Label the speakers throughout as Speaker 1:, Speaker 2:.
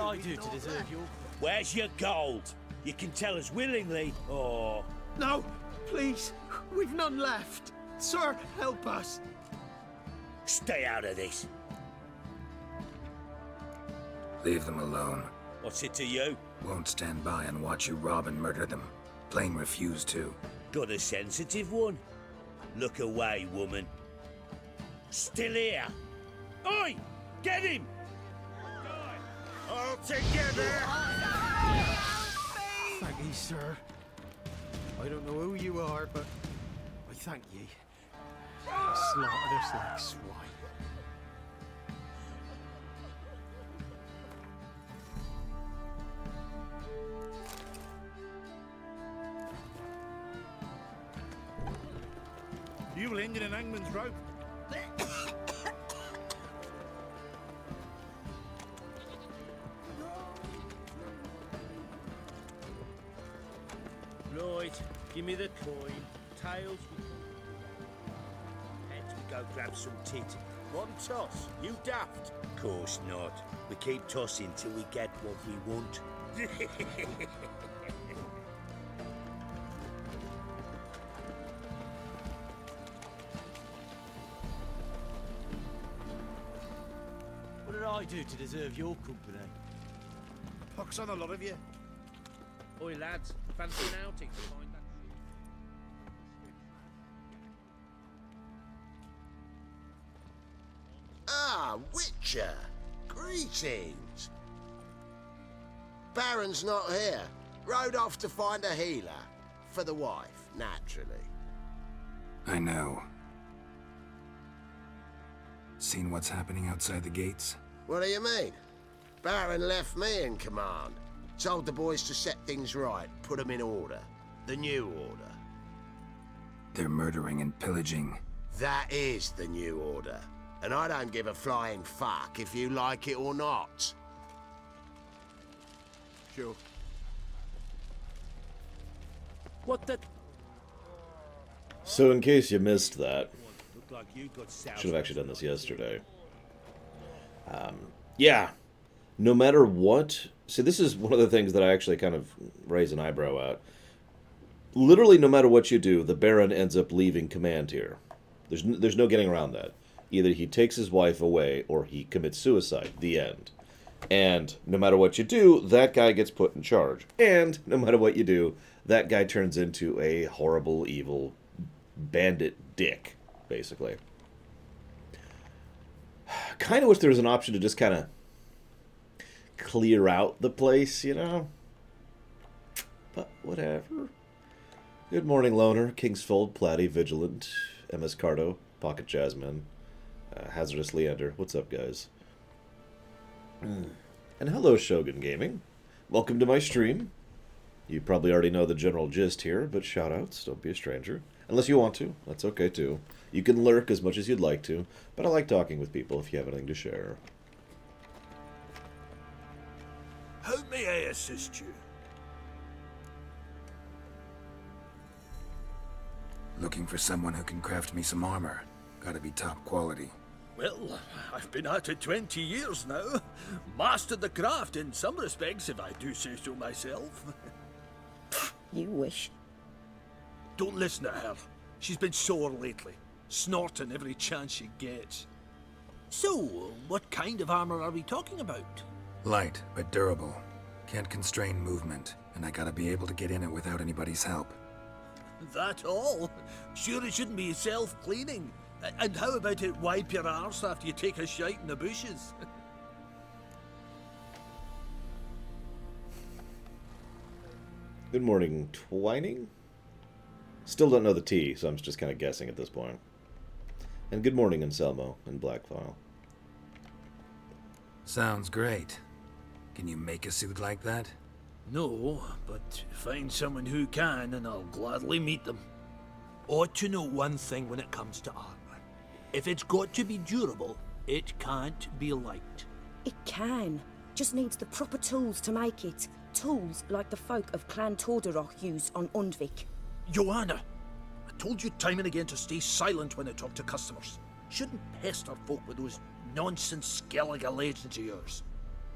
Speaker 1: I do to deserve your...
Speaker 2: Where's your gold? You can tell us willingly, or...
Speaker 3: No, please. We've none left. Sir, help us.
Speaker 2: Stay out of this.
Speaker 4: Leave them alone.
Speaker 2: What's it to you?
Speaker 4: Won't stand by and watch you rob and murder them. Plain refuse to.
Speaker 2: Got a sensitive one? Look away, woman. Still here? Oi! Get him! All together!
Speaker 3: Thank ye, sir. I don't know who you are, but I thank ye. Slaughtered us like swine.
Speaker 5: You will end in an hangman's rope.
Speaker 2: Right, give me the coin. Tails, heads, we go grab some tit. One toss, you daft? Course not. We keep tossing till we get what we want.
Speaker 1: What did I do to deserve your company?
Speaker 5: Pox on a lot of you.
Speaker 2: Oi, lads, fancy an outing to find that shit?
Speaker 6: Ah, Witcher! Greetings! Baron's not here. Rode off to find a healer. For the wife, naturally.
Speaker 4: I know. Seen what's happening outside the gates?
Speaker 6: What do you mean? Baron left me in command. Told the boys to set things right, put them in order. The new order.
Speaker 4: They're murdering and pillaging.
Speaker 6: That is the new order. And I don't give a flying fuck if you like it or not.
Speaker 3: Sure.
Speaker 2: What the...
Speaker 7: So in case you missed that,
Speaker 2: Looked like you got south.
Speaker 7: should have actually done this yesterday. Yeah, no matter what... See, this is one of the things that I actually kind of raise an eyebrow at. Literally, no matter what you do, the Baron ends up leaving command here. There's no getting around that. Either he takes his wife away, or he commits suicide. The end. And no matter what you do, that guy gets put in charge. And no matter what you do, that guy turns into a horrible, evil bandit dick, basically. Kind of wish there was an option to just kind of clear out the place, you know? But whatever. Good morning, Loner, Kingsfold, Platy, Vigilant, MS Cardo, Pocket Jasmine, Hazardous Leander. What's up, guys? And hello, Shogun Gaming. Welcome to my stream. You probably already know the general gist here, but shoutouts, don't be a stranger. Unless you want to, that's okay too. You can lurk as much as you'd like to, but I like talking with people if you have anything to share.
Speaker 2: How may I assist you?
Speaker 4: Looking for someone who can craft me some armor. Gotta be top quality.
Speaker 8: Well, I've been at it 20 years now. Mastered the craft in some respects, if I do say so myself.
Speaker 9: You wish.
Speaker 8: Don't listen to her. She's been sore lately, snorting every chance she gets. So, what kind of armor are we talking about?
Speaker 4: Light, but durable. Can't constrain movement, and I gotta be able to get in it without anybody's help.
Speaker 8: That all? Sure it shouldn't be self-cleaning. And how about it wipe your arse after you take a shite in the bushes?
Speaker 7: Good morning, Twining? Still don't know the T, so I'm just kind of guessing at this point. And good morning, Anselmo and Blackfile.
Speaker 4: Sounds great. Can you make a suit like that?
Speaker 8: No, but find someone who can and I'll gladly meet them. Ought to know one thing when it comes to armor. If it's got to be durable, it can't be light.
Speaker 9: It can. Just needs the proper tools to make it. Tools like the folk of Clan Tordarroch used on Undvik.
Speaker 8: Joanna, I told you time and again to stay silent when I talk to customers. Shouldn't pester folk with those nonsense Skellige legends of yours.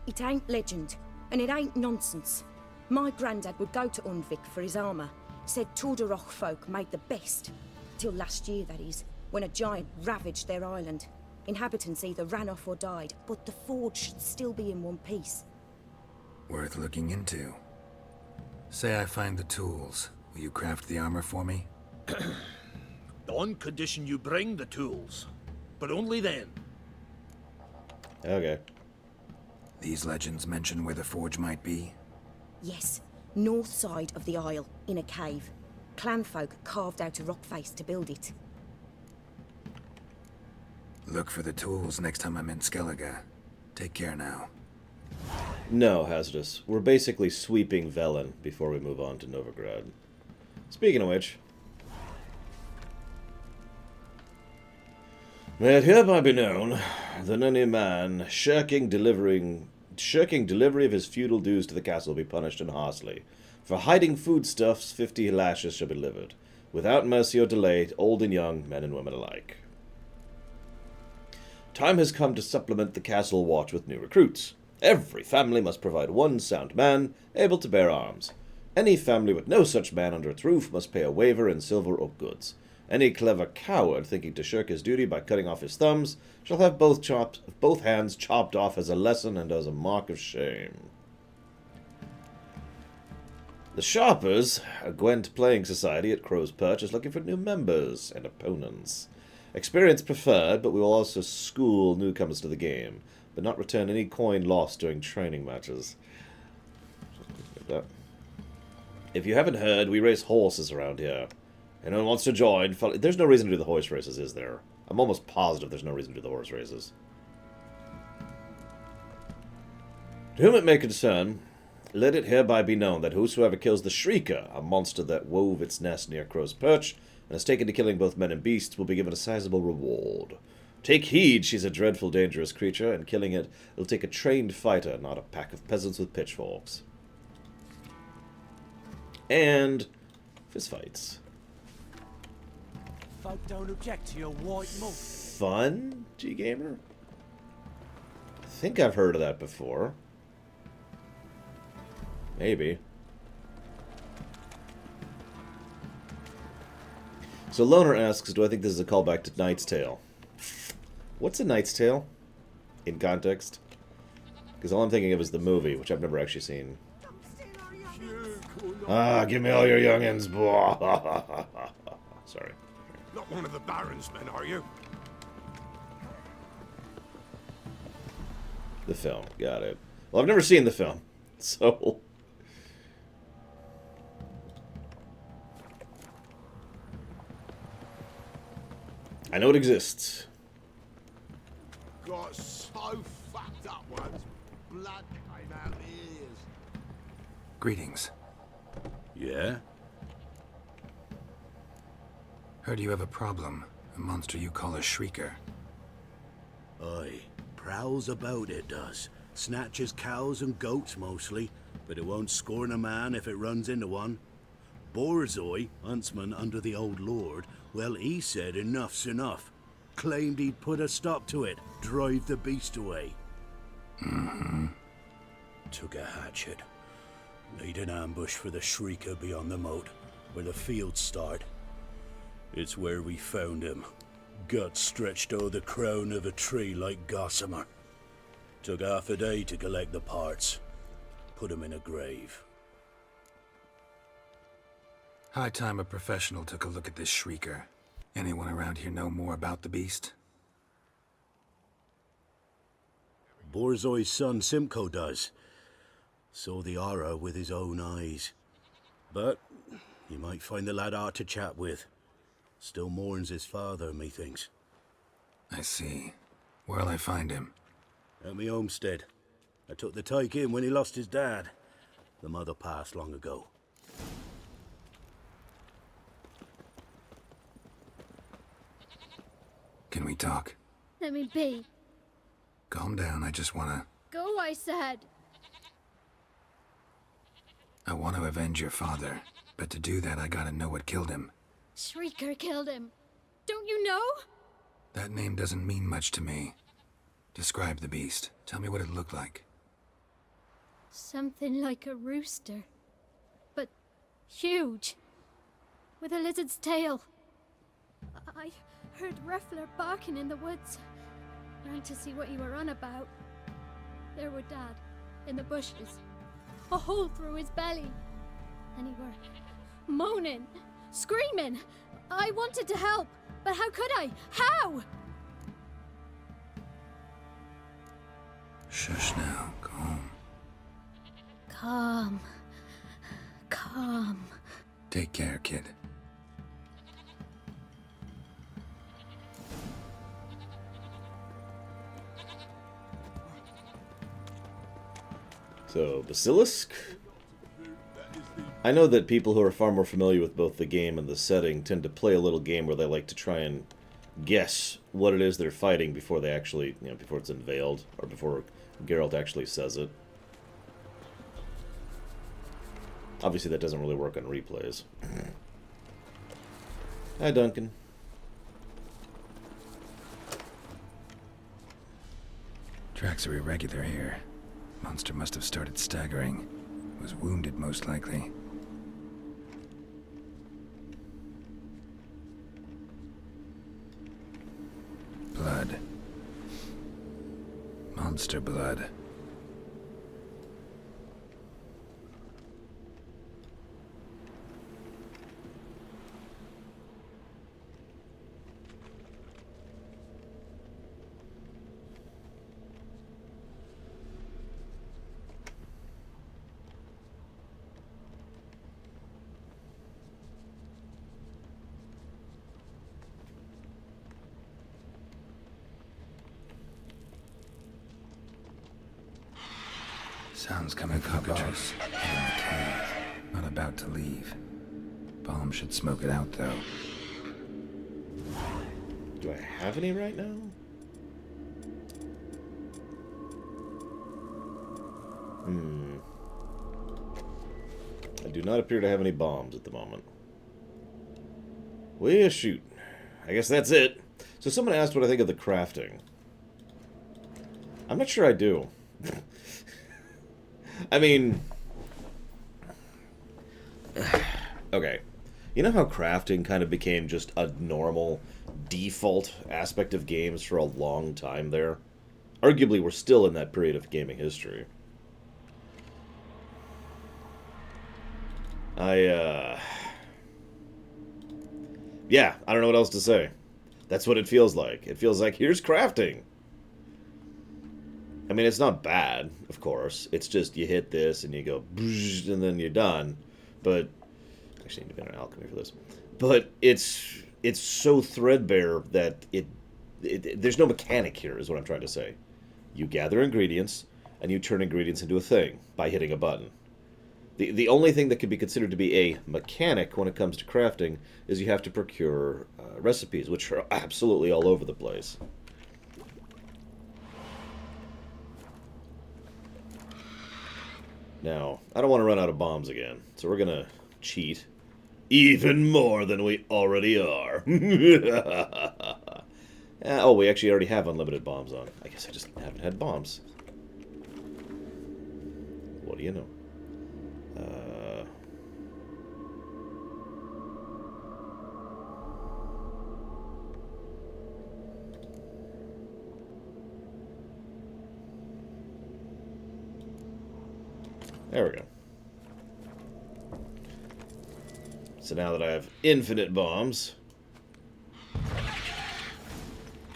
Speaker 9: It ain't legend, and it ain't nonsense. My granddad would go to Undvik for his armour. Said Tordarroch folk made the best. Till last year, that is, when a giant ravaged their island. Inhabitants either ran off or died, but the forge should still be in one piece.
Speaker 4: Worth looking into. Say I find the tools. Will you craft the armor for me?
Speaker 8: On condition you bring the tools. But only then.
Speaker 7: Okay.
Speaker 4: These legends mention where the forge might be?
Speaker 9: Yes, north side of the isle, in a cave. Clanfolk carved out a rock face to build it.
Speaker 4: Look for the tools next time I'm in Skellige. Take care now.
Speaker 7: No, Hazardous. We're basically sweeping Velen before we move on to Novigrad. Speaking of which... May it hereby be known that any man shirking delivery of his feudal dues to the castle will be punished and harshly. For hiding foodstuffs, 50 lashes shall be delivered, without mercy or delay, old and young, men and women alike. Time has come to supplement the castle watch with new recruits. Every family must provide one sound man, able to bear arms. Any family with no such man under its roof must pay a waiver in silver or goods. Any clever coward thinking to shirk his duty by cutting off his thumbs shall have both hands chopped off as a lesson and as a mark of shame. The Sharpers, a Gwent playing society at Crow's Perch, is looking for new members and opponents. Experience preferred, but we will also school newcomers to the game, but not return any coin lost during training matches. If you haven't heard, we race horses around here. Anyone wants to join? There's no reason to do the horse races, is there? I'm almost positive there's no reason to do the horse races. To whom it may concern, let it hereby be known that whosoever kills the Shrieker, a monster that wove its nest near Crow's Perch, and has taken to killing both men and beasts, will be given a sizable reward. Take heed, she's a dreadful, dangerous creature, and killing it will take a trained fighter, not a pack of peasants with pitchforks. And fistfights.
Speaker 1: Folk don't object to your white muff.
Speaker 7: Fun, G-Gamer? I think I've heard of that before. Maybe. So Loner asks, do I think this is a callback to Knight's Tale? What's a Knight's Tale? In context? Because all I'm thinking of is the movie, which I've never actually seen. Ah, give me all your youngins. Sorry.
Speaker 5: Not one of the Baron's men, are you?
Speaker 7: The film. Got it. Well, I've never seen the film, so... I know it exists.
Speaker 6: Got so fucked up once, blood came out the ears.
Speaker 4: Greetings.
Speaker 5: Yeah?
Speaker 4: Heard you have a problem. A monster you call a Shrieker.
Speaker 10: Aye. Prowls about, it does. Snatches cows and goats mostly, but it won't scorn a man if it runs into one. Borzoi, huntsman under the old lord, well, he said enough's enough. Claimed he'd put a stop to it, drive the beast away. Took a hatchet. Laid an ambush for the Shrieker beyond the moat, where the fields start. It's where we found him. Guts stretched o'er the crown of a tree like gossamer. Took half a day to collect the parts. Put him in a grave.
Speaker 4: High time a professional took a look at this Shrieker. Anyone around here know more about the beast?
Speaker 10: Borzoi's son Simcoe does. Saw the aura with his own eyes. But you might find the lad hard to chat with. Still mourns his father, methinks.
Speaker 4: I see. Where'll I find him?
Speaker 10: At me homestead. I took the tyke in when he lost his dad. The mother passed long ago.
Speaker 4: Can we talk?
Speaker 11: Let me be.
Speaker 4: Calm down, I just wanna...
Speaker 11: Go, I said.
Speaker 4: I want to avenge your father. But to do that, I gotta know what killed him.
Speaker 11: Shrieker killed him. Don't you know?
Speaker 4: That name doesn't mean much to me. Describe the beast. Tell me what it looked like.
Speaker 11: Something like a rooster. But huge. With a lizard's tail. I heard Ruffler barking in the woods. Ran to see what you were on about. There were Dad, in the bushes. A hole through his belly. And he were moaning, screaming. I wanted to help, but how could I? How?
Speaker 4: Shush now. Calm.
Speaker 11: Calm. Calm.
Speaker 4: Take care, kid.
Speaker 7: So, Basilisk? I know that people who are far more familiar with both the game and the setting tend to play a little game where they like to try and guess what it is they're fighting before they actually, before it's unveiled, or before Geralt actually says it. Obviously that doesn't really work on replays. Hi, Duncan.
Speaker 4: Tracks are irregular here. Monster must have started staggering. Was wounded, most likely. Blood. Monster blood. Sounds coming from the boss. In the cave. Not about to leave. Bomb should smoke it out, though.
Speaker 7: Do I have any right now? I do not appear to have any bombs at the moment. Well, shoot. I guess that's it. So someone asked what I think of the crafting. I'm not sure I do. I mean... Okay. You know how crafting kind of became just a normal, default aspect of games for a long time there? Arguably, we're still in that period of gaming history. Yeah, I don't know what else to say. That's what it feels like. It feels like, here's crafting. I mean, it's not bad, of course. It's just you hit this and you go, and then you're done. But, actually, I need to be an alchemy for this. But it's so threadbare that there's no mechanic here, is what I'm trying to say. You gather ingredients, and you turn ingredients into a thing by hitting a button. The only thing that could be considered to be a mechanic when it comes to crafting is you have to procure recipes, which are absolutely all over the place. Now, I don't want to run out of bombs again, so we're going to cheat. Even more than we already are. Oh, we actually already have unlimited bombs on. I guess I just haven't had bombs. What do you know? There we go. So now that I have infinite bombs...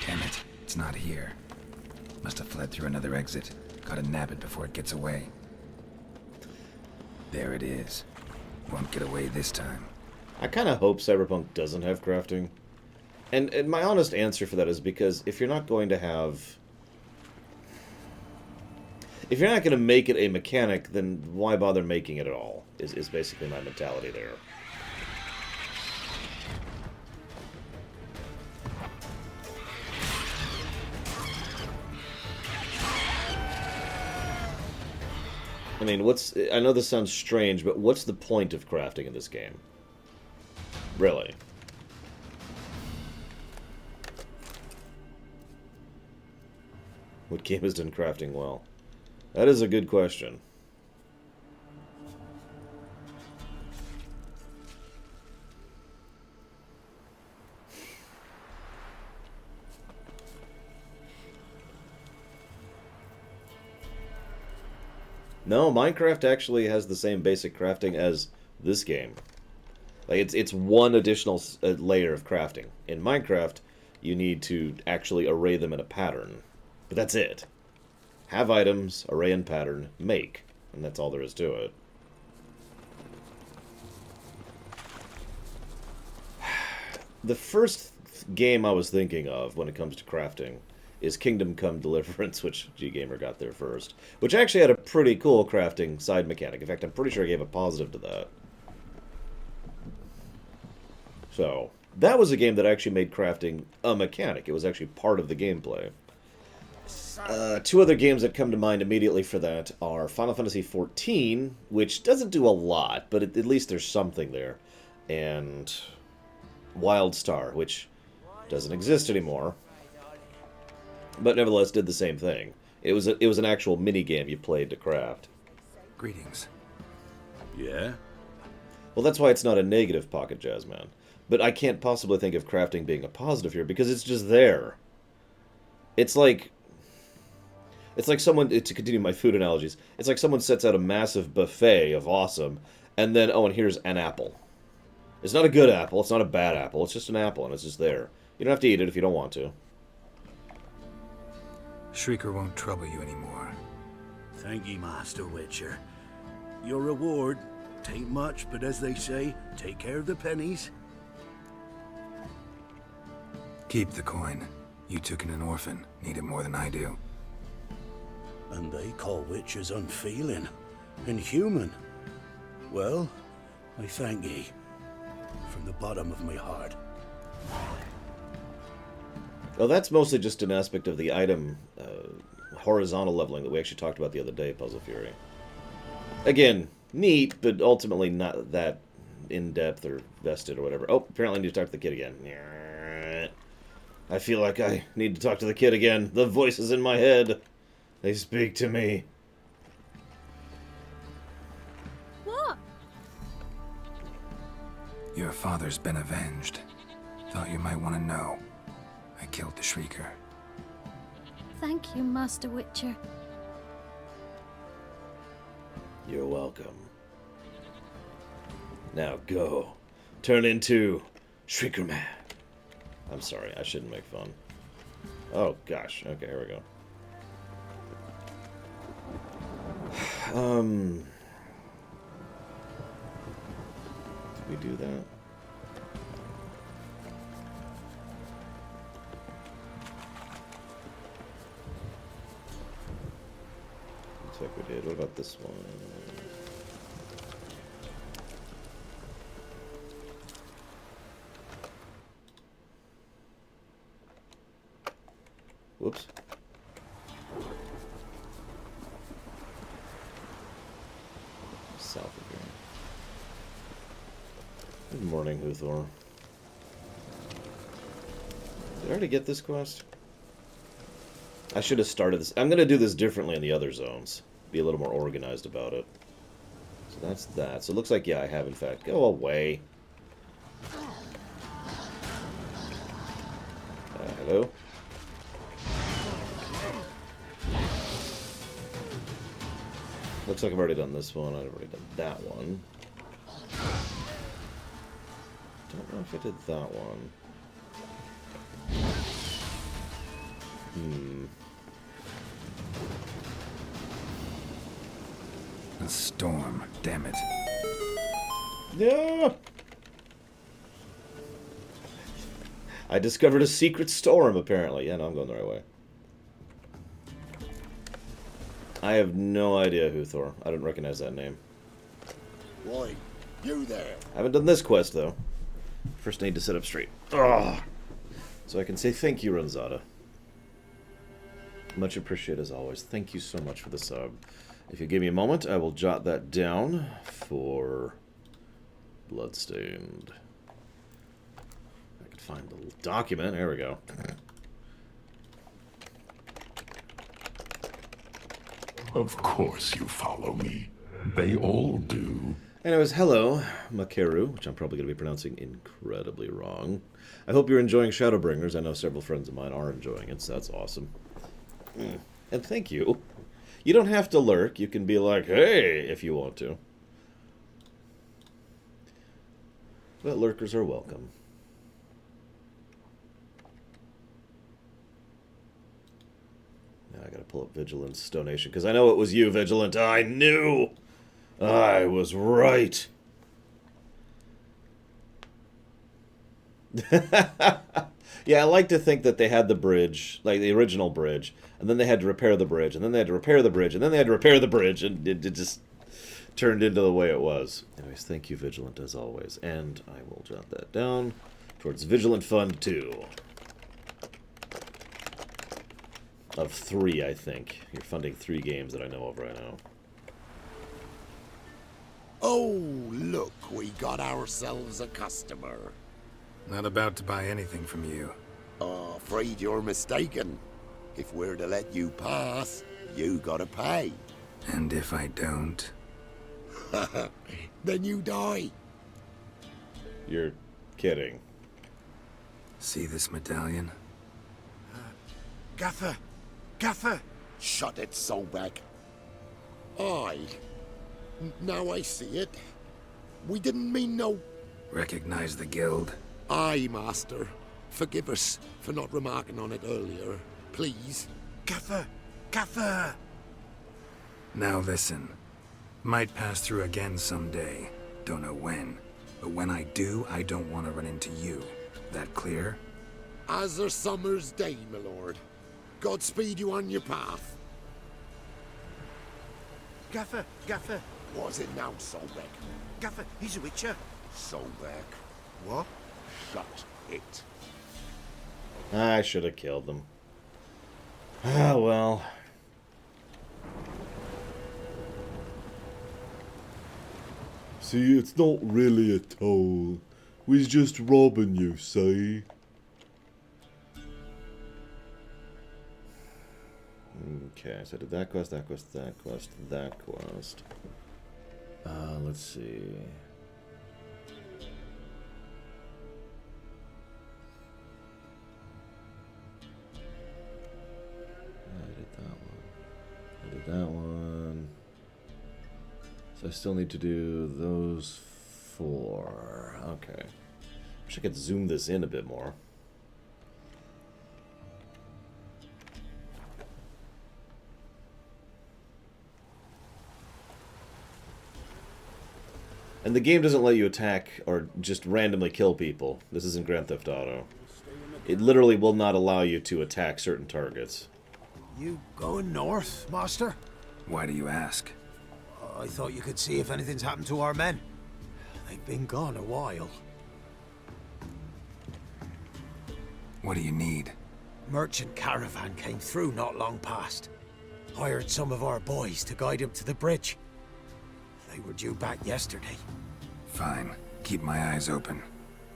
Speaker 4: Damn it, it's not here. Must have fled through another exit. Gotta nab it before it gets away. There it is. Won't get away this time.
Speaker 7: I kind of hope Cyberpunk doesn't have crafting. And my honest answer for that is because if you're not going to have... If you're not going to make it a mechanic, then why bother making it at all, is basically my mentality there. I mean, I know this sounds strange, but what's the point of crafting in this game? Really? What game has done crafting well? That is a good question. No, Minecraft actually has the same basic crafting as this game. Like it's one additional layer of crafting. In Minecraft, you need to actually array them in a pattern. But that's it. Have items, array in pattern, make. And that's all there is to it. The first game I was thinking of when it comes to crafting is Kingdom Come Deliverance, which G-Gamer got there first. Which actually had a pretty cool crafting side mechanic. In fact, I'm pretty sure I gave a positive to that. So, that was a game that actually made crafting a mechanic. It was actually part of the gameplay. Two other games that come to mind immediately for that are Final Fantasy XIV, which doesn't do a lot, but at least there's something there. And Wild Star, which doesn't exist anymore, but nevertheless did the same thing. It was an actual mini game you played to craft.
Speaker 4: Greetings.
Speaker 5: Yeah?
Speaker 7: Well, that's why it's not a negative, Pocket Jazzman. But I can't possibly think of crafting being a positive here, because it's just there. It's like someone, to continue my food analogies, it's like someone sets out a massive buffet of awesome, and then, oh, and here's an apple. It's not a good apple, it's not a bad apple, it's just an apple, and it's just there. You don't have to eat it if you don't want to.
Speaker 4: Shrieker won't trouble you anymore.
Speaker 10: Thank ye, Master Witcher. Your reward, tain't much, but as they say, take care of the pennies.
Speaker 4: Keep the coin. You took in an orphan. Need it more than I do.
Speaker 10: And they call witches unfeeling, inhuman. Well, I thank ye, from the bottom of my heart.
Speaker 7: Well, that's mostly just an aspect of the item horizontal leveling that we actually talked about the other day, Puzzle Fury. Again, neat, but ultimately not that in-depth or vested or whatever. Oh, apparently I need to talk to the kid again. I feel like I need to talk to the kid again. The voices in my head. They speak to me.
Speaker 11: What?
Speaker 4: Your father's been avenged. Thought you might want to know. I killed the Shrieker.
Speaker 11: Thank you, Master Witcher.
Speaker 7: You're welcome. Now go. Turn into Shrieker Man. I'm sorry, I shouldn't make fun. Oh, gosh. Okay, here we go. Did we do that? Looks like we did. What about this one? Whoops. South of here. Good morning, Huthor. Did I already get this quest? I should have started this. I'm going to do this differently in the other zones. Be a little more organized about it. So that's that. So it looks like, yeah, I have, in fact. Go away. Hello? Looks like I've already done this one. I've already done that one. Don't know if I did that one.
Speaker 4: A storm, damn it.
Speaker 7: Yeah! I discovered a secret storm, apparently. Yeah, no, I'm going the right way. I have no idea, Huthor. I don't recognize that name.
Speaker 6: Why, you there?
Speaker 7: I haven't done this quest, though. First I need to sit up straight. Ugh. So I can say thank you, Ranzada. Much appreciated, as always. Thank you so much for the sub. If you give me a moment, I will jot that down for Bloodstained. I could find the little document. There we go.
Speaker 12: Of course you follow me. They all do.
Speaker 7: Anyways, hello, Makeru, which I'm probably going to be pronouncing incredibly wrong. I hope you're enjoying Shadowbringers. I know several friends of mine are enjoying it, so that's awesome. And thank you. You don't have to lurk. You can be like, hey, if you want to. But lurkers are welcome. Now I gotta pull up Vigilance donation, because I know it was you, Vigilant. I knew! I was right. Yeah, I like to think that they had the bridge, like the original bridge, and then they had to repair the bridge, and then they had to repair the bridge, and then they had to repair the bridge, and it just turned into the way it was. Anyways, thank you, Vigilant, as always. And I will jot that down towards Vigilant Fund 2. Of 3, I think. You're funding 3 games that I know of right now.
Speaker 6: Oh, look, we got ourselves a customer.
Speaker 4: Not about to buy anything from you.
Speaker 6: Oh, afraid you're mistaken. If we're to let you pass, you gotta pay.
Speaker 4: And if I don't?
Speaker 6: Then you die.
Speaker 7: You're kidding.
Speaker 4: See this medallion?
Speaker 6: Gaffer! Gaffer! Shut it, Solbeck. Aye. Now I see it. We didn't mean no...
Speaker 4: Recognize the guild?
Speaker 6: Aye, Master. Forgive us for not remarking on it earlier. Please. Gaffer! Gaffer!
Speaker 4: Now listen. Might pass through again someday. Don't know when. But when I do, I don't want to run into you. That clear?
Speaker 6: As a summer's day, my lord. Godspeed you on your path. Gaffer! Gaffer! Was it now, Solbeck? Gaffer, he's a witcher. Solbeck. What? Shut it.
Speaker 7: I should have killed them. Ah, well.
Speaker 13: See, it's not really a toll. We's just robbing you, see?
Speaker 7: Okay, so I did that quest, that quest, that quest, that quest. Let's see. I did that one. I did that one. So I still need to do those 4. Okay. Wish I could zoom this in a bit more. And the game doesn't let you attack or just randomly kill people. This isn't Grand Theft Auto. It literally will not allow you to attack certain targets.
Speaker 1: You going north, Master?
Speaker 4: Why do you ask?
Speaker 1: I thought you could see if anything's happened to our men. They've been gone a while.
Speaker 4: What do you need?
Speaker 1: Merchant caravan came through not long past. Hired some of our boys to guide him to the bridge. They were due back yesterday.
Speaker 4: Fine. Keep my eyes open.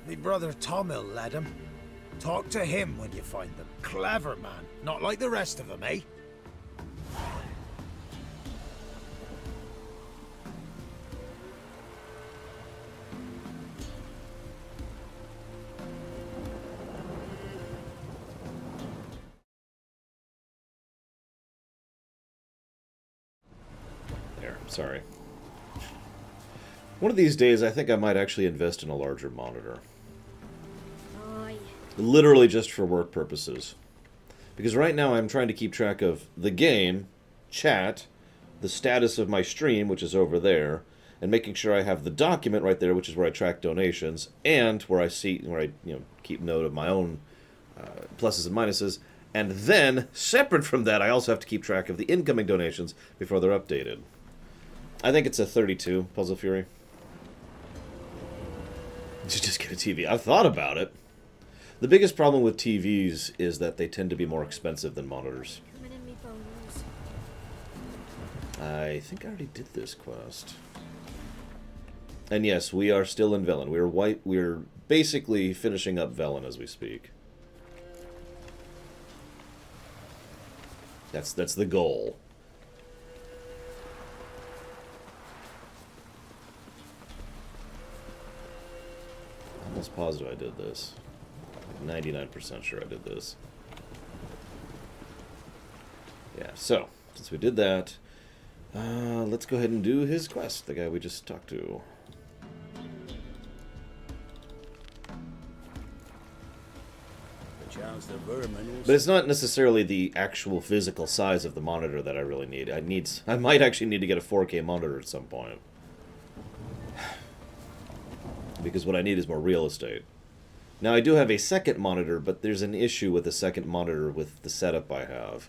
Speaker 1: Me brother Tomil led him. Talk to him when you find them. Clever man. Not like the rest of them, eh?
Speaker 7: There, sorry. One of these days, I think I might actually invest in a larger monitor.
Speaker 11: Aye.
Speaker 7: Literally just for work purposes. Because right now I'm trying to keep track of the game, chat, the status of my stream, which is over there, and making sure I have the document right there, which is where I track donations, and where I keep note of my own pluses and minuses. And then, separate from that, I also have to keep track of the incoming donations before they're updated. I think it's a 32, Puzzle Fury. Just get a TV. I've thought about it. The biggest problem with TVs is that they tend to be more expensive than monitors.
Speaker 11: Coming in me bones.
Speaker 7: I think I already did this quest. And yes, we are still in Velen. We're basically finishing up Velen as we speak. That's the goal. Almost positive I did this. 99% sure I did this. Yeah, so since we did that, let's go ahead and do his quest, the guy we just talked to. But it's not necessarily the actual physical size of the monitor that I really need. I might actually need to get a 4K monitor at some point. Because what I need is more real estate. Now, I do have a second monitor, but there's an issue with the second monitor with the setup I have.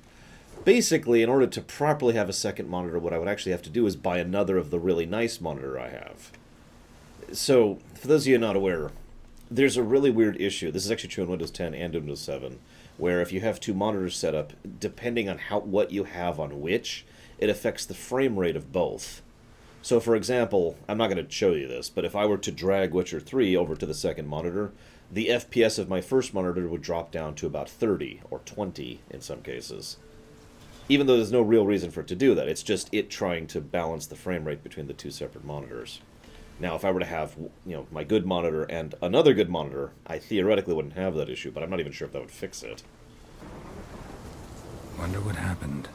Speaker 7: Basically, in order to properly have a second monitor, what I would actually have to do is buy another of the really nice monitor I have. So, for those of you not aware, there's a really weird issue. This is actually true in Windows 10 and Windows 7, where if you have two monitors set up, depending on what you have on which, it affects the frame rate of both. So, for example, I'm not going to show you this, but if I were to drag Witcher 3 over to the second monitor, the FPS of my first monitor would drop down to about 30 or 20 in some cases. Even though there's no real reason for it to do that. It's just it trying to balance the frame rate between the two separate monitors. Now, if I were to have, my good monitor and another good monitor, I theoretically wouldn't have that issue, but I'm not even sure if that would fix it.
Speaker 4: Wonder what happened.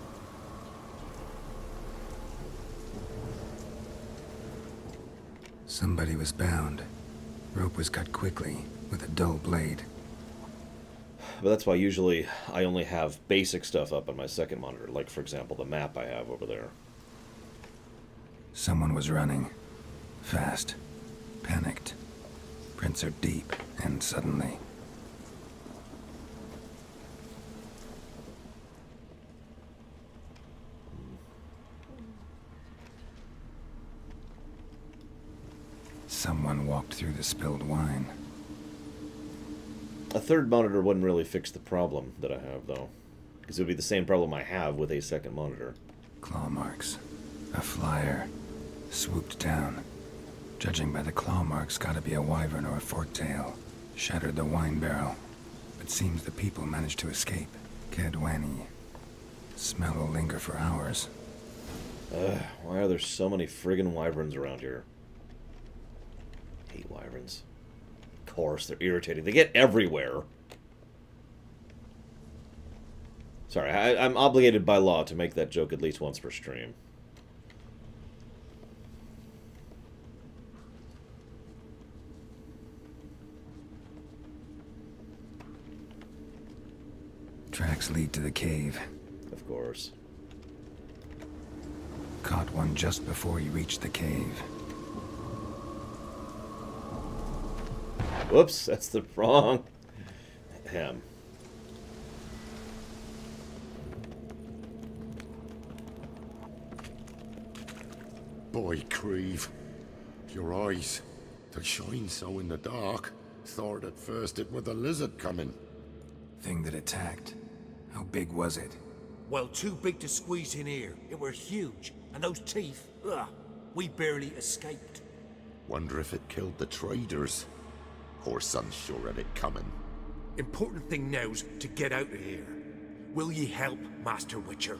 Speaker 4: Somebody was bound. Rope was cut quickly, with a dull blade.
Speaker 7: But that's why usually I only have basic stuff up on my second monitor, like, for example, the map I have over there.
Speaker 4: Someone was running. Fast. Panicked. Prints are deep, and suddenly... Someone walked through the spilled wine.
Speaker 7: A third monitor wouldn't really fix the problem that I have, though. Because it would be the same problem I have with a second monitor.
Speaker 4: Claw marks. A flyer. Swooped down. Judging by the claw marks, gotta be a wyvern or a forktail. Shattered the wine barrel. But seems the people managed to escape. Kedwani. Smell will linger for hours.
Speaker 7: Why are there so many friggin' wyverns around here? Hate wyverns. Of course, they're irritating. They get everywhere. Sorry, I'm obligated by law to make that joke at least once per stream.
Speaker 4: Tracks lead to the cave.
Speaker 7: Of course.
Speaker 4: Caught one just before you reached the cave.
Speaker 7: Whoops, that's the wrong hem.
Speaker 6: Boy, Creve, your eyes, they shine so in the dark. Thought at first it were the lizard coming.
Speaker 4: Thing that attacked. How big was it?
Speaker 8: Well, too big to squeeze in here. It were huge. And those teeth, ugh, we barely escaped.
Speaker 6: Wonder if it killed the traders. Whoreson's sure had it coming.
Speaker 8: Important thing now's to get out of here. Will ye help, Master Witcher?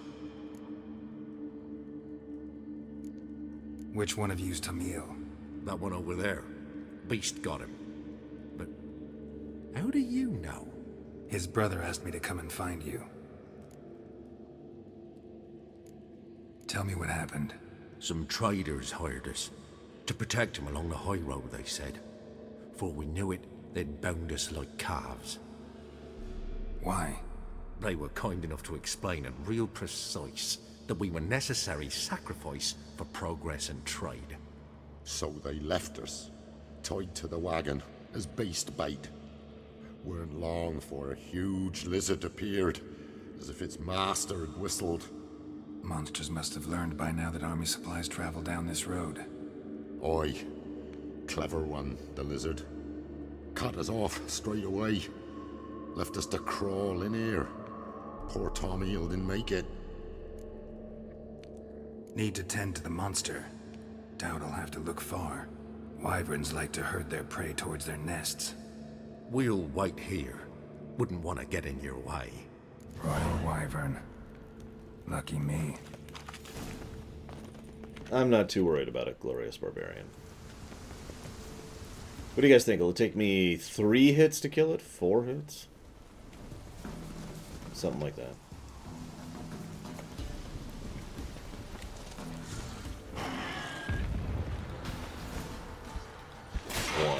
Speaker 4: Which one of you's Tamil?
Speaker 3: That one over there. Beast got him. But how do you know?
Speaker 4: His brother asked me to come and find you. Tell me what happened.
Speaker 3: Some traders hired us. To protect him along the high road, they said. Before we knew it, they'd bound us like calves.
Speaker 4: Why?
Speaker 3: They were kind enough to explain it real precise that we were necessary sacrifice for progress and trade.
Speaker 6: So they left us, tied to the wagon, as beast bait. Weren't long for a huge lizard appeared, as if its master had whistled.
Speaker 4: Monsters must have learned by now that army supplies travel down this road.
Speaker 6: Oi. Clever one, the lizard. Cut us off straight away. Left us to crawl in here. Poor Tommy didn't make it.
Speaker 4: Need to tend to the monster. Doubt I'll have to look far. Wyverns like to herd their prey towards their nests.
Speaker 3: We'll wait here. Wouldn't want to get in your way.
Speaker 4: Royal Wyvern. Lucky me.
Speaker 7: I'm not too worried about it, Glorious Barbarian. What do you guys think? Will it take me 3 hits to kill it? 4 hits? Something like that.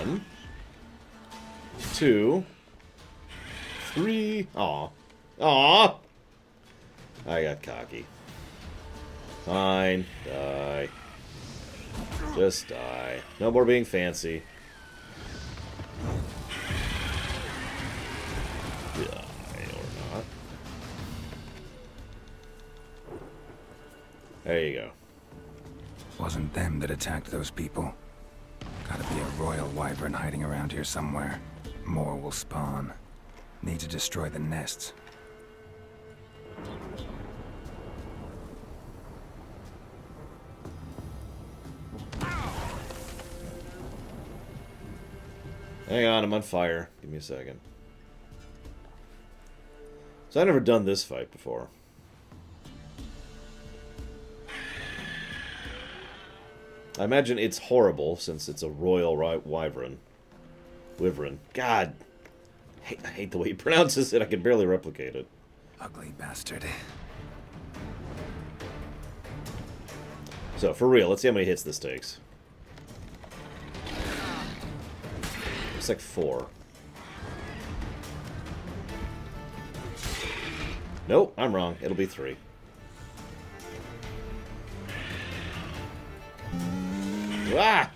Speaker 7: 1, 2, 3. Aw. Aw! I got cocky. Fine. Die. Just die. No more being fancy. Die or not. There you go.
Speaker 4: Wasn't them that attacked those people. Gotta be a royal wyvern hiding around here somewhere. More will spawn. Need to destroy the nests.
Speaker 7: Hang on, I'm on fire. Give me a second. So I've never done this fight before. I imagine it's horrible since it's a royal wyvern. Wyvern. God. I hate the way he pronounces it. I can barely replicate it.
Speaker 4: Ugly bastard.
Speaker 7: So, for real, let's see how many hits this takes. It's like 4. Nope, I'm wrong. It'll be 3. Ah!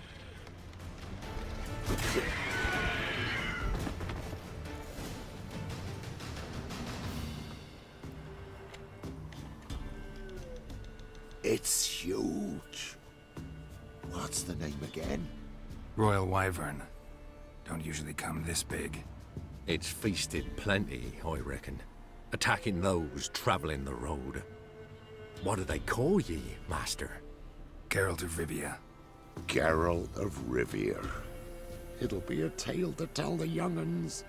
Speaker 6: It's huge. What's the name again?
Speaker 4: Royal wyvern. Don't usually come this big.
Speaker 14: It's feasted plenty, I reckon. Attacking those traveling the road. What do they call ye, master?
Speaker 4: Geralt of Rivia.
Speaker 6: Geralt of Rivia. It'll be a tale to tell the young'uns.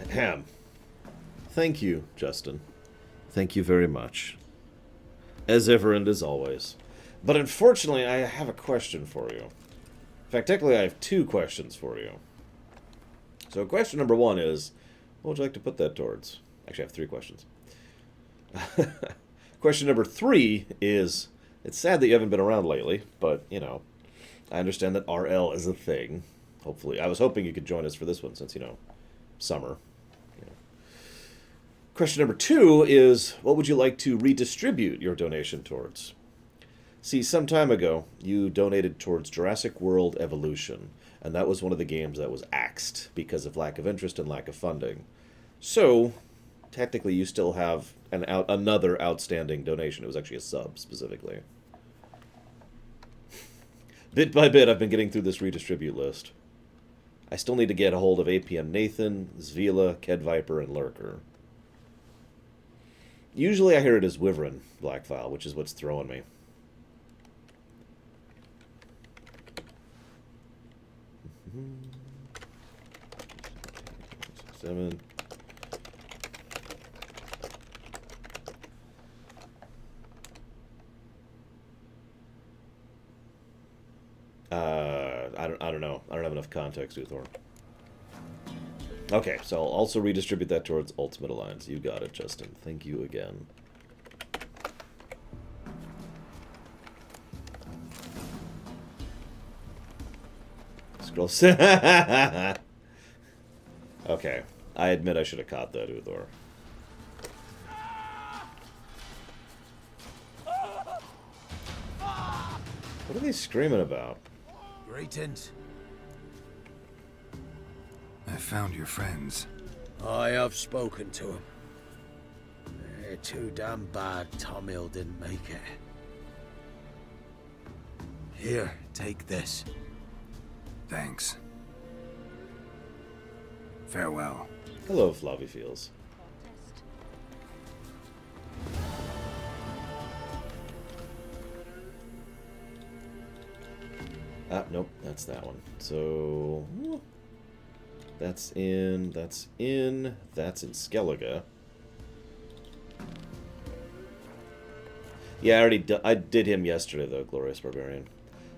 Speaker 7: Ahem. Thank you, Justin. Thank you very much. As ever and as always. But unfortunately, I have a question for you. In fact, technically, I have 2 questions for you. So question number 1 is, what would you like to put that towards? Actually, I have 3 questions. Question number 3 is, it's sad that you haven't been around lately, but, you know, I understand that RL is a thing. Hopefully. I was hoping you could join us for this one since, you know, summer. You know. Question number 2 is, what would you like to redistribute your donation towards? See, some time ago, you donated towards Jurassic World Evolution, and that was one of the games that was axed because of lack of interest and lack of funding. So, technically, you still have another outstanding donation. It was actually a sub, specifically. Bit by bit, I've been getting through this redistribute list. I still need to get a hold of APM Nathan, Zvila, Ked Viper, and Lurker. Usually I hear it as Wyvern Blackfile, which is what's throwing me. Seven. I don't know. I don't have enough context, Uthor. Okay, so I'll also redistribute that towards Ultimate Alliance. You got it, Justin. Thank you again. Scroll. Okay, I admit I should have caught that, Uthor. What are they screaming about?
Speaker 1: Greetings.
Speaker 4: I found your friends.
Speaker 1: I have spoken to them. They're too damn bad Tom Hill didn't make it. Here, take this.
Speaker 4: Thanks. Farewell.
Speaker 7: Hello, Flavie Fields. Ah, nope, that's that one. So, that's in Skellige. Yeah, I did him yesterday, though, Glorious Barbarian.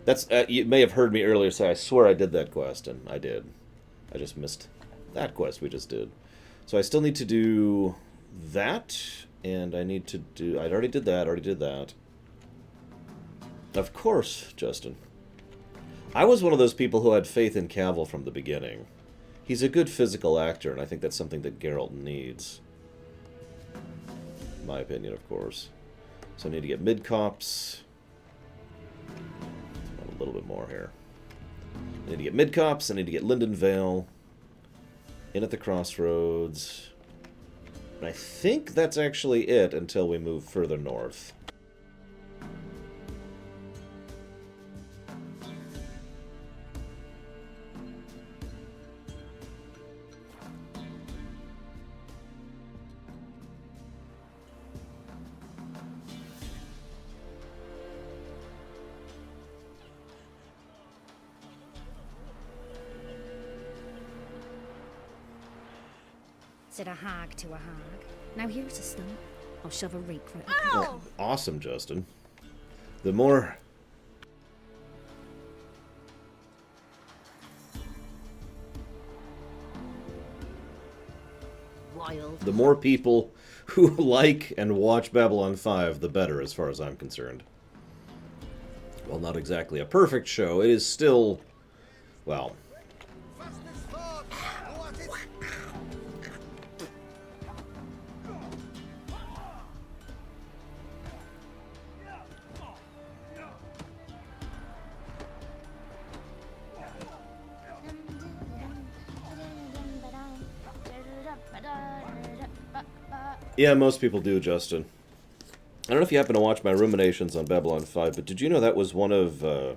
Speaker 7: That's, you may have heard me earlier say, I swear I did that quest, and I did. I just missed that quest we just did. So I still need to do that, And I need to do... I already did that. Of course, Justin. I was one of those people who had faith in Cavill from the beginning. He's a good physical actor, and I think that's something that Geralt needs. My opinion, of course. So I need to get mid-cops. A little bit more here. I need to get mid-cops, I need to get Linden Vale. In at the crossroads. And I think that's actually it until we move further north.
Speaker 15: Said a hag to a hag. Now here's a stump. I'll shove a rake right.
Speaker 7: Well, awesome, Justin. The more...
Speaker 15: Wild.
Speaker 7: The more people who like and watch Babylon 5, the better, as far as I'm concerned. Well, not exactly a perfect show. It is still... well... Yeah, most people do, Justin. I don't know if you happen to watch my ruminations on Babylon 5, but did you know that was one of... I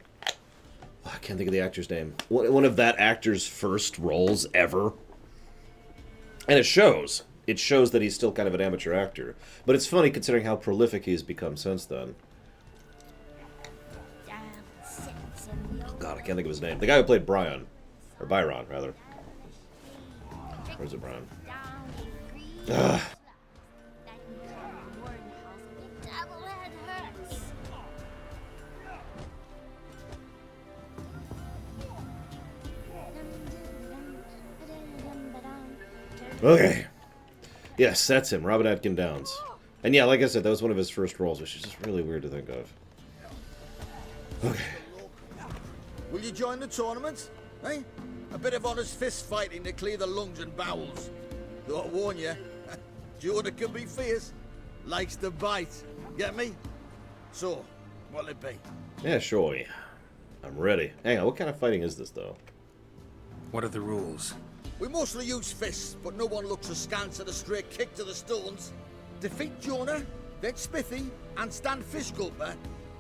Speaker 7: can't think of the actor's name. One of that actor's first roles ever. And it shows. It shows that he's still kind of an amateur actor. But it's funny considering how prolific he's become since then. Oh God, I can't think of his name. The guy who played Brian. Or Byron, rather. Where's it, Brian? Ugh. Okay. Yes, that's him, Robin Atkin Downes. And yeah, like I said, that was one of his first roles, which is just really weird to think of. Okay.
Speaker 16: Will you join the tournament? Eh? A bit of honest fist fighting to clear the lungs and bowels. Though I warn you, Jordan can be fierce. Likes to bite. Get me? So, what'll it be?
Speaker 7: Yeah, sure. I'm ready. Hang on, what kind of fighting is this, though?
Speaker 14: What are the rules?
Speaker 16: We mostly use fists, but no one looks askance at a straight kick to the stones. Defeat Jonah, then Smithy, and stand Fishgulper,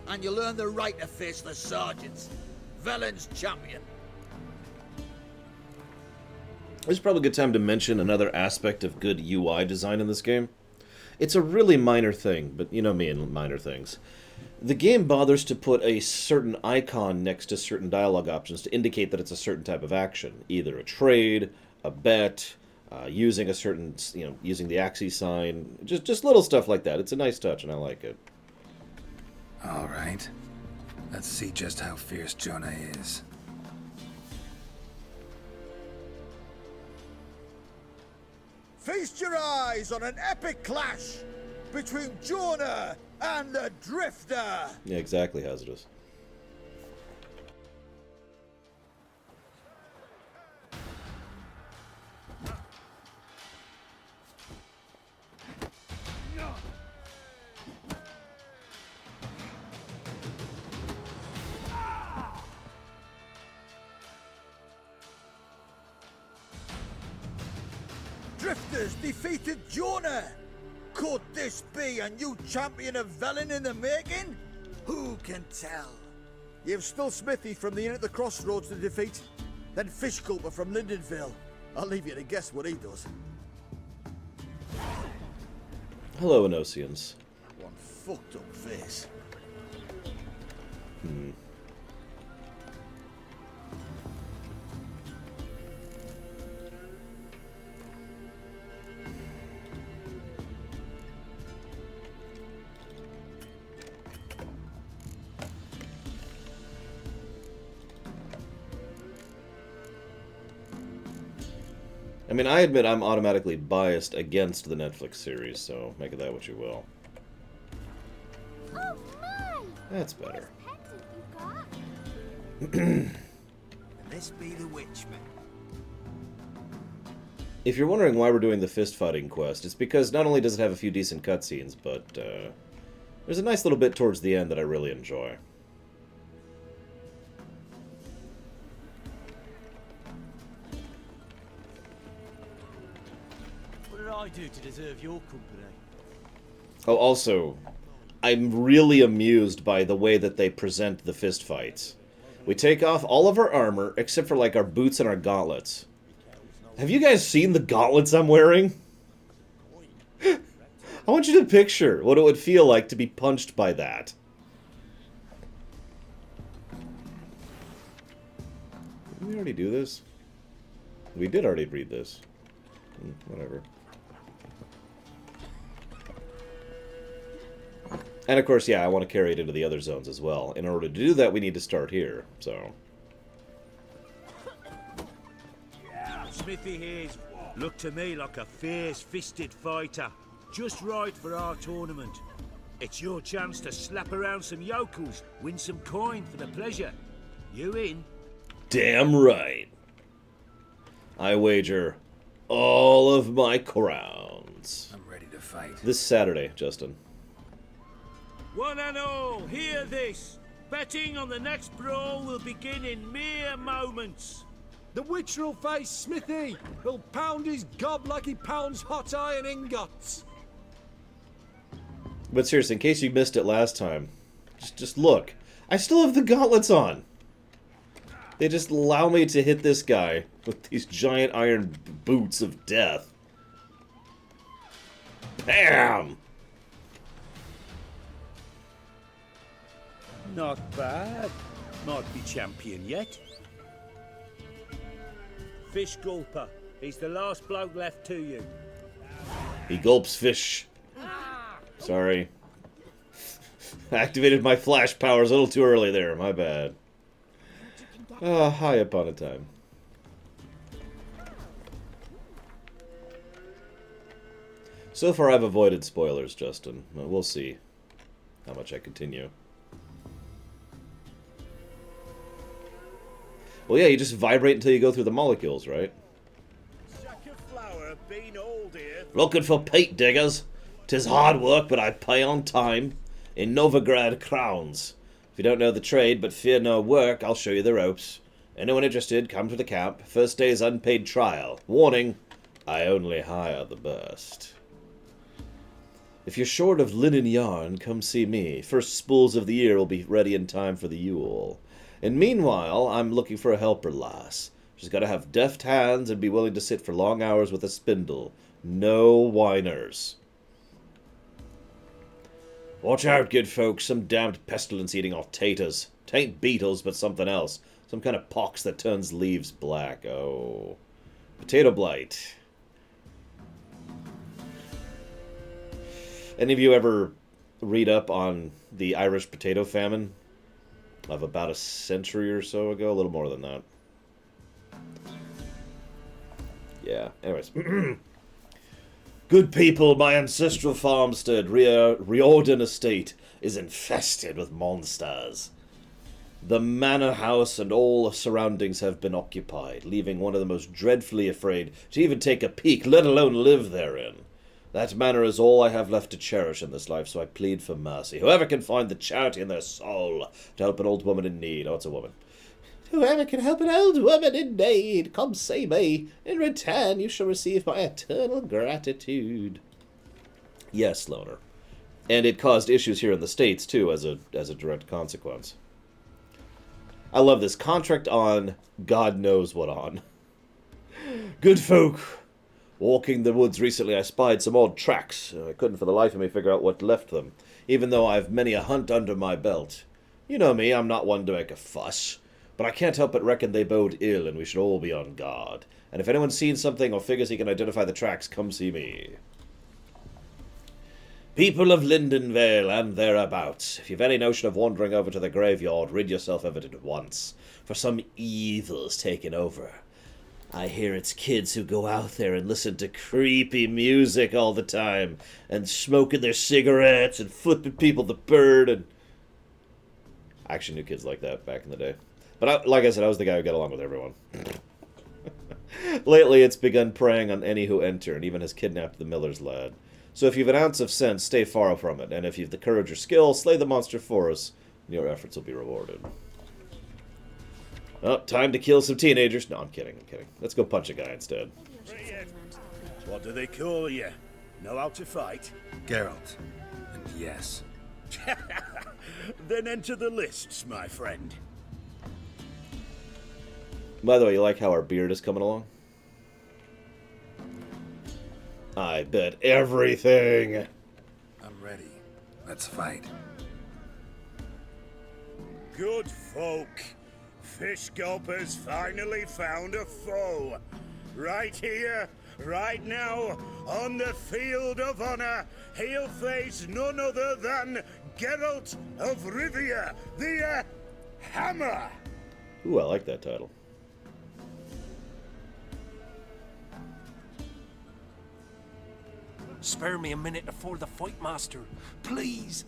Speaker 16: and you'll earn the right to face the sergeants. Velen's champion.
Speaker 7: This is probably a good time to mention another aspect of good UI design in this game. It's a really minor thing, but you know me and minor things. The game bothers to put a certain icon next to certain dialogue options to indicate that it's a certain type of action. Either a trade, a bet, using a certain, using the Axis sign. Just little stuff like that. It's a nice touch, and I like it.
Speaker 4: All right. Let's see just how fierce Jonah is.
Speaker 16: Feast your eyes on an epic clash between Jonah and the Drifter.
Speaker 7: Yeah, exactly, Hazardous.
Speaker 16: Drifters defeated Jonah. Could this be a new champion of Velen in the making? Who can tell? You've still Smithy from the Inn at the Crossroads to defeat, then Fishgulper from Lindenville. I'll leave you to guess what he does.
Speaker 7: Hello, Enosians.
Speaker 16: One fucked up face.
Speaker 7: mean, I admit I'm automatically biased against the Netflix series, so make of that what you will.
Speaker 11: Oh my!
Speaker 7: That's better.
Speaker 16: This be the Witchman.
Speaker 7: If you're wondering why we're doing the fist fighting quest, it's because not only does it have a few decent cutscenes, but there's a nice little bit towards the end that I really enjoy.
Speaker 3: What did I do to deserve your company?
Speaker 7: Oh, also, I'm really amused by the way that they present the fist fights. We take off all of our armor, except for, like, our boots and our gauntlets. Have you guys seen the gauntlets I'm wearing? I want you to picture what it would feel like to be punched by that. Didn't we already do this? We did already read this. Whatever. And of course, yeah, I want to carry it into the other zones as well. In order to do that, we need to start here, so...
Speaker 2: Smithy here's looked to me like a fierce-fisted fighter. Just right for our tournament. It's your chance to slap around some yokels, win some coin for the pleasure. You in?
Speaker 7: Damn right. I wager all of my crowns.
Speaker 4: I'm ready to fight.
Speaker 7: This Saturday, Justin.
Speaker 2: One and all, hear this. Betting on the next brawl will begin in mere moments.
Speaker 3: The Witcher will face Smithy. He'll pound his gob like he pounds hot iron ingots.
Speaker 7: But seriously, in case you missed it last time, just look. I still have the gauntlets on. They just allow me to hit this guy with these giant iron boots of death. Bam!
Speaker 2: Not bad. Might be champion yet. Fish Gulper. He's the last bloke left to you.
Speaker 7: He gulps fish. Sorry. Activated my flash powers a little too early there. My bad. High upon a time. So far I've avoided spoilers, Justin. We'll see how much I continue. Well, yeah, you just vibrate until you go through the molecules, right?
Speaker 2: Sack of flour, been old here.
Speaker 7: Looking for peat diggers. 'Tis hard work, but I pay on time. In Novigrad crowns. If you don't know the trade, but fear no work, I'll show you the ropes. Anyone interested, come to the camp. First day's unpaid trial. Warning, I only hire the best. If you're short of linen yarn, come see me. First spools of the year will be ready in time for the Yule. And meanwhile, I'm looking for a helper lass. She's got to have deft hands and be willing to sit for long hours with a spindle. No whiners. Watch out, good folks. Some damned pestilence eating off taters. Tain't beetles, but something else. Some kind of pox that turns leaves black. Oh. Potato blight. Any of you ever read up on the Irish potato famine? Of about a century or so ago, a little more than that. Yeah, anyways. Good people, my ancestral farmstead, Riordan Estate, is infested with monsters. The manor house and all surroundings have been occupied, leaving one of the most dreadfully afraid to even take a peek, let alone live therein. That manor is all I have left to cherish in this life, so I plead for mercy. Whoever can find the charity in their soul to help an old woman in need. Oh, it's a woman. Whoever can help an old woman in need, come see me. In return, you shall receive my eternal gratitude. Yes, Loner. And it caused issues here in the States, too, as a direct consequence. I love this. Contract on, God knows what on. Good folk. Walking the woods recently, I spied some odd tracks. I couldn't for the life of me figure out what left them, even though I've many a hunt under my belt. You know me, I'm not one to make a fuss, but I can't help but reckon they bode ill, and we should all be on guard. And if anyone's seen something or figures he can identify the tracks, come see me. People of Lindenvale and thereabouts, if you've any notion of wandering over to the graveyard, rid yourself of it at once, for some evil's taken over. I hear it's kids who go out there and listen to creepy music all the time, and smoking their cigarettes, and flipping people the bird, and... I actually knew kids like that back in the day. But like I said, I was the guy who got along with everyone. Lately, it's begun preying on any who enter, and even has kidnapped the miller's lad. So if you've an ounce of sense, stay far from it, and if you've the courage or skill, slay the monster for us, and your efforts will be rewarded. Oh, time to kill some teenagers. No, I'm kidding. Let's go punch a guy instead.
Speaker 2: What do they call you? Know how to fight?
Speaker 4: Geralt. And yes.
Speaker 2: Then enter the lists, my friend.
Speaker 7: By the way, you like how our beard is coming along? I bet everything.
Speaker 4: I'm ready. Let's fight.
Speaker 2: Good folk. Fish Gulper's finally found a foe. Right here, right now, on the field of honor, he'll face none other than Geralt of Rivia, the Hammer.
Speaker 7: Ooh, I like that title.
Speaker 8: Spare me a minute before the fight, Master. Please.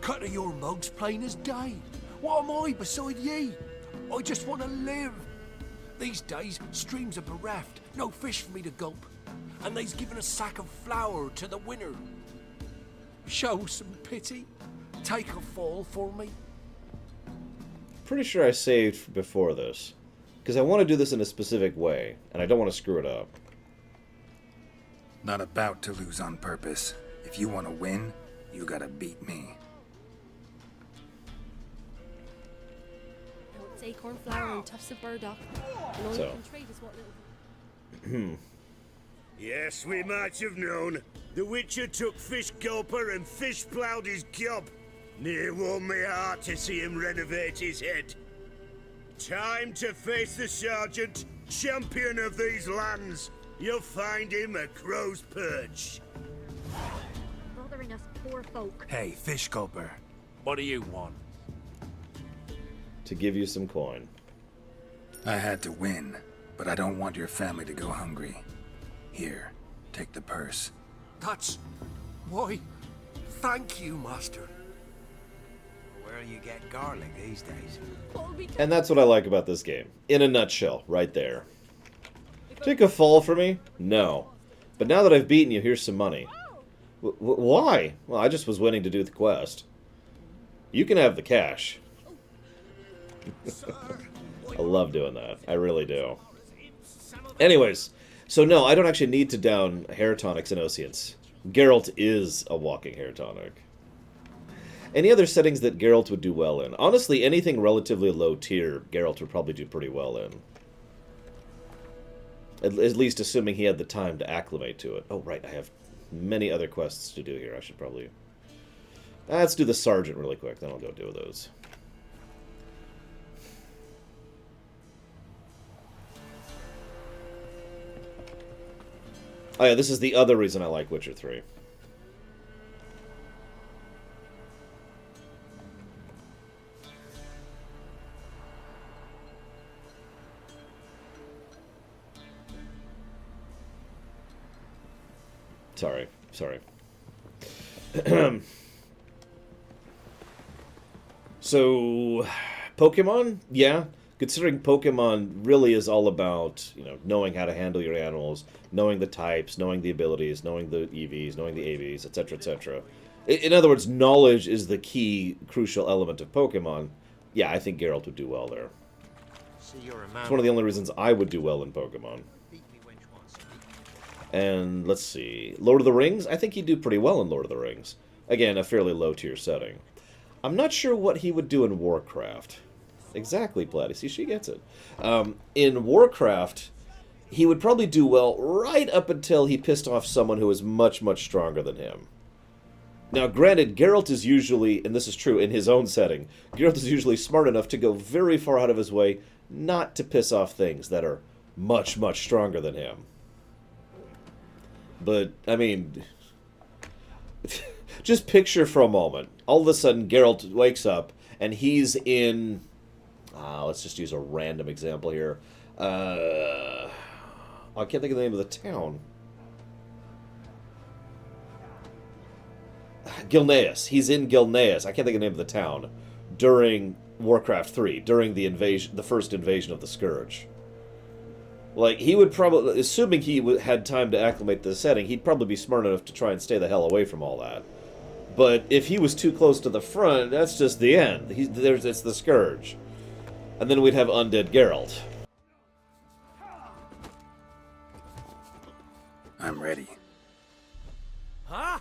Speaker 8: Cut of your mug's plain as day. What am I beside ye? I just want to live. These days, streams are bereft. No fish for me to gulp. And they's given a sack of flour to the winner. Show some pity. Take a fall for me.
Speaker 7: Pretty sure I saved before this. Because I want to do this in a specific way, and I don't want to screw it up.
Speaker 4: Not about to lose on purpose. If you want to win, you gotta beat me.
Speaker 17: It's acorn flour and tufts of burdock. And all you can trade is what little...
Speaker 2: Yes, we might have known. The Witcher took Fish Gulper and fish ploughed his gob. Near warmed me heart to see him renovate his head. Time to face the Sergeant, champion of these lands. You'll find him at Crow's Perch.
Speaker 15: Bothering us poor folk.
Speaker 4: Hey, Fish Gulper.
Speaker 8: What do you want?
Speaker 7: To give you some coin.
Speaker 4: I had to win, but I don't want your family to go hungry. Here, take the purse.
Speaker 8: That's... why... thank you, Master.
Speaker 1: Where you get garlic these days?
Speaker 7: And that's what I like about this game. In a nutshell, right there. Take a fall for me? No. But now that I've beaten you, here's some money. Why? Well, I just was winning to do the quest. You can have the cash. I love doing that. I really do. Anyways, so no, I don't actually need to down hair tonics and Oceans. Geralt is a walking hair tonic. Any other settings that Geralt would do well in? Honestly, anything relatively low tier, Geralt would probably do pretty well in. At least assuming he had the time to acclimate to it. Oh, right, I have many other quests to do here. I should probably... let's do the Sergeant really quick, then I'll go do those. Oh yeah, this is the other reason I like Witcher 3. Sorry. So, Pokemon? Yeah. Considering Pokemon really is all about, knowing how to handle your animals, knowing the types, knowing the abilities, knowing the EVs, knowing the AVs, etc., etc. In other words, knowledge is the key, crucial element of Pokemon. Yeah, I think Geralt would do well there. It's one of the only reasons I would do well in Pokemon. And let's see, Lord of the Rings? I think he'd do pretty well in Lord of the Rings. Again, a fairly low-tier setting. I'm not sure what he would do in Warcraft. Exactly, Platty. See, she gets it. In Warcraft, he would probably do well right up until he pissed off someone who was much, much stronger than him. Now, granted, Geralt is usually, and this is true in his own setting, Geralt is usually smart enough to go very far out of his way not to piss off things that are much, much stronger than him. But, I mean, just picture for a moment. All of a sudden, Geralt wakes up, and he's in, Let's just use a random example here. I can't think of the name of the town. Gilneas. He's in Gilneas. I can't think of the name of the town. During Warcraft 3, during the invasion, the first invasion of the Scourge. Like, he would probably, assuming he had time to acclimate to the setting, he'd probably be smart enough to try and stay the hell away from all that. But if he was too close to the front, that's just the end. It's the Scourge. And then we'd have Undead Geralt.
Speaker 4: I'm ready.
Speaker 8: Huh?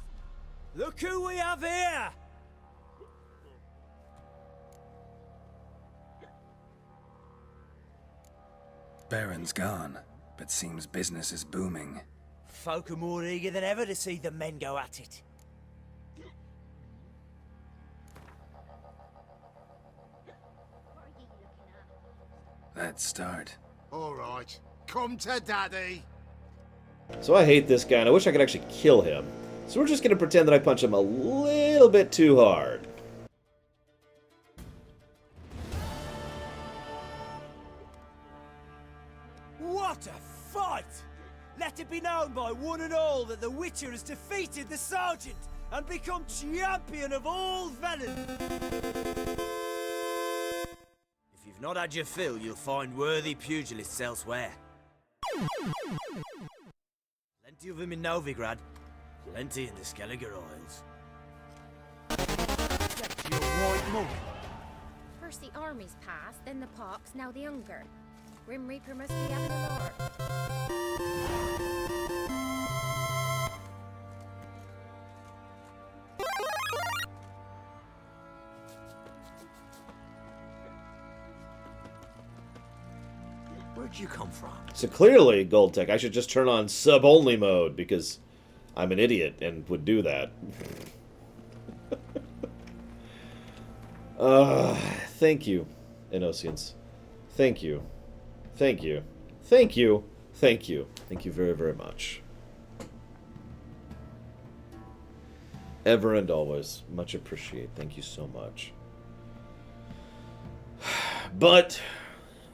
Speaker 8: Look who we have here!
Speaker 4: Baron's gone, but seems business is booming.
Speaker 8: Folk are more eager than ever to see the men go at it.
Speaker 4: Let's start.
Speaker 18: All right, come to daddy.
Speaker 7: So I hate this guy, and I wish I could actually kill him. So we're just going to pretend that I punch him a little bit too hard.
Speaker 8: What a fight! Let it be known by one and all that the Witcher has defeated the Sergeant and become champion of all Velen. If you've not had your fill, you'll find worthy pugilists elsewhere. Plenty of them in Novigrad, plenty in the Skelliger Isles. Get your white mug.
Speaker 15: First the armies pass, then the pox, now the hunger. Grim Reaper must be having a lark.
Speaker 8: Where'd you come from?
Speaker 7: So clearly, Goldtech, I should just turn on sub-only mode, because I'm an idiot and would do that. Thank you, Innocents. Thank you. Thank you. Thank you. Thank you. Thank you very, very much. Ever and always. Much appreciate. Thank you so much. But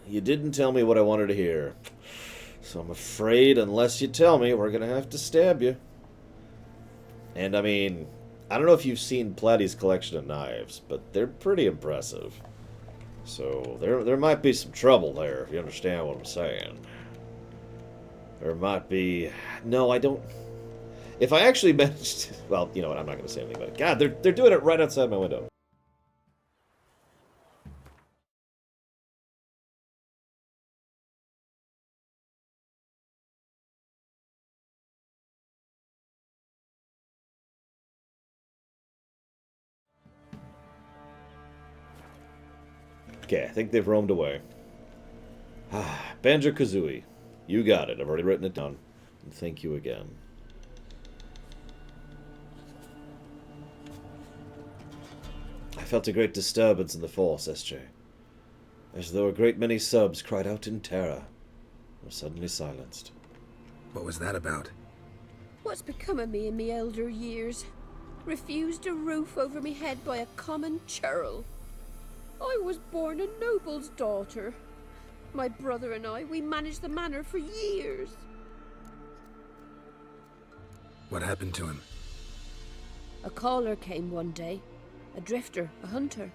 Speaker 7: you didn't tell me what I wanted to hear. So I'm afraid unless you tell me, we're going to have to stab you. And I mean, I don't know if you've seen Platty's collection of knives, but they're pretty impressive. So there might be some trouble there, if you understand what I'm saying. There might be... No, I don't... If I actually managed... Well, you know what, I'm not going to say anything about it. God, they're doing it right outside my window. Okay, I think they've roamed away. Banjo-Kazooie. You got it. I've already written it down. And thank you again. I felt a great disturbance in the force, SJ. As though a great many subs cried out in terror, were suddenly silenced.
Speaker 4: What was that about?
Speaker 19: What's become of me in me elder years? Refused a roof over me head by a common churl. I was born a noble's daughter. My brother and I, we managed the manor for years.
Speaker 4: What happened to him?
Speaker 19: A caller came one day. A drifter, a hunter.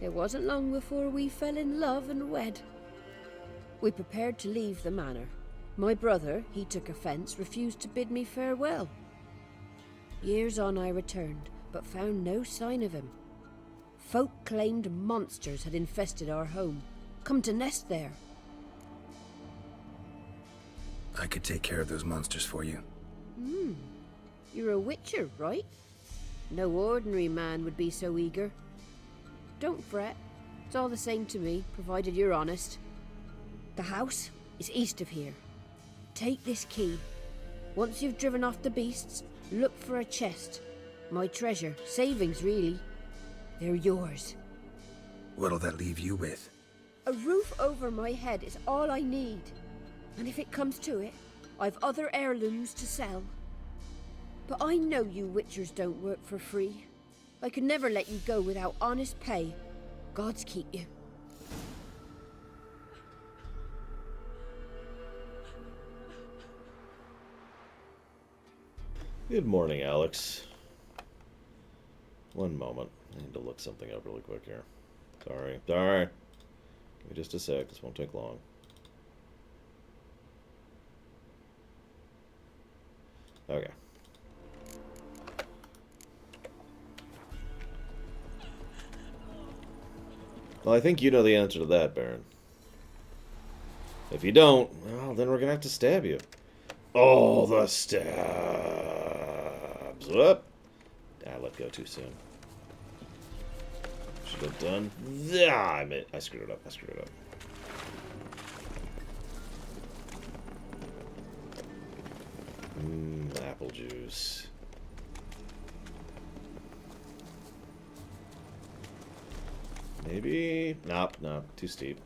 Speaker 19: It wasn't long before we fell in love and wed. We prepared to leave the manor. My brother, he took offence, refused to bid me farewell. Years on I returned, but found no sign of him. Folk claimed monsters had infested our home, come to nest there.
Speaker 4: I could take care of those monsters for you.
Speaker 19: You're a witcher, right? No ordinary man would be so eager. Don't fret. It's all the same to me, provided you're honest. The house is east of here. Take this key. Once you've driven off the beasts, look for a chest. My treasure, savings really. They're yours.
Speaker 4: What'll that leave you with?
Speaker 19: A roof over my head is all I need. And if it comes to it, I've other heirlooms to sell. But I know you witchers don't work for free. I could never let you go without honest pay. Gods keep you.
Speaker 7: Good morning, Alex. One moment. I need to look something up really quick here. Sorry. Sorry. Give me just a sec. This won't take long. Okay. Well, I think you know the answer to that, Baron. If you don't, well, then we're gonna have to stab you. Oh, the stabs. Whoop. I let go too soon. Should have done. I screwed it up. I screwed it up. Apple juice. Maybe. Nope, no, too steep.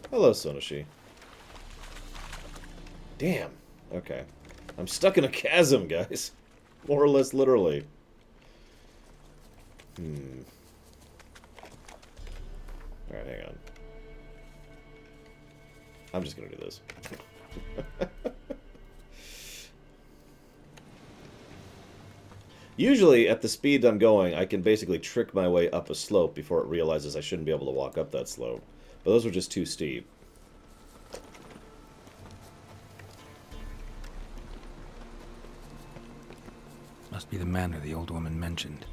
Speaker 7: Hello, Sonoshi. Damn. Okay. I'm stuck in a chasm, guys. More or less literally. Alright, hang on. I'm just gonna do this. Usually, at the speed I'm going, I can basically trick my way up a slope before it realizes I shouldn't be able to walk up that slope. But those were just too steep.
Speaker 4: Must be the manor the old woman mentioned.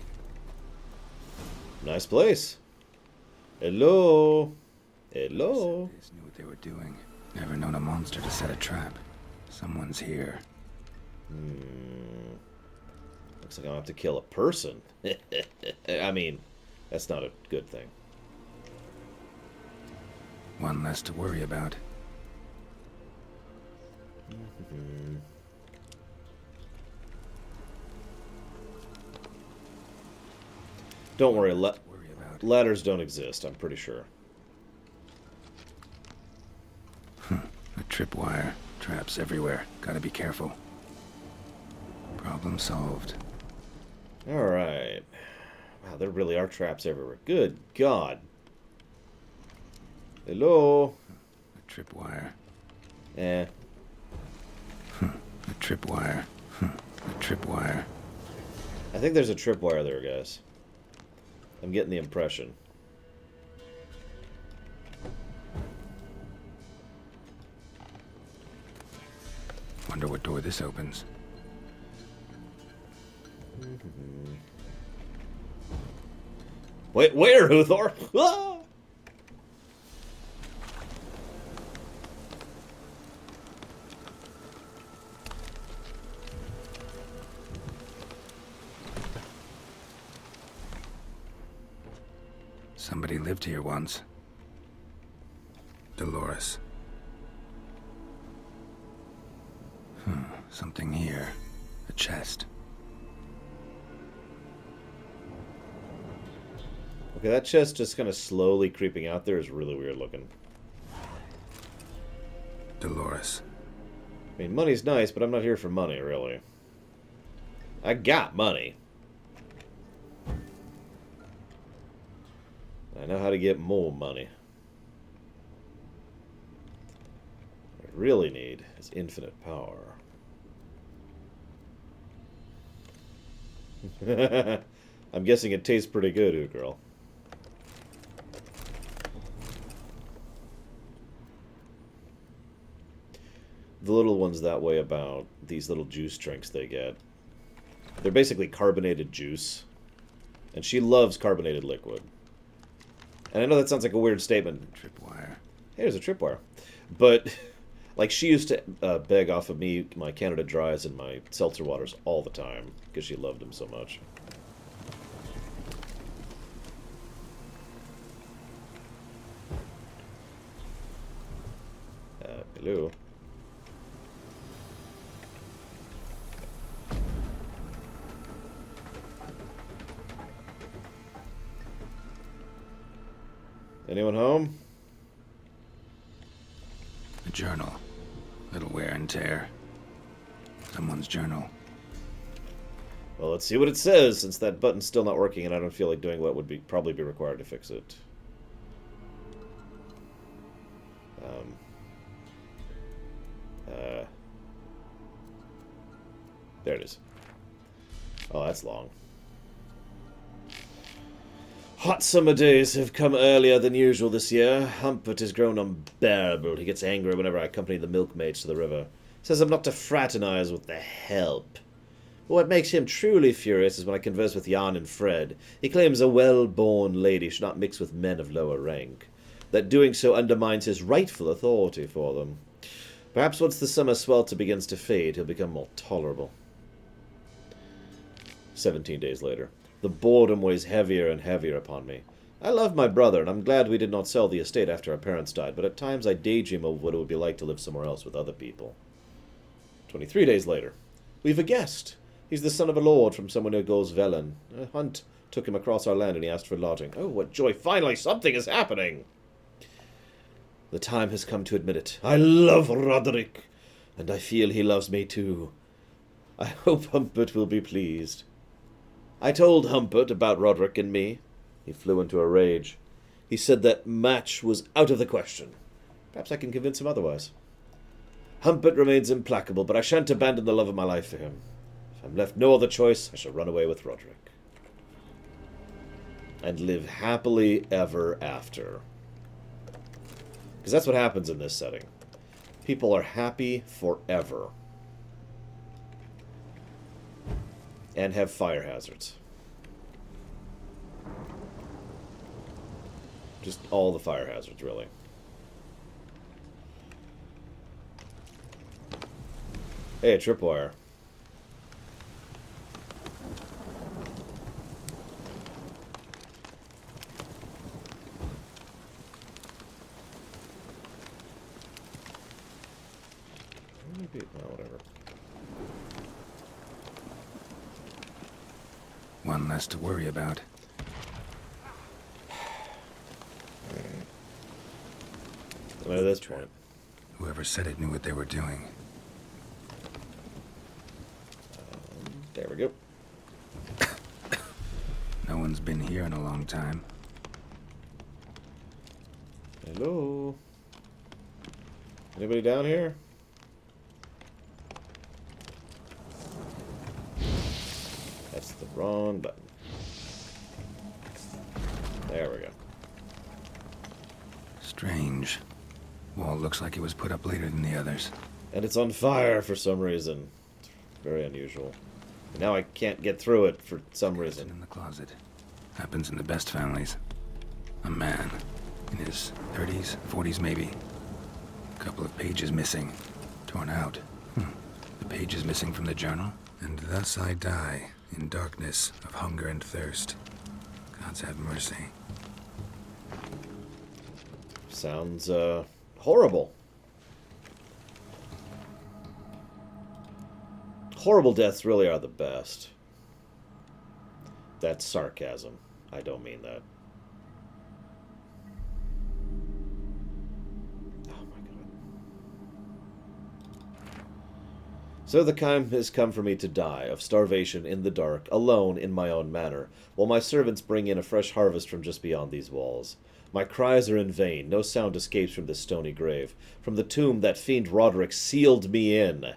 Speaker 7: Nice place. Hello. Hello.
Speaker 4: They knew what they were doing. Never known a monster to set a trap. Someone's here.
Speaker 7: Looks like I'm gonna have to kill a person. I mean, that's not a good thing.
Speaker 4: One less to worry about.
Speaker 7: Don't worry, ladders don't exist, I'm pretty sure.
Speaker 4: A tripwire. Traps everywhere. Gotta be careful. Problem solved.
Speaker 7: Alright. Wow, there really are traps everywhere. Good God. Hello?
Speaker 4: A tripwire.
Speaker 7: Eh.
Speaker 4: A tripwire. A tripwire.
Speaker 7: I think there's a tripwire there, guys. I'm getting the impression.
Speaker 4: Wonder what door this opens.
Speaker 7: Wait, where, Uthor? Ah!
Speaker 4: Somebody lived here once. Dolores. Something here. A chest.
Speaker 7: Okay, that chest just kind of slowly creeping out there is really weird looking.
Speaker 4: Dolores.
Speaker 7: I mean, money's nice, but I'm not here for money, really. I got money. I know how to get more money. What I really need is infinite power. I'm guessing it tastes pretty good, Ooh Girl. The little ones that way about these little juice drinks they get. They're basically carbonated juice. And she loves carbonated liquid. And I know that sounds like a weird statement.
Speaker 4: Tripwire.
Speaker 7: Hey, there's a tripwire. But, like, she used to beg off of me my Canada Dries and my seltzer waters all the time. Because she loved them so much. Hello. Anyone home?
Speaker 4: A journal. Little wear and tear. Someone's journal.
Speaker 7: Well, let's see what it says, since that button's still not working and I don't feel like doing what would probably be required to fix it. There it is. Oh, that's long. Hot summer days have come earlier than usual this year. Humpert has grown unbearable. He gets angry whenever I accompany the milkmaids to the river. Says I'm not to fraternize with the help. But what makes him truly furious is when I converse with Jan and Fred. He claims a well-born lady should not mix with men of lower rank. That doing so undermines his rightful authority for them. Perhaps once the summer swelter begins to fade, he'll become more tolerable. 17 days later. The boredom weighs heavier and heavier upon me. I love my brother, and I'm glad we did not sell the estate after our parents died, but at times I daydream of what it would be like to live somewhere else with other people. 23 days later. We've a guest. He's the son of a lord from someone who goes Velen. A hunt took him across our land and he asked for lodging. Oh, what joy. Finally, something is happening. The time has come to admit it. I love Roderick, and I feel he loves me too. I hope Humpert will be pleased. I told Humpert about Roderick and me. He flew into a rage. He said that match was out of the question. Perhaps I can convince him otherwise. Humpert remains implacable, but I shan't abandon the love of my life for him. If I'm left no other choice, I shall run away with Roderick. And live happily ever after. Because that's what happens in this setting. People are happy forever. And have fire hazards. Just all the fire hazards, really. Hey, a tripwire. Oh, whatever.
Speaker 4: One less to worry about.
Speaker 7: At this point.
Speaker 4: Whoever said it knew what they were doing.
Speaker 7: There we go.
Speaker 4: No one's been here in a long time.
Speaker 7: Hello? Anybody down here? That's the wrong button. There we go.
Speaker 4: Strange. Wall looks like it was put up later than the others.
Speaker 7: And it's on fire for some reason. It's very unusual. And now I can't get through it for some reason.
Speaker 4: In the closet. Happens in the best families. A man. In his 30s, 40s maybe. A couple of pages missing. Torn out. The page is missing from the journal. And thus I die, in darkness of hunger and thirst. Gods have mercy.
Speaker 7: Sounds, horrible. Horrible deaths really are the best. That's sarcasm. I don't mean that. Oh my god. So the time has come for me to die of starvation in the dark, alone in my own manor, while my servants bring in a fresh harvest from just beyond these walls. My cries are in vain. No sound escapes from this stony grave. From the tomb that fiend Roderick sealed me in.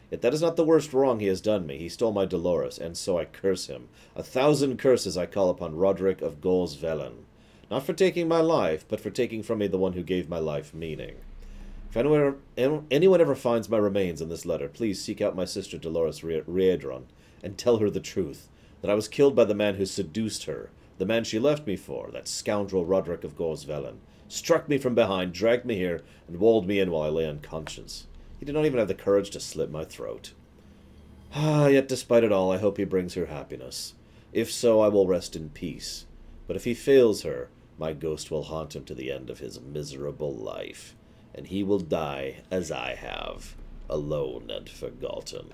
Speaker 7: Yet that is not the worst wrong he has done me. He stole my Dolores, and so I curse him. 1,000 curses I call upon Roderick of Golsvelen. Not for taking my life, but for taking from me the one who gave my life meaning. If anyone ever finds my remains in this letter, please seek out my sister Dolores Riedron, and tell her the truth, that I was killed by the man who seduced her, the man she left me for, that scoundrel Roderick of Golsvelen, struck me from behind, dragged me here, and walled me in while I lay unconscious. He did not even have the courage to slit my throat. Yet despite it all, I hope he brings her happiness. If so, I will rest in peace. But if he fails her, my ghost will haunt him to the end of his miserable life, and he will die as I have, alone and forgotten.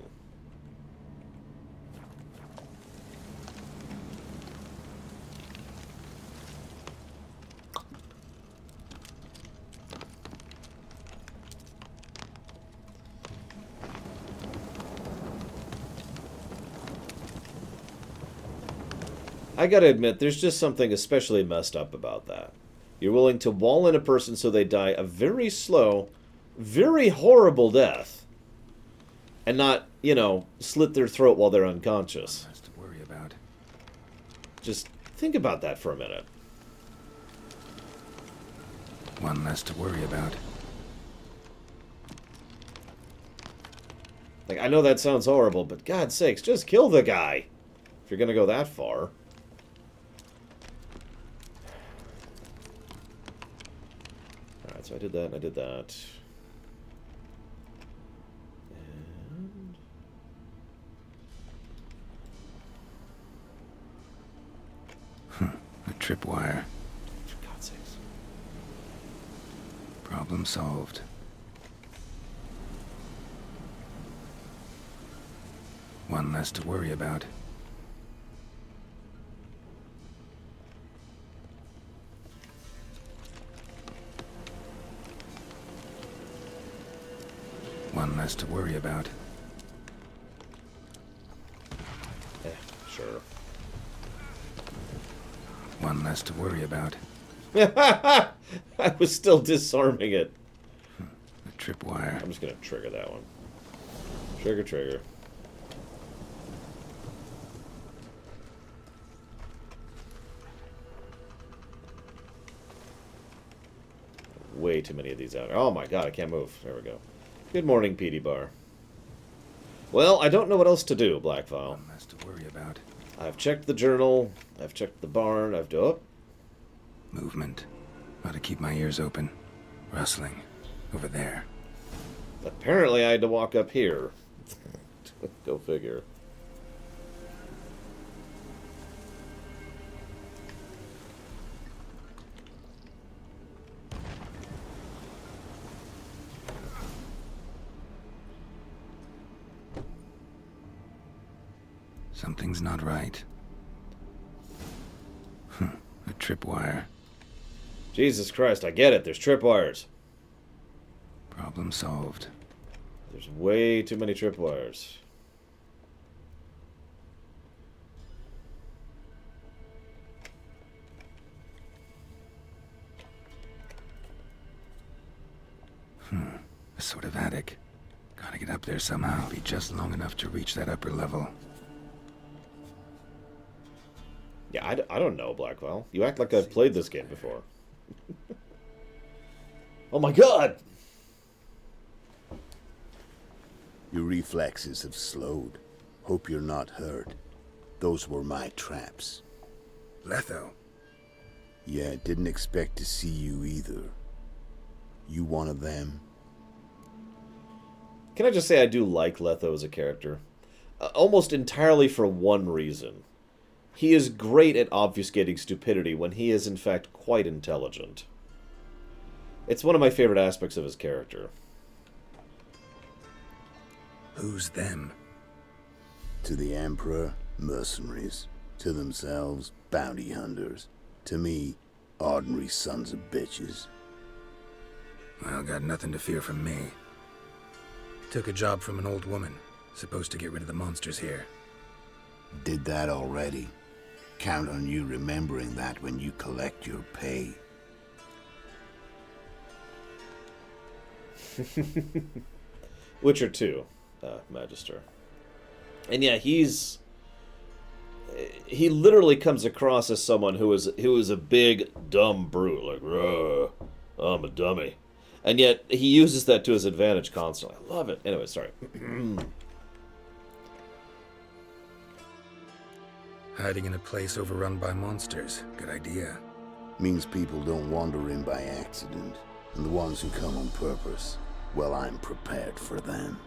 Speaker 7: I gotta admit, there's just something especially messed up about that. You're willing to wall in a person so they die a very slow, very horrible death, and not, slit their throat while they're unconscious.
Speaker 4: about.
Speaker 7: Just think about that for a minute.
Speaker 4: One less to worry about.
Speaker 7: Like, I know that sounds horrible, but God's sakes, just kill the guy. If you're gonna go that far. Alright, so I did that and I did that.
Speaker 4: A tripwire.
Speaker 7: For God's sakes.
Speaker 4: Problem solved. One less to worry about. One less to worry about.
Speaker 7: Sure.
Speaker 4: One less to worry about.
Speaker 7: I was still disarming it.
Speaker 4: A tripwire.
Speaker 7: I'm just gonna trigger that one. Trigger. Way too many of these out. Oh my god, I can't move. There we go. Good morning, PD Bar. Well, I don't know what else to do, Blackfile.
Speaker 4: One less to worry about.
Speaker 7: I've checked the journal. I've checked the barn. I've done... Oh.
Speaker 4: Movement. Ought to keep my ears open. Rustling. Over there.
Speaker 7: Apparently I had to walk up here. Go figure.
Speaker 4: Something's not right. A tripwire.
Speaker 7: Jesus Christ, I get it. There's tripwires.
Speaker 4: Problem solved.
Speaker 7: There's way too many tripwires.
Speaker 4: A sort of attic. Gotta get up there somehow. Be just long enough to reach that upper level.
Speaker 7: Yeah, I don't know, Blackwell. You act like I've played this game before. Oh my god!
Speaker 10: Your reflexes have slowed. Hope you're not hurt. Those were my traps.
Speaker 4: Letho.
Speaker 10: Yeah, didn't expect to see you either. You one of them?
Speaker 7: Can I just say I do like Letho as a character? Almost entirely for one reason. He is great at obfuscating stupidity when he is in fact quite intelligent. It's one of my favorite aspects of his character.
Speaker 4: Who's them?
Speaker 10: To the Emperor, mercenaries. To themselves, bounty hunters. To me, ordinary sons of bitches.
Speaker 4: Well, got nothing to fear from me. Took a job from an old woman. Supposed to get rid of the monsters here.
Speaker 10: Did that already. Count on you remembering that when you collect your pay.
Speaker 7: Witcher 2, Magister. And yeah, he literally comes across as someone who is a big, dumb brute. Like, I'm a dummy. And yet, he uses that to his advantage constantly. I love it. Anyway, sorry.
Speaker 4: Hiding in a place overrun by monsters. Good idea.
Speaker 10: Means people don't wander in by accident. And the ones who come on purpose, well, I'm prepared for them.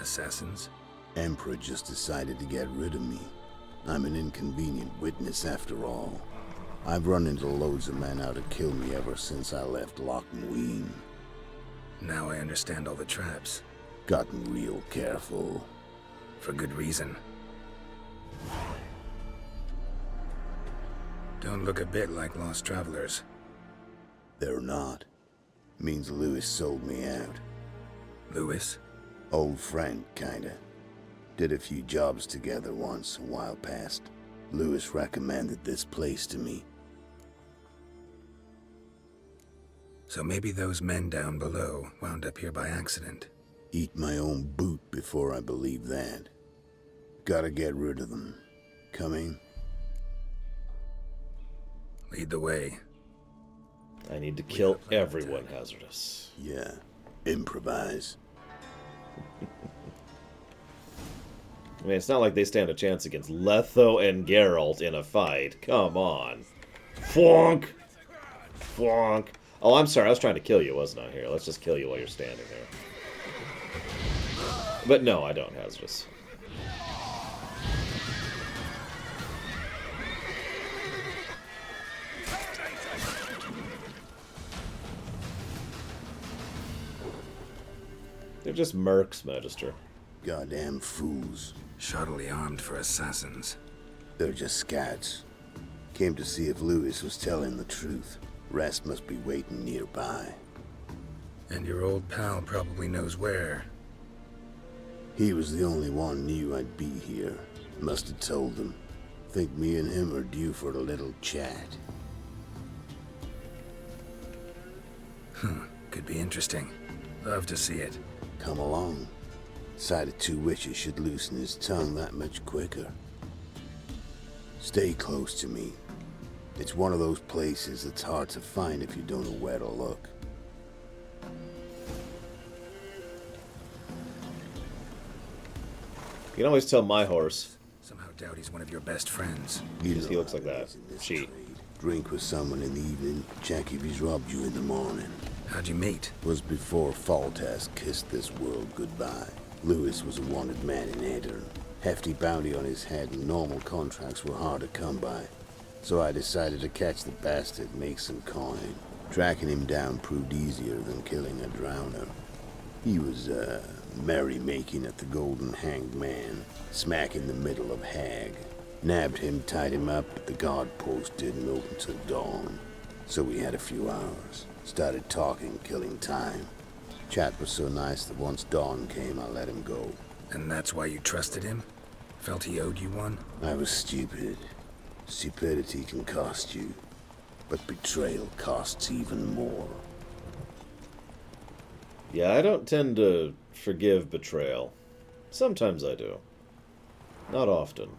Speaker 4: Assassins?
Speaker 10: Emperor just decided to get rid of me. I'm an inconvenient witness after all. I've run into loads of men out to kill me ever since I left Loch Muin.
Speaker 4: Now I understand all the traps.
Speaker 10: Gotten real careful.
Speaker 4: For good reason. Don't look a bit like lost travelers.
Speaker 10: They're not. Means Lewis sold me out.
Speaker 4: Lewis?
Speaker 10: Old friend, kinda. Did a few jobs together once, a while past. Lewis recommended this place to me.
Speaker 4: So maybe those men down below wound up here by accident.
Speaker 10: Eat my own boot before I believe that. Gotta get rid of them.
Speaker 20: coming?
Speaker 4: Lead the way.
Speaker 7: I need to kill everyone, Hazardous.
Speaker 20: Yeah, improvise.
Speaker 7: I mean, it's not like they stand a chance against Letho and Geralt in a fight. Come on. Flonk! Flonk. Oh, I'm sorry. I was trying to kill you, wasn't I? Here, let's just kill you while you're standing there. But no, I don't, Hazardous. They're just mercs, Magister.
Speaker 20: Goddamn fools.
Speaker 4: Shoddily armed for assassins.
Speaker 20: They're just scouts. Came to see if Lewis was telling the truth. Rest must be waiting nearby.
Speaker 4: And your old pal probably knows where.
Speaker 20: He was the only one knew I'd be here. Must have told them. Think me and him are due for a little chat.
Speaker 4: Could be interesting. Love to see it.
Speaker 20: Come along. Sight of two witches should loosen his tongue that much quicker. Stay close to me. It's one of those places that's hard to find if you don't know where to look.
Speaker 7: You can always tell my horse.
Speaker 4: Somehow doubt he's one of your best friends.
Speaker 7: Because he looks like that. She.
Speaker 20: Drink with someone in the evening, check if he's robbed you in the morning.
Speaker 4: How'd you meet?
Speaker 20: Was before Foltest kissed this world goodbye. Lewis was a wanted man in Aedirn. Hefty bounty on his head and normal contracts were hard to come by. So I decided to catch the bastard, make some coin. Tracking him down proved easier than killing a drowner. He was, merrymaking at the Golden Hanged Man, smack in the middle of Hag. Nabbed him, tied him up, but the guard post didn't open till dawn. So we had a few hours. Started talking, killing time. Chat was so nice that once dawn came, I let him go.
Speaker 4: And that's why you trusted him? Felt he owed you one?
Speaker 20: I was stupid. Stupidity can cost you, but betrayal costs even more.
Speaker 7: Yeah, I don't tend to forgive betrayal. Sometimes I do. Not often.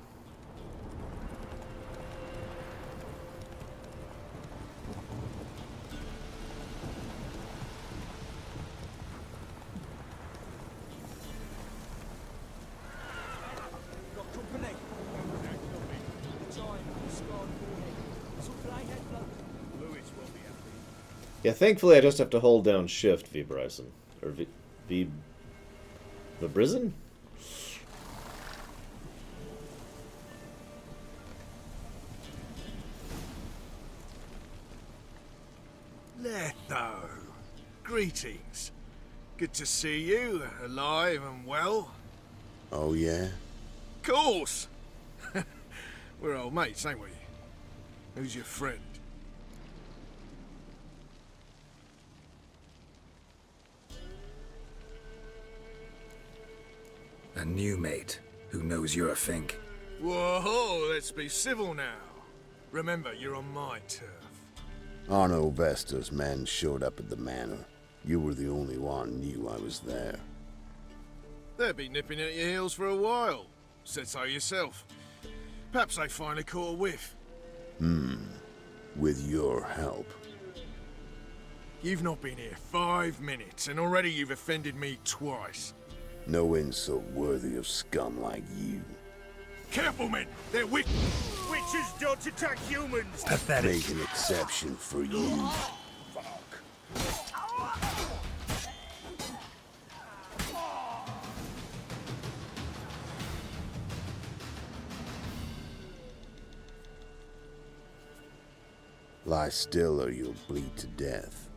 Speaker 7: Yeah, thankfully I just have to hold down Shift, V. Bryson. Or V... The Brison?
Speaker 18: Letho, greetings. Good to see you, alive and well.
Speaker 20: Oh, yeah?
Speaker 18: Course! We're old mates, ain't we? Who's your friend?
Speaker 4: A new mate who knows you're a Fink.
Speaker 18: Whoa, let's be civil now. Remember, you're on my turf.
Speaker 20: Arno Vestor's men showed up at the manor. You were the only one knew I was there.
Speaker 18: They'll be nipping at your heels for a while. Said so yourself. Perhaps they finally caught a whiff.
Speaker 20: With your help.
Speaker 18: You've not been here 5 minutes, and already you've offended me twice.
Speaker 20: No insult worthy of scum like you.
Speaker 18: Careful, men! They're witches don't attack humans!
Speaker 20: Pathetic. Make an exception for you. Lie still or you'll bleed to death.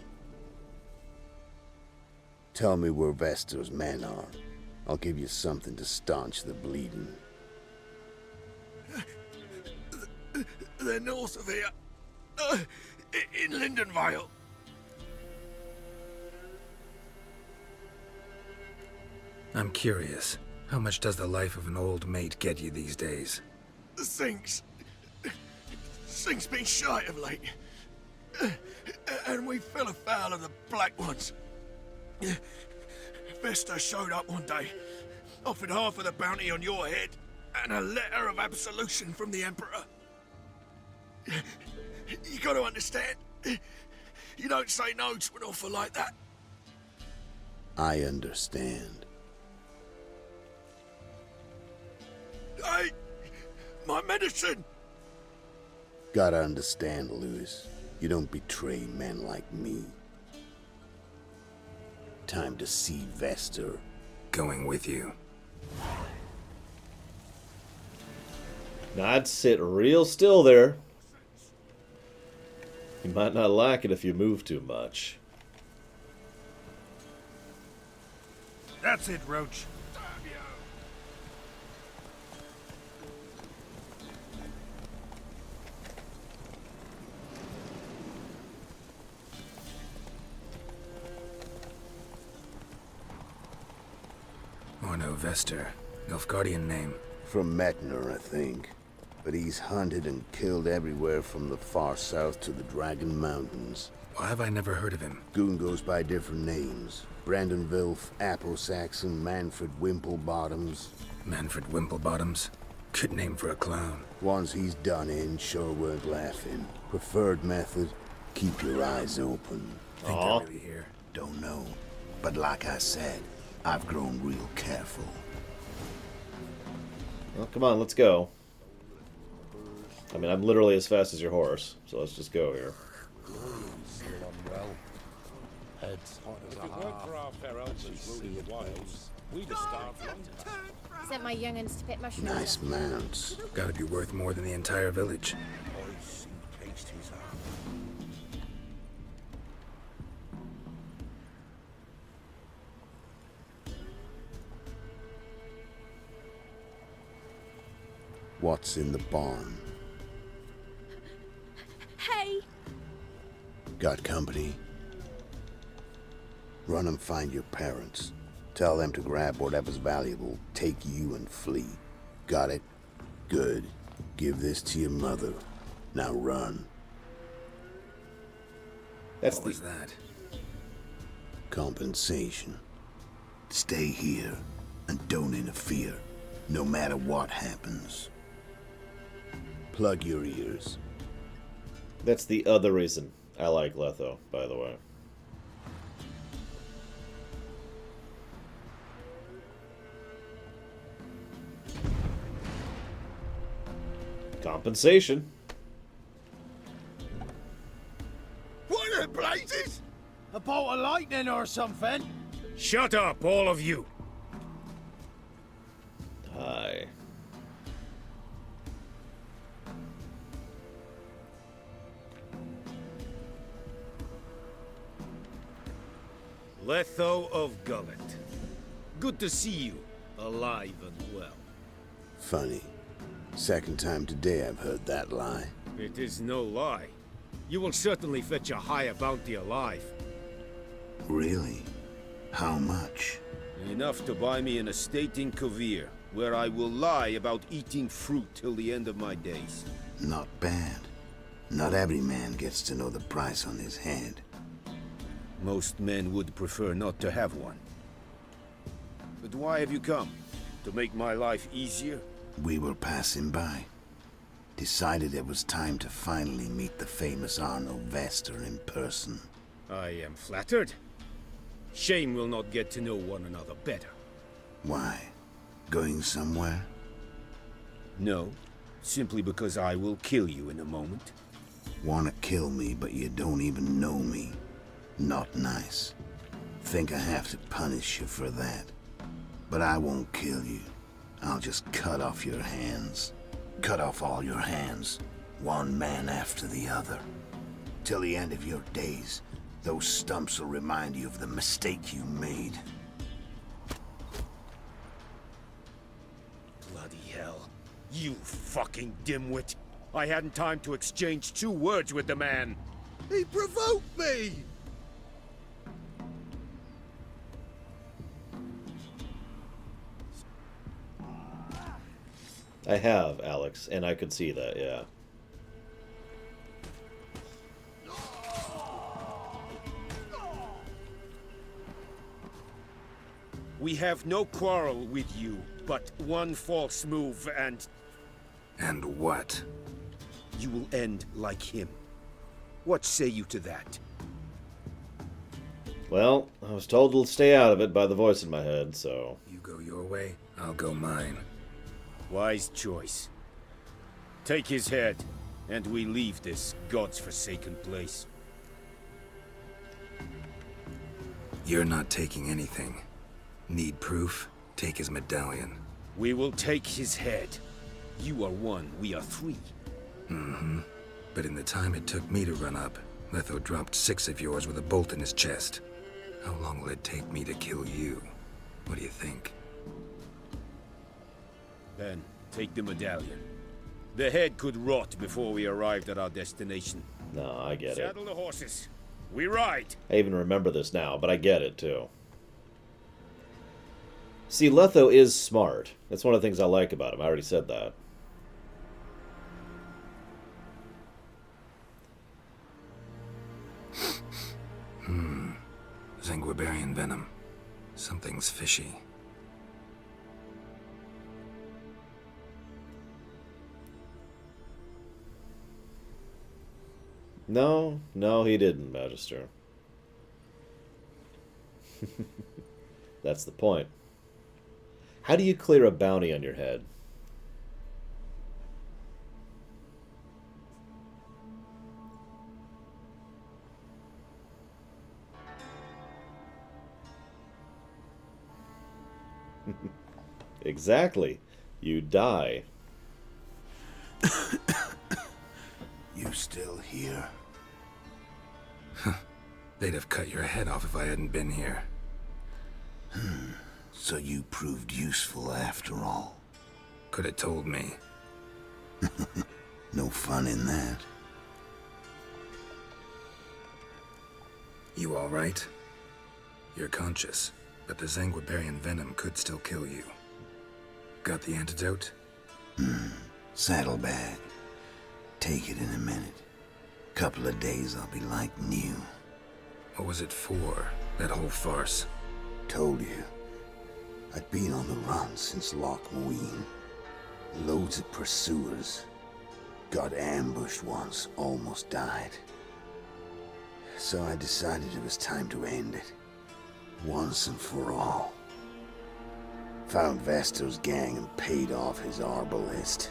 Speaker 20: Tell me where Vestor's men are. I'll give you something to staunch the bleeding.
Speaker 18: They're north of here. In Lindenvale.
Speaker 4: I'm curious. How much does the life of an old mate get you these days?
Speaker 18: Sink's been shy of late. And we fell afoul of the Black Ones. Vestor showed up one day, offered half of the bounty on your head, And a letter of absolution from the Emperor. You got to understand. You don't say no to an offer like that.
Speaker 20: I understand.
Speaker 18: Hey, my medicine!
Speaker 20: Gotta understand, Lewis. You don't betray men like me. Time to see Vester.
Speaker 4: Going with you.
Speaker 7: Now I'd sit real still there. You might not like it if you move too much.
Speaker 3: That's it, Roach.
Speaker 4: Orno Vester. Nilfgaardian name.
Speaker 20: From Metner, I think. But he's hunted and killed everywhere from the far south to the Dragon Mountains.
Speaker 4: Why have I never heard of him?
Speaker 20: Goon goes by different names. Brandon Wilf, Apple Saxon, Manfred Wimplebottoms.
Speaker 4: Manfred Wimplebottoms? Good name for a clown.
Speaker 20: Ones he's done in sure weren't laughing. Preferred method, keep your eyes open.
Speaker 4: Think they're really here?
Speaker 20: Don't know. But like I said, I've grown real careful.
Speaker 7: Well, come on, let's go. I mean, I'm literally as fast as your horse, so let's just go here.
Speaker 5: Heads hot as a half. For our fair elders ruling the wilds, we'd have starved long.
Speaker 15: Sent my young'uns to pick mushrooms.
Speaker 20: Nice mounts.
Speaker 4: Gotta be worth more than the entire village.
Speaker 5: Ice and pasties are.
Speaker 20: What's in the barn?
Speaker 11: Hey!
Speaker 20: Got company? Run and find your parents. Tell them to grab whatever's valuable, take you and flee. Got it? Good. Give this to your mother. Now run.
Speaker 4: What was that?
Speaker 20: Compensation. Stay here and don't interfere, no matter what happens. Plug your ears.
Speaker 7: That's the other reason I like Letho, by the way. Compensation.
Speaker 3: What the blazes? A bolt of lightning or something?
Speaker 2: Shut up, all of you!
Speaker 7: Hi.
Speaker 2: Letho of Gullet. Good to see you, alive and well.
Speaker 20: Funny. Second time today I've heard that lie.
Speaker 2: It is no lie. You will certainly fetch a higher bounty alive.
Speaker 20: Really? How much?
Speaker 2: Enough to buy me an estate in Kovir, where I will lie about eating fruit till the end of my days.
Speaker 20: Not bad. Not every man gets to know the price on his head.
Speaker 2: Most men would prefer not to have one. But why have you come? To make my life easier?
Speaker 20: We were passing by. Decided it was time to finally meet the famous Arno Vester in person.
Speaker 2: I am flattered. Shame we'll not get to know one another better.
Speaker 20: Why? Going somewhere?
Speaker 2: No, simply because I will kill you in a moment.
Speaker 20: Wanna kill me, but you don't even know me. Not nice. Think I have to punish you for that. But I won't kill you. I'll just cut off your hands. Cut off all your hands, one man after the other. Till the end of your days, those stumps will remind you of the mistake you made.
Speaker 2: Bloody hell. You fucking dimwit. I hadn't time to exchange 2 words with the man.
Speaker 16: He provoked me!
Speaker 7: I have, Alex, and I could see that, yeah.
Speaker 2: We have no quarrel with you. But one false move and...
Speaker 4: And what?
Speaker 2: You will end like him. What say you to that?
Speaker 7: Well, I was told to stay out of it by the voice in my head, so...
Speaker 4: You go your way, I'll go mine.
Speaker 2: Wise choice. Take his head, and we leave this God's forsaken place.
Speaker 4: You're not taking anything. Need proof? Take his medallion.
Speaker 2: We will take his head. You are one, we are three.
Speaker 4: Mm-hmm. But in the time it took me to run up, Letho dropped 6 of yours with a bolt in his chest. How long will it take me to kill you? What do you think?
Speaker 2: Then, take the medallion. The head could rot before we arrived at our destination.
Speaker 7: No, I get it.
Speaker 2: Saddle the horses. We ride!
Speaker 7: I even remember this now, but I get it, too. See, Letho is smart. That's one of the things I like about him. I already said that.
Speaker 4: Zanguibarian venom. Something's fishy.
Speaker 7: No, he didn't, Magister. That's the point. How do you clear a bounty on your head? Exactly. You die.
Speaker 20: You still here?
Speaker 4: They'd have cut your head off if I hadn't been here.
Speaker 20: So you proved useful after all.
Speaker 4: Could have told me.
Speaker 20: No fun in that.
Speaker 4: You all right? You're conscious, but the Zanguibarian venom could still kill you. Got the antidote?
Speaker 20: Saddlebag. Take it in a minute. Couple of days I'll be like new.
Speaker 4: What was it for, that whole farce?
Speaker 20: Told you. I'd been on the run since Loch Muin. Loads of pursuers. Got ambushed once, almost died. So I decided it was time to end it. Once and for all. Found Vasto's gang and paid off his arbalist.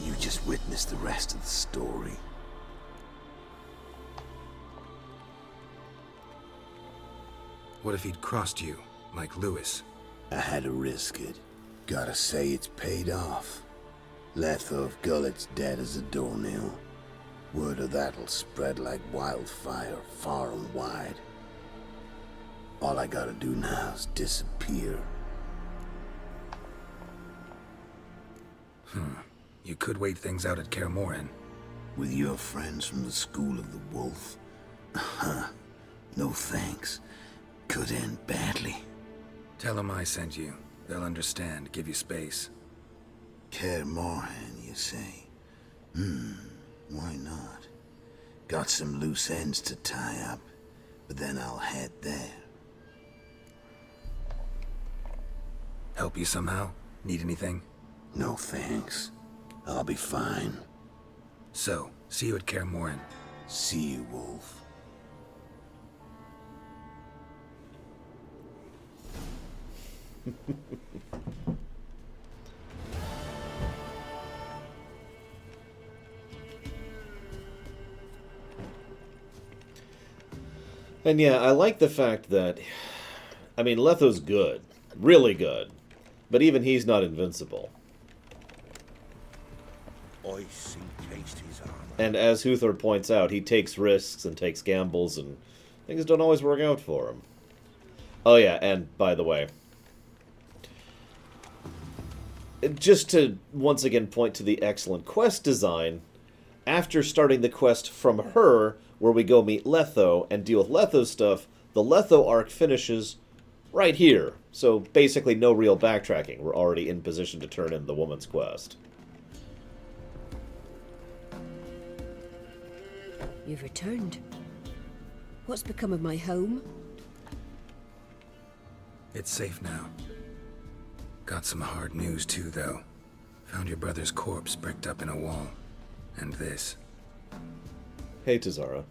Speaker 20: You just witnessed the rest of the story.
Speaker 4: What if he'd crossed you, like Lewis?
Speaker 20: I had to risk it. Gotta say it's paid off. Letho of Gullet's dead as a doornail. Word of that'll spread like wildfire far and wide. All I gotta do now is disappear.
Speaker 4: You could wait things out at Kaer Morhen.
Speaker 20: With your friends from the School of the Wolf? No thanks. Could end badly.
Speaker 4: Tell them I sent you. They'll understand, give you space.
Speaker 20: Kaer Morhen, you say? Why not? Got some loose ends to tie up, but then I'll head there.
Speaker 4: Help you somehow? Need anything?
Speaker 20: No thanks. I'll be fine.
Speaker 4: So, see you at Kaer Morhen.
Speaker 20: See you, Wolf.
Speaker 7: And yeah, I like the fact that, I mean, Letho's good. Really good. But even he's not invincible.
Speaker 2: I see taste his armor.
Speaker 7: And as Huthor points out, he takes risks and takes gambles, and things don't always work out for him. Oh yeah, and by the way, just to once again point to the excellent quest design, after starting the quest from her, where we go meet Letho and deal with Letho's stuff, the Letho arc finishes right here. So basically no real backtracking. We're already in position to turn in the woman's quest.
Speaker 19: You've returned. What's become of my home?
Speaker 4: It's safe now. Got some hard news too, though. Found your brother's corpse bricked up in a wall. And this.
Speaker 7: Hey, Tazara.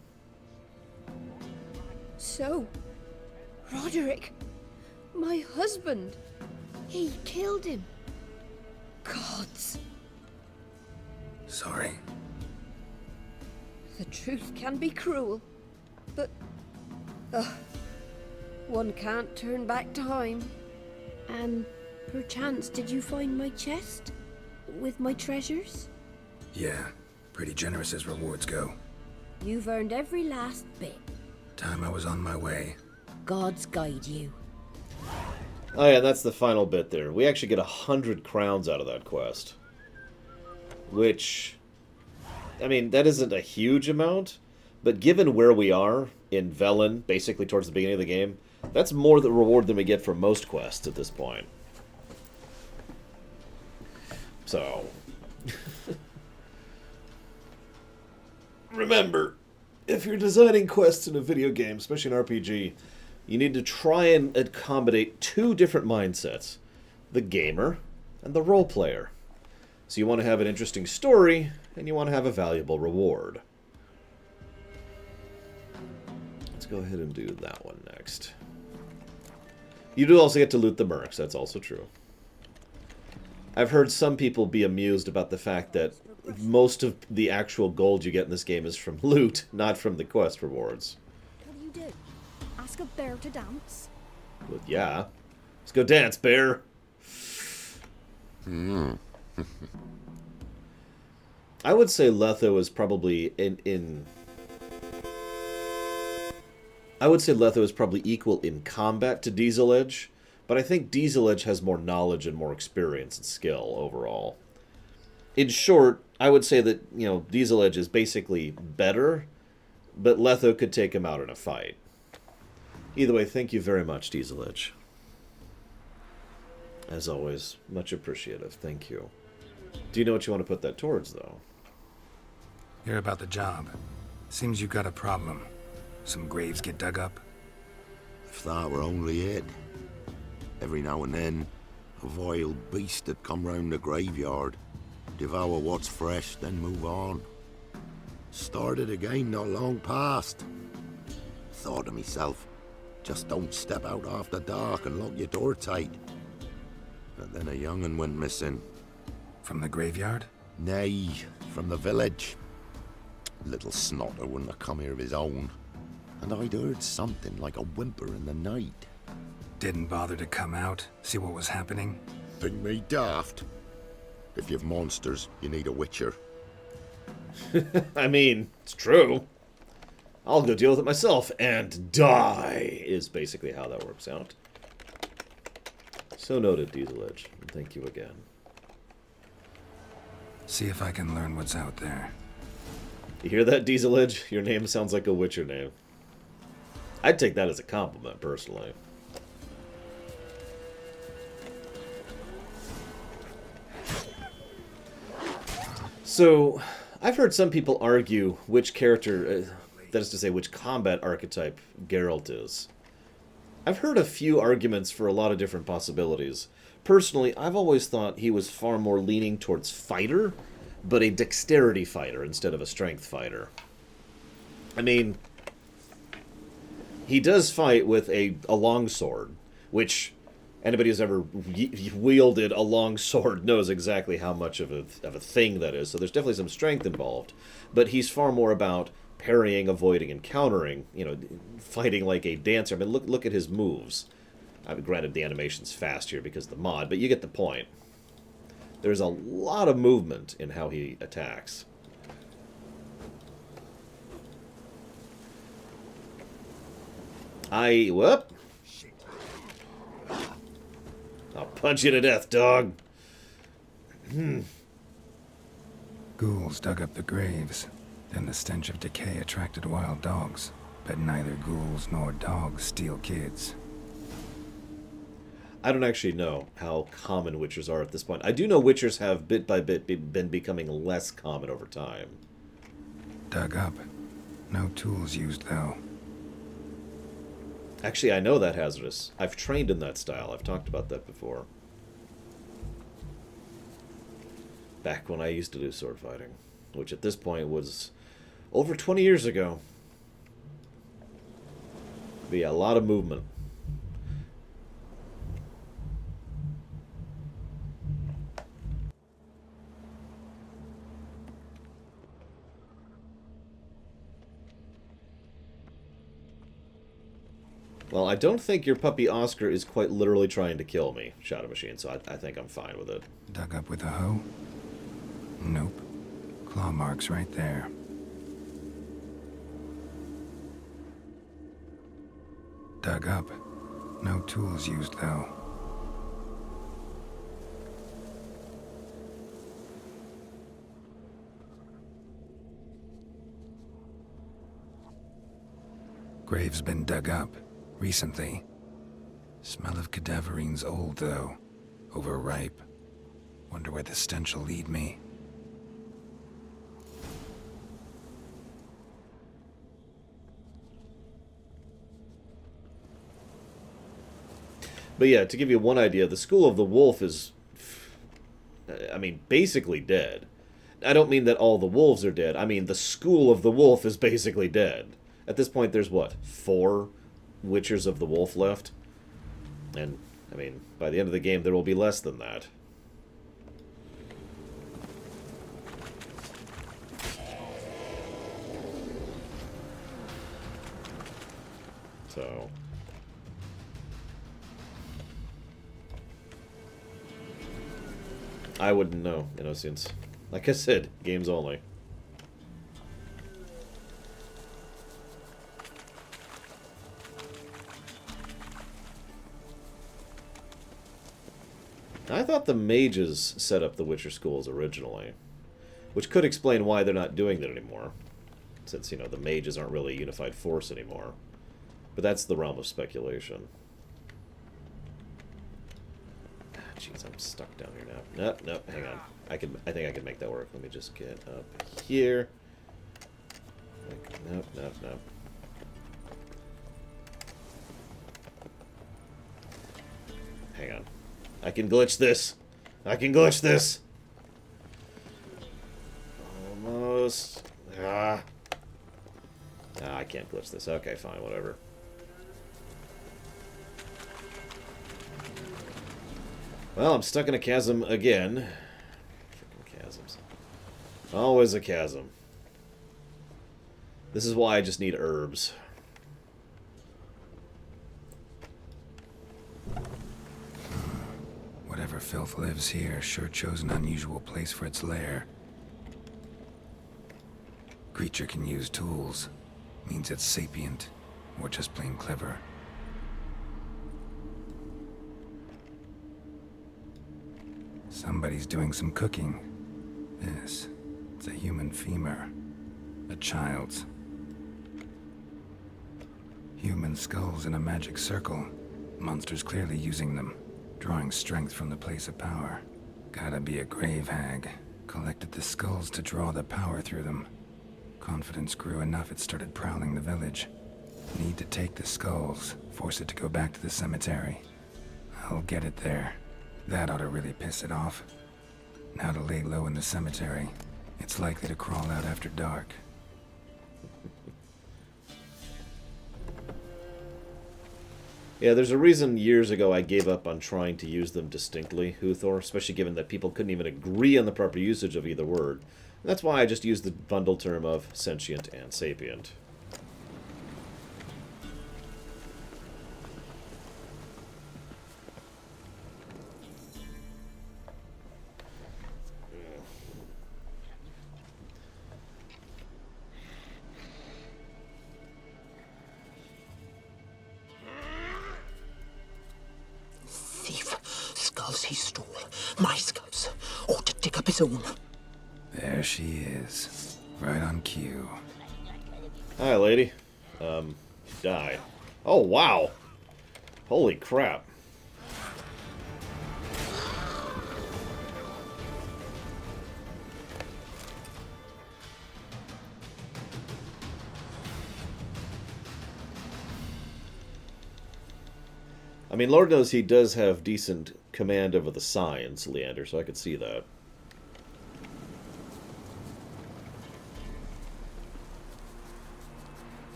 Speaker 19: So, Roderick, my husband, he killed him. Gods.
Speaker 4: Sorry.
Speaker 19: The truth can be cruel, but one can't turn back time. And perchance, did you find my chest with my treasures?
Speaker 4: Yeah, pretty generous as rewards go.
Speaker 19: You've earned every last bit.
Speaker 4: Time I was on my way.
Speaker 19: Gods guide you.
Speaker 7: Oh yeah, that's the final bit there. We actually get 100 crowns out of that quest. Which, I mean, that isn't a huge amount, but given where we are in Velen, basically towards the beginning of the game, that's more the reward than we get for most quests at this point. So, remember, if you're designing quests in a video game, especially an RPG, you need to try and accommodate two different mindsets. The gamer and the role player. So you want to have an interesting story, and you want to have a valuable reward. Let's go ahead and do that one next. You do also get to loot the mercs, that's also true. I've heard some people be amused about the fact that most of the actual gold you get in this game is from loot, not from the quest rewards.
Speaker 17: What do you do? Ask a bear to dance?
Speaker 7: Well, yeah. Let's go dance, bear! I would say Letho is probably I would say Letho is probably equal in combat to Diesel Edge, but I think Diesel Edge has more knowledge and more experience and skill overall. In short, I would say that, you know, Diesel Edge is basically better, but Letho could take him out in a fight. Either way, thank you very much, Diesel Edge. As always, much appreciative. Thank you. Do you know what you want to put that towards, though?
Speaker 4: Hear about the job. Seems you got a problem. Some graves get dug up.
Speaker 6: If that were only it. Every now and then, a vile beast would come round the graveyard, devour what's fresh, then move on. Started again not long past. Thought to myself, just don't step out after dark and lock your door tight. But then a young'un went missing.
Speaker 4: From the graveyard?
Speaker 6: Nay, from the village. Little snotter wouldn't have come here of his own. And I'd heard something like a whimper in the night.
Speaker 4: Didn't bother to come out, see what was happening?
Speaker 6: Think me daft? If you've monsters, you need a witcher.
Speaker 7: I mean, it's true. I'll go deal with it myself and die, is basically how that works out. So noted, Diesel Edge. And thank you again.
Speaker 4: See if I can learn what's out there.
Speaker 7: You hear that, Diesel Edge? Your name sounds like a Witcher name. I'd take that as a compliment, personally. So, I've heard some people argue which character, that is to say, which combat archetype Geralt is. I've heard a few arguments for a lot of different possibilities. Personally, I've always thought he was far more leaning towards fighter, but a dexterity fighter instead of a strength fighter. I mean, he does fight with a longsword, which anybody who's ever wielded a longsword knows exactly how much of a thing that is, so there's definitely some strength involved. But he's far more about parrying, avoiding, and countering, you know, fighting like a dancer. I mean, look at his moves. I mean, granted, the animation's fast here because of the mod, but you get the point. There's a lot of movement in how he attacks. Whoop! I'll punch you to death, dog.
Speaker 4: Ghouls dug up the graves. Then the stench of decay attracted wild dogs. But neither ghouls nor dogs steal kids.
Speaker 7: I don't actually know how common witchers are at this point. I do know witchers have, bit by bit, been becoming less common over time.
Speaker 4: Dug up. No tools used, though.
Speaker 7: Actually, I know that hazardous. I've trained in that style. I've talked about that before. Back when I used to do sword fighting, which at this point was over 20 years ago. But yeah, a lot of movement. Well, I don't think your puppy Oscar is quite literally trying to kill me, Shadow Machine, so I think I'm fine with it.
Speaker 4: Dug up with a hoe? Nope. Claw marks right there. Dug up. No tools used, though. Grave's been dug up. Recently. Smell of cadaverine's old, though. Overripe. Wonder where the stench will lead me.
Speaker 7: But yeah, to give you one idea, the School of the Wolf is, I mean, basically dead. I don't mean that all the wolves are dead. I mean, the School of the Wolf is basically dead. At this point, there's what, 4 Witchers of the Wolf left? And, I mean, by the end of the game, there will be less than that. So... I wouldn't know, since, like I said, games only. I thought the mages set up the Witcher schools originally, which could explain why they're not doing that anymore, since, the mages aren't really a unified force anymore. But that's the realm of speculation. Jeez, I'm stuck down here now. Nope, nope, hang on. I think I can make that work. Let me just get up here. Nope, nope, nope. Hang on. I can glitch this. I can glitch this. Almost. I can't glitch this. Okay, fine, whatever. Well, I'm stuck in a chasm again. Freaking chasms. Always a chasm. This is why I just need herbs.
Speaker 4: Whatever filth lives here sure chose an unusual place for its lair. Creature can use tools. Means it's sapient, or just plain clever. Somebody's doing some cooking. This, it's a human femur. A child's. Human skulls in a magic circle. Monsters clearly using them. Drawing strength from the place of power. Gotta be a grave hag. Collected the skulls to draw the power through them. Confidence grew enough it started prowling the village. Need to take the skulls. Force it to go back to the cemetery. I'll get it there. That ought to really piss it off. Now to lay low in the cemetery. It's likely to crawl out after dark.
Speaker 7: Yeah, there's a reason years ago I gave up on trying to use them distinctly, Huthor, especially given that people couldn't even agree on the proper usage of either word. And that's why I just used the bundle term of sentient and sapient.
Speaker 21: Skulls he stole. My skulls. Ought to dig up his own.
Speaker 4: There she is. Right on cue.
Speaker 7: Hi, lady. Die. Oh, wow. Holy crap. I mean, Lord knows he does have decent command over the signs, Leander, so I could see that.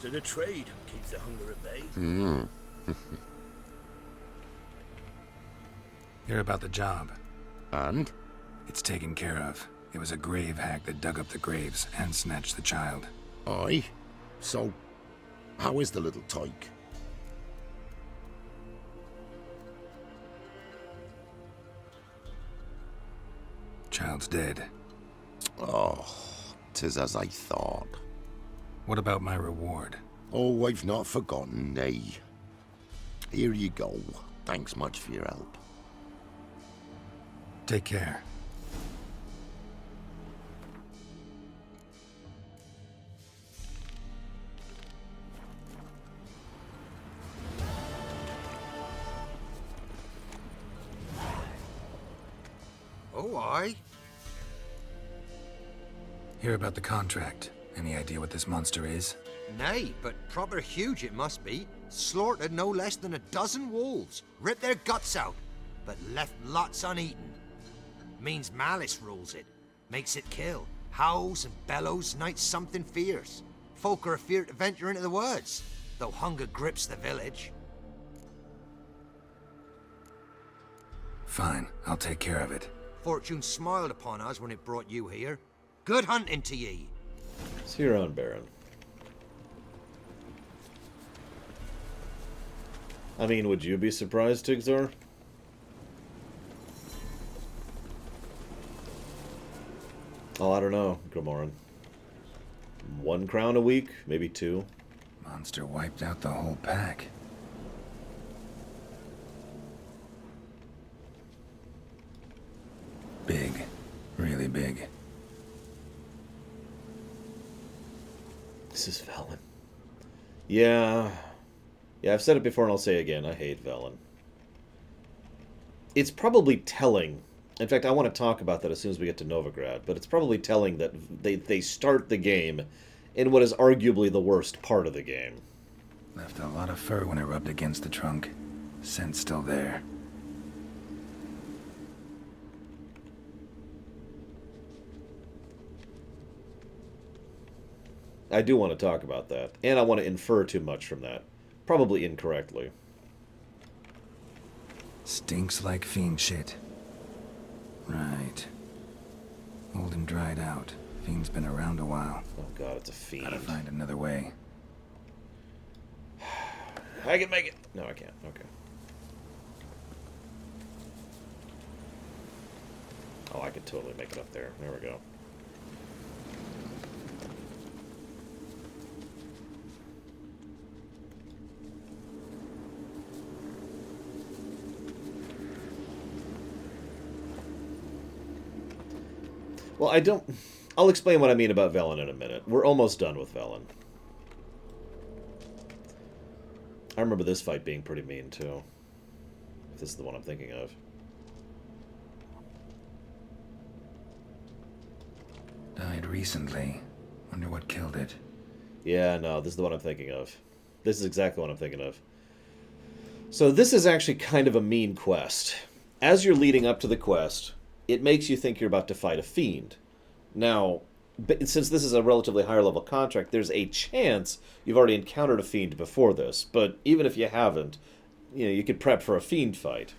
Speaker 2: Master of trade keeps the hunger at bay.
Speaker 6: Hmm.
Speaker 4: Hear about the job.
Speaker 6: And?
Speaker 4: It's taken care of. It was a grave hag that dug up the graves and snatched the child.
Speaker 6: Aye. So, how is the little tyke?
Speaker 4: Child's dead.
Speaker 6: Oh, 'tis as I thought.
Speaker 4: What about my reward?
Speaker 6: Oh, I've not forgotten, nay. Here you go. Thanks much for your help.
Speaker 4: Take care.
Speaker 9: Oh, aye.
Speaker 4: Hear about the contract. Any idea what this monster is?
Speaker 9: Nay, but proper huge it must be. Slaughtered no less than a dozen wolves. Ripped their guts out, but left lots uneaten. Means malice rules it. Makes it kill. Howls and bellows, nights something fierce. Folk are afeard to venture into the woods, though hunger grips the village.
Speaker 4: Fine, I'll take care of it.
Speaker 9: Fortune smiled upon us when it brought you here. Good hunting to ye.
Speaker 7: See your own, Baron. I mean, would you be surprised, Tigzor? Oh, I don't know, Gramoran. 1 crown a week, maybe 2.
Speaker 4: Monster wiped out the whole pack. Big. Really big.
Speaker 7: This is Velen. Yeah, I've said it before and I'll say it again. I hate Velen. It's probably telling. In fact, I want to talk about that as soon as we get to Novigrad, but it's probably telling that they start the game in what is arguably the worst part of the game.
Speaker 4: Left a lot of fur when it rubbed against the trunk. Scent's still there.
Speaker 7: I do want to talk about that, and I want to infer too much from that. Probably incorrectly.
Speaker 4: Stinks like fiend shit. Right. Old and dried out. Fiend's been around a while.
Speaker 7: Oh god, it's a fiend.
Speaker 4: Gotta find another way.
Speaker 7: I can make it. No, I can't. Okay. Oh, I could totally make it up there. There we go. Well, I'll explain what I mean about Velen in a minute. We're almost done with Velen. I remember this fight being pretty mean, too. If this is the one I'm thinking of.
Speaker 4: Died recently. Wonder what killed it.
Speaker 7: Yeah, no, this is the one I'm thinking of. This is exactly what I'm thinking of. So this is actually kind of a mean quest. As you're leading up to the quest, it makes you think you're about to fight a fiend. Now, since this is a relatively higher level contract, there's a chance you've already encountered a fiend before this. But even if you haven't, you could prep for a fiend fight.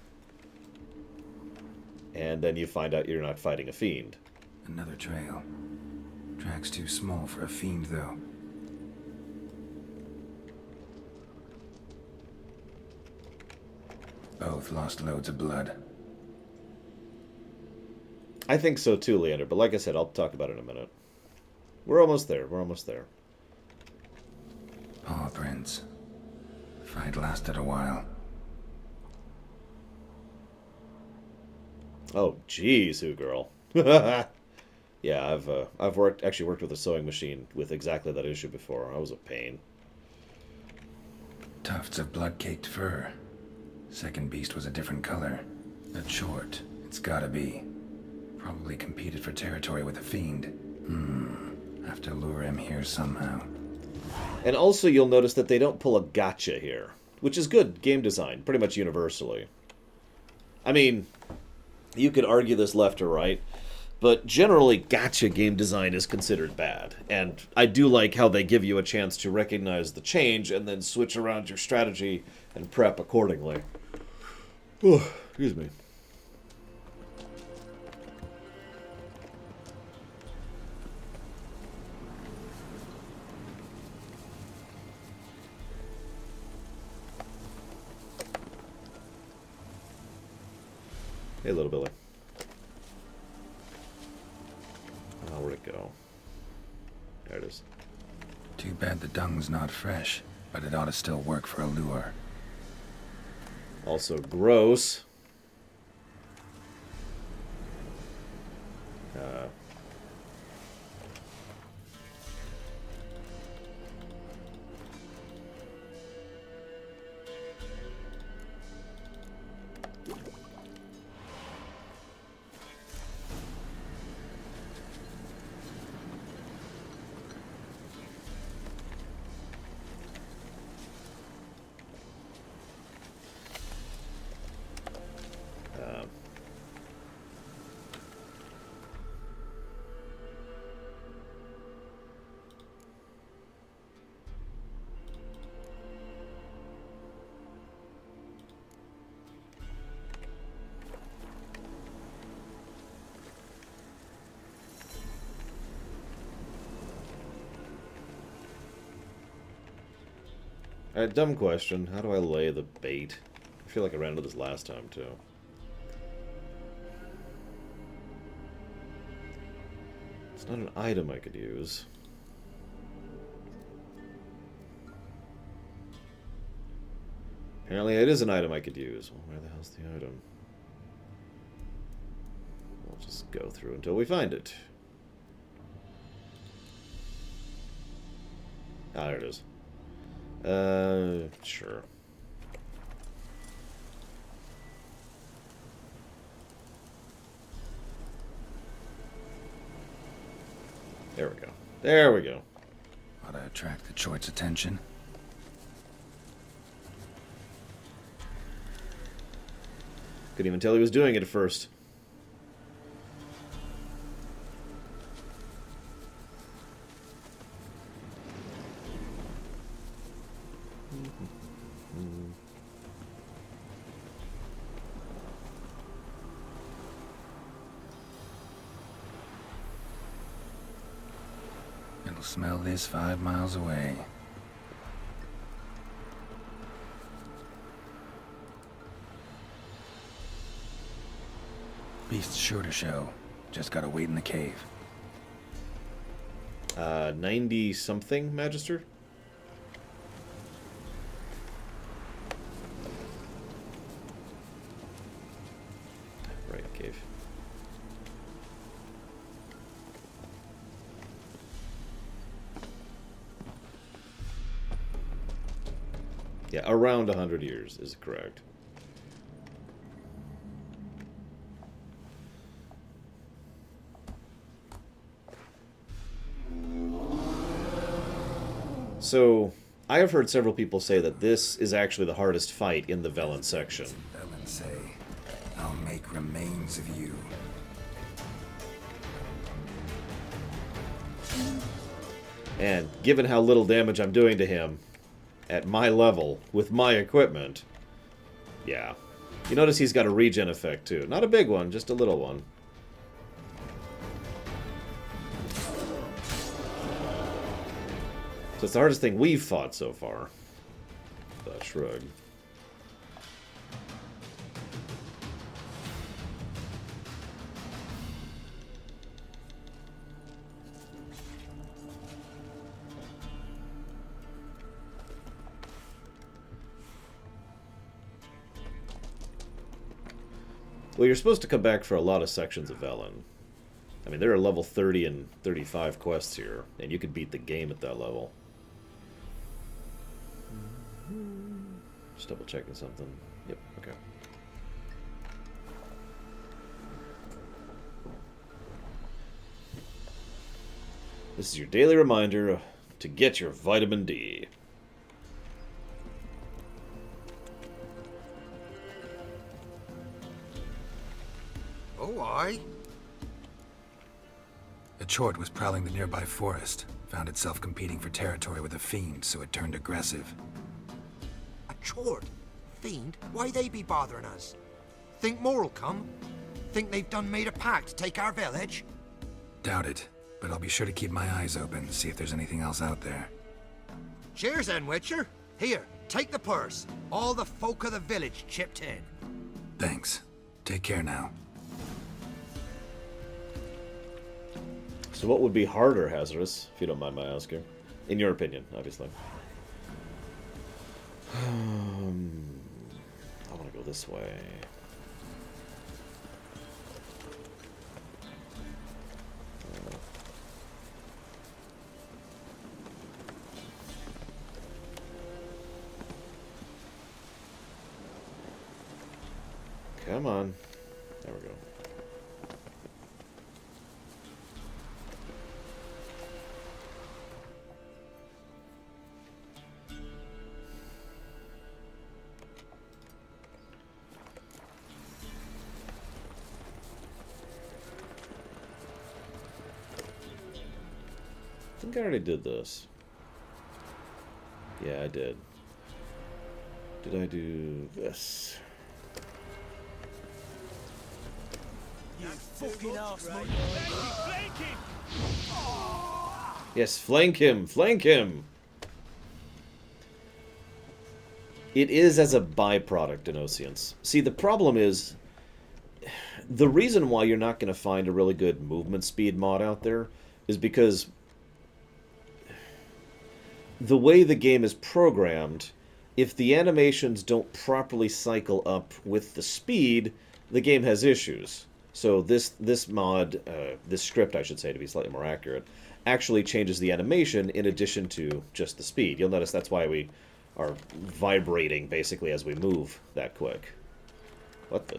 Speaker 7: And then you find out you're not fighting a fiend.
Speaker 4: Another trail. Track's too small for a fiend, though. Both lost loads of blood.
Speaker 7: I think so too, Leander, but like I said, I'll talk about it in a minute. We're almost there. We're almost there.
Speaker 4: Paw prints. Fight lasted a while.
Speaker 7: Oh, jeez, Who Girl. Yeah, I've actually worked with a sewing machine with exactly that issue before. I was a pain.
Speaker 4: Tufts of blood-caked fur. Second beast was a different color. But short. It's gotta be. Probably competed for territory with a fiend. Have to lure him here somehow.
Speaker 7: And also you'll notice that they don't pull a gotcha here. Which is good game design, pretty much universally. I mean, you could argue this left or right, But generally, gacha game design is considered bad. And I do like how they give you a chance to recognize the change and then switch around your strategy and prep accordingly. Oh, excuse me. Hey, little Billy. Oh, where'd it go? There it is.
Speaker 4: Too bad the dung's not fresh, but it ought to still work for a lure.
Speaker 7: Also gross. Dumb question. How do I lay the bait? I feel like I ran into this last time, too. It's not an item I could use. Apparently it is an item I could use. Well, where the hell's the item? We'll just go through until we find it. Ah, there it is. Sure. There we go. There we go.
Speaker 4: Ought to attract the choit's attention.
Speaker 7: Couldn't even tell he was doing it at first.
Speaker 4: It'll smell this 5 miles away. Beast's sure to show. Just gotta wait in the cave.
Speaker 7: 90-something, Magister? Right, cave. Yeah, around 100 years is correct. So, I have heard several people say that this is actually the hardest fight in the Velen section.
Speaker 4: Velen say, I'll make remains of you.
Speaker 7: And given how little damage I'm doing to him, at my level, with my equipment, yeah. You notice he's got a regen effect too. Not a big one, just a little one. So it's the hardest thing we've fought so far. Shrug. Well, you're supposed to come back for a lot of sections of Velen. I mean, there are level 30 and 35 quests here, and you could beat the game at that level. Just double checking something. Yep, okay. This is your daily reminder to get your vitamin D.
Speaker 9: Oh, aye.
Speaker 4: A chort was prowling the nearby forest. Found itself competing for territory with a fiend, so it turned aggressive.
Speaker 9: A chort? Fiend? Why they be bothering us? Think more'll come? Think they've done made a pact to take our village?
Speaker 4: Doubt it, but I'll be sure to keep my eyes open, see if there's anything else out there.
Speaker 9: Cheers then, Witcher. Here, take the purse. All the folk of the village chipped in.
Speaker 4: Thanks. Take care now.
Speaker 7: So what would be harder hazardous, if you don't mind my asking? In your opinion, obviously. I want to go this way. Come on. There we go. I think I already did this. Yeah, I did. Did I do this?
Speaker 2: You fucking ass, mate. Flank him!
Speaker 7: Yes, flank him! Flank him! It is as a byproduct in Oceans. See, the problem is, the reason why you're not going to find a really good movement speed mod out there is because the way the game is programmed, if the animations don't properly cycle up with the speed, the game has issues. So this mod, this script, I should say, to be slightly more accurate, actually changes the animation in addition to just the speed. You'll notice that's why we are vibrating, basically, as we move that quick. What the...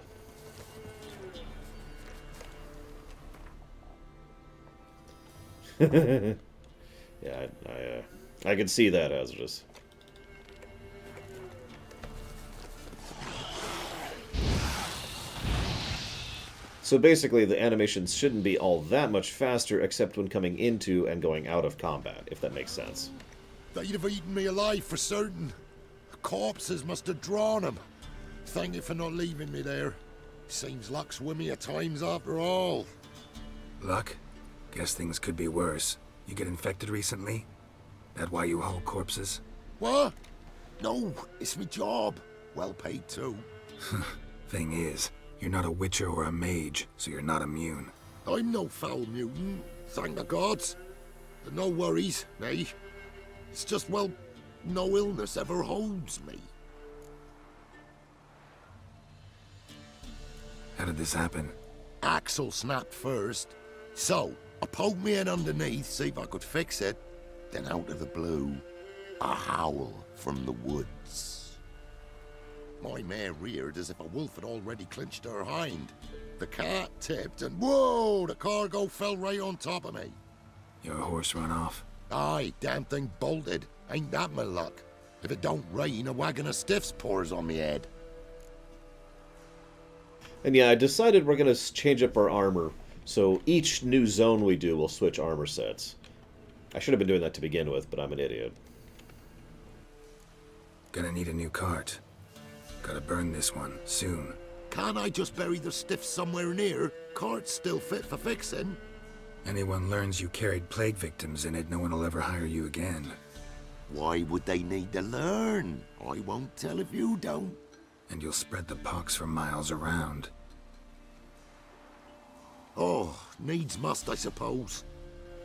Speaker 7: Yeah, I can see that, Hazardous. So basically, the animations shouldn't be all that much faster, except when coming into and going out of combat, if that makes sense.
Speaker 6: They'd have eaten me alive for certain. Corpses must have drawn them. Thank you for not leaving me there. Seems luck's with me at times after all.
Speaker 4: Luck? Guess things could be worse. You get infected recently? That why you haul corpses?
Speaker 6: What? No, it's my job. Well paid too.
Speaker 4: Thing is, you're not a witcher or a mage, so you're not immune.
Speaker 6: I'm no foul mutant, thank the gods. No worries, me. It's just, well, no illness ever holds me.
Speaker 4: How did this happen?
Speaker 6: Axle snapped first. So, I poked me in underneath, see if I could fix it. Then out of the blue, a howl from the woods. My mare reared as if a wolf had already clinched her hind. The cart tipped and whoa, the cargo fell right on top of me.
Speaker 4: Your horse run off?
Speaker 6: Aye, damn thing bolted. Ain't that my luck? If it don't rain, a wagon of stiffs pours on me head.
Speaker 7: And yeah, I decided we're going to change up our armor. So each new zone we do will switch armor sets. I should have been doing that to begin with, but I'm an idiot.
Speaker 4: Gonna need a new cart. Gotta burn this one, soon.
Speaker 6: Can't I just bury the stiffs somewhere near? Cart's still fit for fixing.
Speaker 4: Anyone learns you carried plague victims in it, no one will ever hire you again.
Speaker 6: Why would they need to learn? I won't tell if you don't.
Speaker 4: And you'll spread the pox for miles around.
Speaker 6: Oh, needs must, I suppose.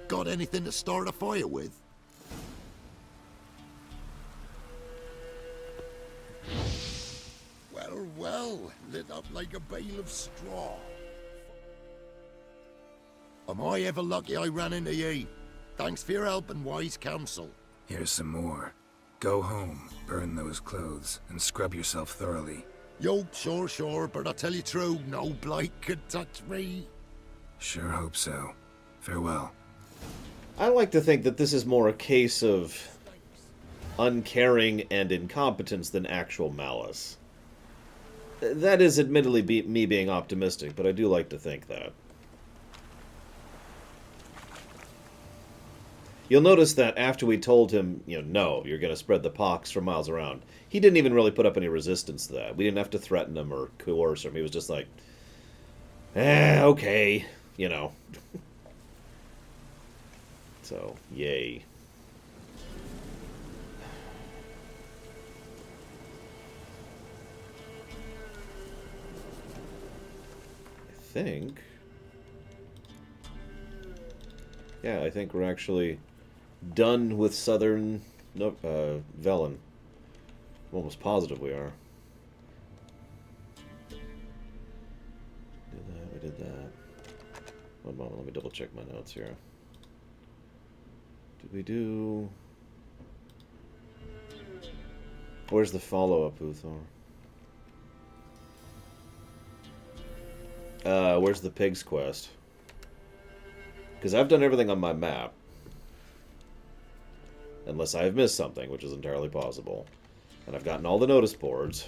Speaker 6: Got anything to start a fire with? Well, well, lit up like a bale of straw. Am I ever lucky I ran into ye? Thanks for your help and wise counsel.
Speaker 4: Here's some more. Go home, burn those clothes, and scrub yourself thoroughly.
Speaker 6: Yo, sure, but I tell you true, no blight could touch me.
Speaker 4: Sure hope so. Farewell.
Speaker 7: I like to think that this is more a case of uncaring and incompetence than actual malice. That is admittedly me being optimistic, but I do like to think that. You'll notice that after we told him, no, you're going to spread the pox for miles around, he didn't even really put up any resistance to that. We didn't have to threaten him or coerce him. He was just like, okay, So, yay. I think... Yeah, I think we're actually done with Southern Velen. I'm almost positive we are. We did that. One moment, let me double check my notes here. Did we do... Where's the follow-up, Uthor? Where's the pig's quest? Because I've done everything on my map. Unless I've missed something, which is entirely possible. And I've gotten all the notice boards.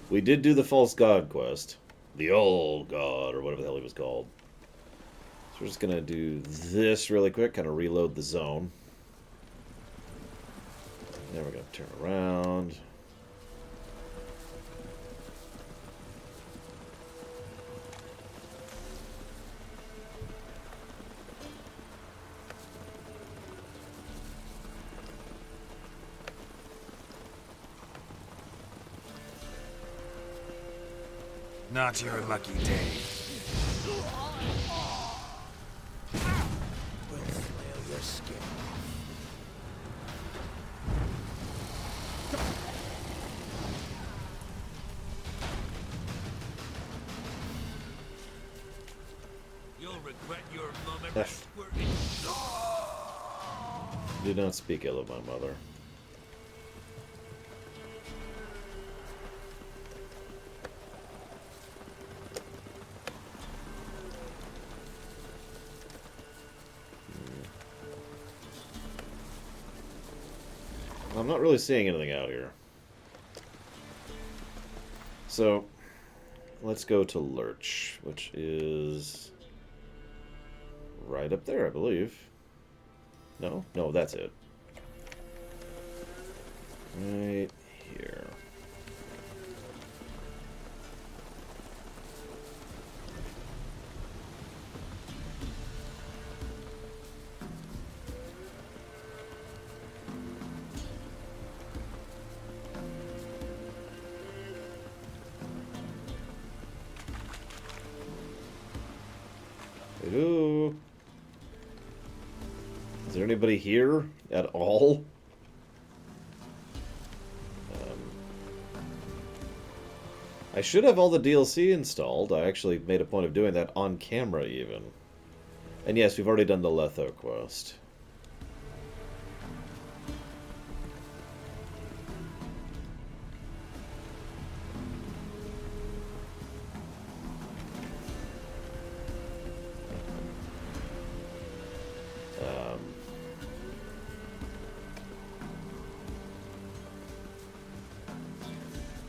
Speaker 7: We did do the false god quest. The old god, or whatever the hell he was called. So we're just going to do this really quick, kind of reload the zone. Then we're going to turn around.
Speaker 12: Not your lucky day.
Speaker 1: We'll flail your skin.
Speaker 8: You'll regret your mum ever squirting.
Speaker 7: Do not speak ill of my mother. I'm not really seeing anything out here. So, let's go to Lurch, which is right up there, I believe. No? No, that's it. Right here. Hello? Is there anybody here at all? I should have all the DLC installed. I actually made a point of doing that on camera, even. And yes, we've already done the Letho quest.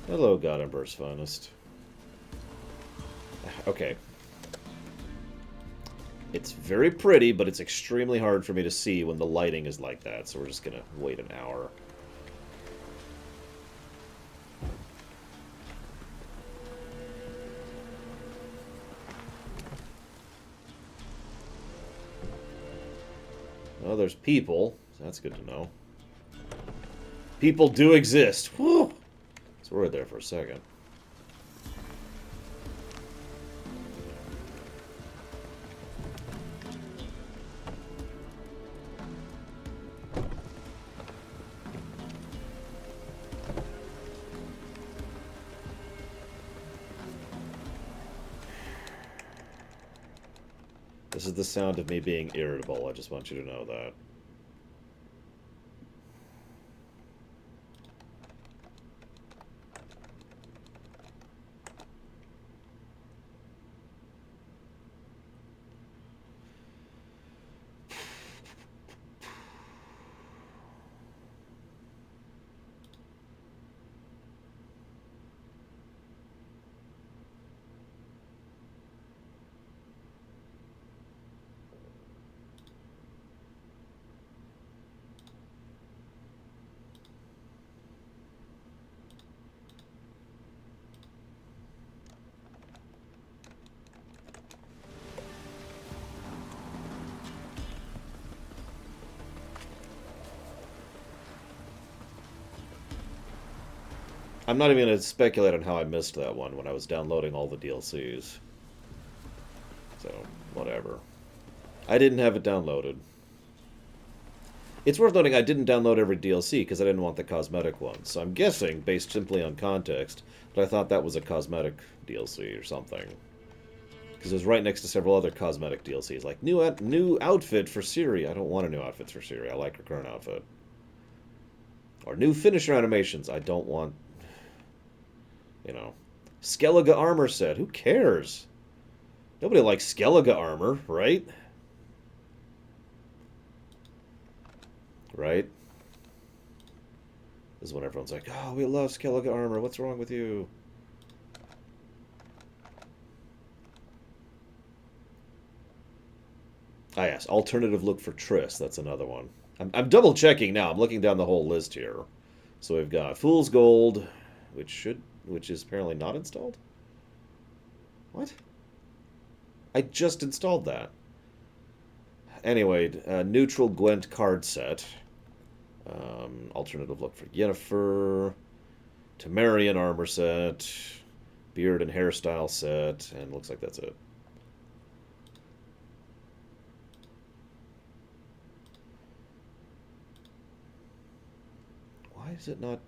Speaker 7: Hello, God Emperor's Finest. Okay. It's very pretty, but it's extremely hard for me to see when the lighting is like that, so we're just gonna wait an hour. Well, there's people. So that's good to know. People do exist. Whew! So we're there for a second. This is the sound of me being irritable. I just want you to know that. I'm not even going to speculate on how I missed that one when I was downloading all the DLCs. So, whatever. I didn't have it downloaded. It's worth noting I didn't download every DLC because I didn't want the cosmetic ones. So I'm guessing, based simply on context, that I thought that was a cosmetic DLC or something. Because it was right next to several other cosmetic DLCs, like new outfit for Ciri. I don't want a new outfit for Ciri. I like her current outfit. Or new finisher animations. I don't want, you know, Skellige armor set. Who cares? Nobody likes Skellige armor, right? Right? This is when everyone's like, oh, we love Skellige armor. What's wrong with you? Ah, yes. Alternative look for Triss. That's another one. I'm double checking now. I'm looking down the whole list here. So we've got Fool's Gold, which is apparently not installed. What? I just installed that. Anyway, neutral Gwent card set. Alternative look for Yennefer. Temerian armor set. Beard and hairstyle set. And looks like that's it. Why is it not...